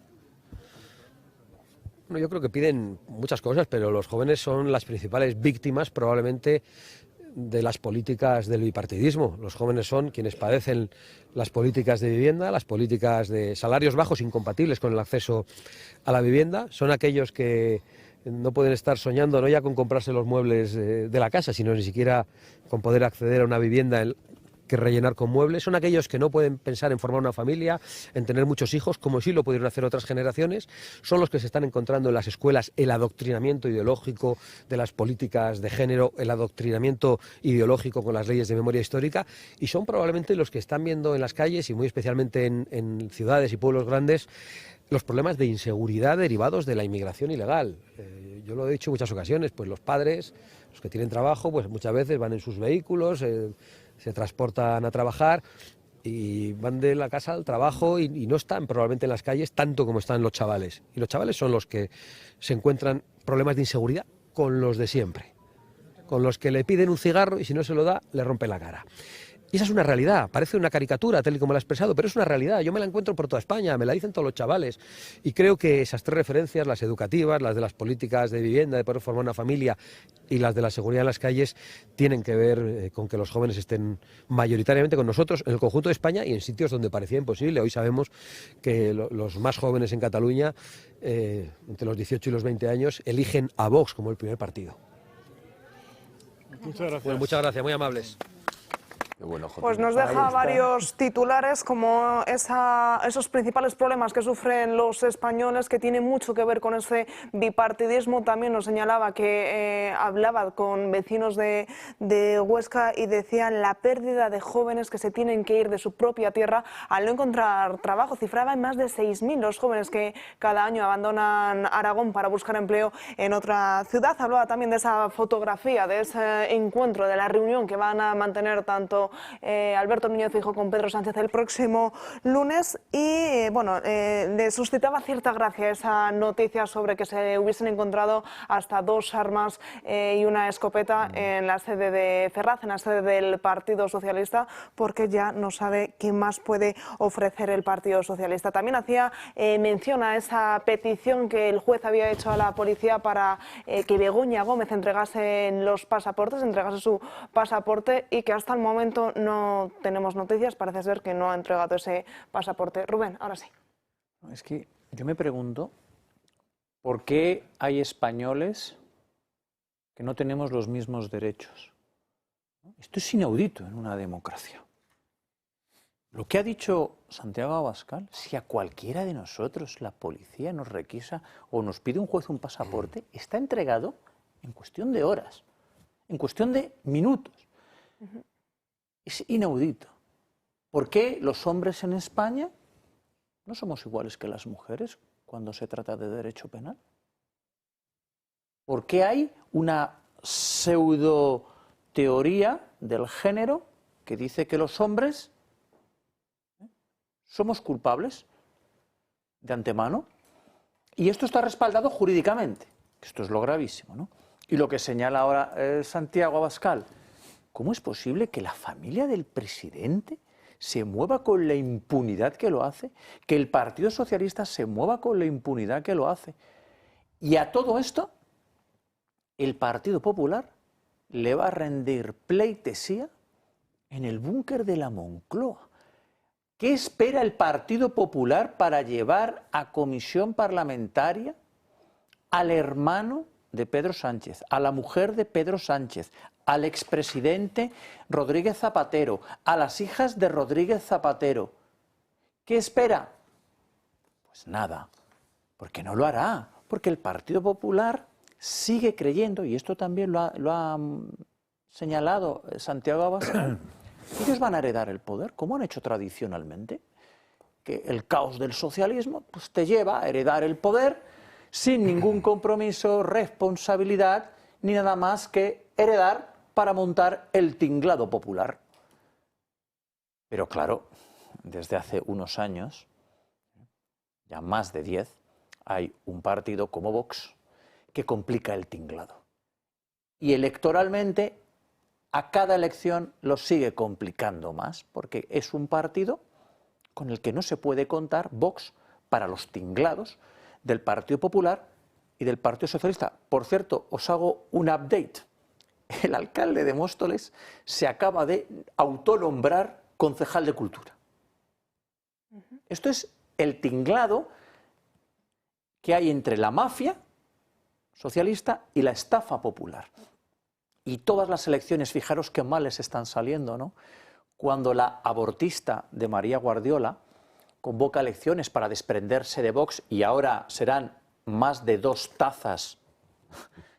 Bueno, yo creo que piden muchas cosas, pero los jóvenes son las principales víctimas probablemente de las políticas del bipartidismo. Los jóvenes son quienes padecen las políticas de vivienda, las políticas de salarios bajos incompatibles con el acceso a la vivienda. Son aquellos que no pueden estar soñando no ya con comprarse los muebles de la casa, sino ni siquiera con poder acceder a una vivienda que rellenar con muebles. Son aquellos que no pueden pensar en formar una familia, en tener muchos hijos, como sí lo pudieron hacer otras generaciones. Son los que se están encontrando en las escuelas el adoctrinamiento ideológico de las políticas de género, el adoctrinamiento ideológico con las leyes de memoria histórica, y son probablemente los que están viendo en las calles, y muy especialmente en ciudades y pueblos grandes, los problemas de inseguridad derivados de la inmigración ilegal. Yo lo he dicho en muchas ocasiones, pues los padres, los que tienen trabajo, pues muchas veces van en sus vehículos, se transportan a trabajar y van de la casa al trabajo y no están probablemente en las calles tanto como están los chavales. Y los chavales son los que se encuentran problemas de inseguridad con los de siempre, con los que le piden un cigarro y si no se lo da, le rompen la cara. Y esa es una realidad, parece una caricatura tal y como la he expresado, pero es una realidad. Yo me la encuentro por toda España, me la dicen todos los chavales. Y creo que esas tres referencias, las educativas, las de las políticas de vivienda, de poder formar una familia, y las de la seguridad en las calles, tienen que ver con que los jóvenes estén mayoritariamente con nosotros en el conjunto de España y en sitios donde parecía imposible. Hoy sabemos que los más jóvenes en Cataluña, entre los 18 y los 20 años, eligen a Vox como el primer partido. Muchas gracias. Bueno, muchas gracias, muy amables. Pues nos deja varios titulares como esos principales problemas que sufren los españoles, que tienen mucho que ver con ese bipartidismo. También nos señalaba que hablaba con vecinos de Huesca y decían la pérdida de jóvenes que se tienen que ir de su propia tierra al no encontrar trabajo. Cifraba en más de 6.000 los jóvenes que cada año abandonan Aragón para buscar empleo en otra ciudad. Hablaba también de esa fotografía, de ese encuentro, de la reunión que van a mantener tanto Alberto Núñez Feijóo con Pedro Sánchez el próximo lunes, y bueno, le suscitaba cierta gracia esa noticia sobre que se hubiesen encontrado hasta 2 armas y una escopeta en la sede de Ferraz, en la sede del Partido Socialista, porque ya no sabe qué más puede ofrecer el Partido Socialista. También hacía mención a esa petición que el juez había hecho a la policía para que Begoña Gómez entregase los pasaportes, entregase su pasaporte, y que hasta el momento no tenemos noticias. Parece ser que no ha entregado ese pasaporte. Rubén, ahora sí. Es que yo me pregunto por qué hay españoles que no tenemos los mismos derechos. Esto es inaudito en una democracia. Lo que ha dicho Santiago Abascal, si a cualquiera de nosotros la policía nos requisa o nos pide un juez un pasaporte, está entregado en cuestión de horas, en cuestión de minutos. Es inaudito. ¿Por qué los hombres en España no somos iguales que las mujeres cuando se trata de derecho penal? ¿Por qué hay una pseudo teoría del género que dice que los hombres somos culpables de antemano? Y esto está respaldado jurídicamente, que esto es lo gravísimo, ¿no? Y lo que señala ahora Santiago Abascal, ¿cómo es posible que la familia del presidente se mueva con la impunidad que lo hace? Que el Partido Socialista se mueva con la impunidad que lo hace. Y a todo esto, el Partido Popular le va a rendir pleitesía en el búnker de la Moncloa. ¿Qué espera el Partido Popular para llevar a comisión parlamentaria al hermano de Pedro Sánchez, a la mujer de Pedro Sánchez, al expresidente Rodríguez Zapatero, a las hijas de Rodríguez Zapatero? ¿Qué espera? Pues nada, porque no lo hará, porque el Partido Popular sigue creyendo, y esto también lo ha señalado Santiago Abascal, ellos van a heredar el poder, como han hecho tradicionalmente, que el caos del socialismo pues, te lleva a heredar el poder sin ningún compromiso, responsabilidad, ni nada más que heredar para montar el tinglado popular. Pero claro, desde hace unos años, ya más de 10, hay un partido como Vox que complica el tinglado. Y electoralmente, a cada elección lo sigue complicando más, porque es un partido con el que no se puede contar Vox para los tinglados del Partido Popular y del Partido Socialista. Por cierto, os hago un update. El alcalde de Móstoles se acaba de autonombrar concejal de Cultura. Esto es el tinglado que hay entre la mafia socialista y la estafa popular. Y todas las elecciones, fijaros qué mal les están saliendo, ¿no? Cuando la abortista de María Guardiola convoca elecciones para desprenderse de Vox y ahora serán más de 2 tazas,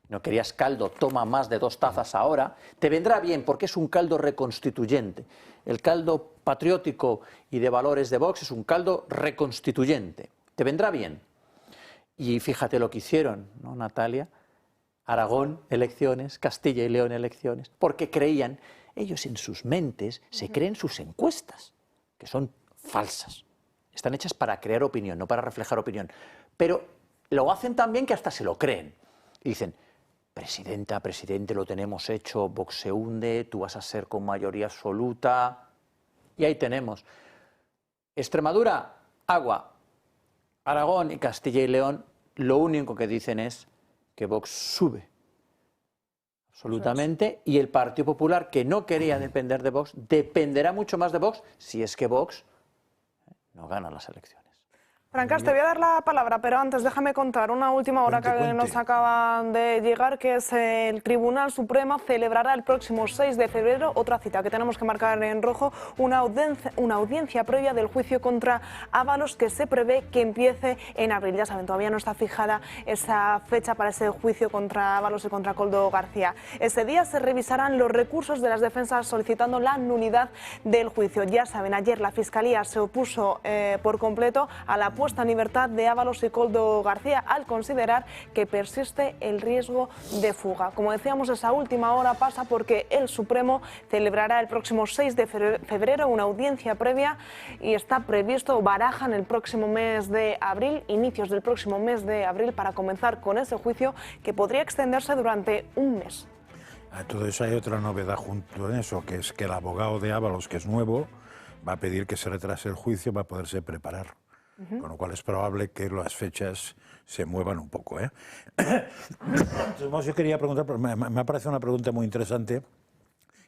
no querías caldo, toma más de 2 tazas ahora, te vendrá bien porque es un caldo reconstituyente. El caldo patriótico y de valores de Vox es un caldo reconstituyente, te vendrá bien. Y fíjate lo que hicieron, ¿no, Natalia? Aragón, elecciones, Castilla y León, elecciones, porque creían, ellos en sus mentes se creen sus encuestas, que son falsas. Están hechas para crear opinión, no para reflejar opinión. Pero lo hacen tan bien que hasta se lo creen. Y dicen, presidenta, presidente, lo tenemos hecho, Vox se hunde, tú vas a ser con mayoría absoluta. Y ahí tenemos. Extremadura, agua. Aragón y Castilla y León, lo único que dicen es que Vox sube absolutamente y el Partido Popular, que no quería depender de Vox, dependerá mucho más de Vox si es que Vox no gana las elecciones. Francas, te voy a dar la palabra, pero antes déjame contar una última hora que nos acaba de llegar, que es el Tribunal Supremo celebrará el próximo 6 de febrero, otra cita que tenemos que marcar en rojo, una audiencia previa del juicio contra Ábalos que se prevé que empiece en abril. Ya saben, todavía no está fijada esa fecha para ese juicio contra Ábalos y contra Koldo García. Ese día se revisarán los recursos de las defensas solicitando la nulidad del juicio. Ya saben, ayer la Fiscalía se opuso por completo a la puesta en libertad de Ábalos y Koldo García al considerar que persiste el riesgo de fuga. Como decíamos, esa última hora pasa porque el Supremo celebrará el próximo 6 de febrero una audiencia previa y está previsto, barajan el próximo mes de abril, inicios del próximo mes de abril, para comenzar con ese juicio que podría extenderse durante un mes. A todo eso hay otra novedad junto en eso, que es que el abogado de Ábalos, que es nuevo, va a pedir que se retrase el juicio para poderse preparar. Con lo cual es probable que las fechas se muevan un poco. Entonces, yo quería preguntar, me ha parecido una pregunta muy interesante,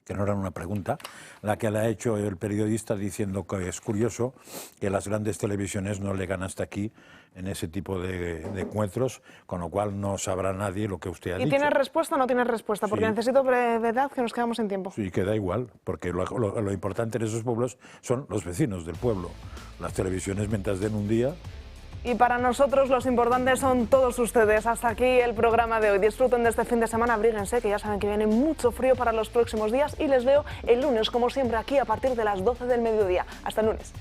que no era una pregunta, la que le ha hecho el periodista diciendo que es curioso que las grandes televisiones no llegan hasta aquí en ese tipo de encuentros, con lo cual no sabrá nadie lo que usted ha dicho. ¿Y tienes respuesta o no tienes respuesta? Porque necesito brevedad, que nos quedamos sin tiempo. Sí, que da igual, porque lo importante en esos pueblos son los vecinos del pueblo. Las televisiones, mientras den un día... Y para nosotros los importantes son todos ustedes. Hasta aquí el programa de hoy. Disfruten de este fin de semana, abríguense, que ya saben que viene mucho frío para los próximos días, y les veo el lunes, como siempre, aquí a partir de las 12 del mediodía. Hasta el lunes.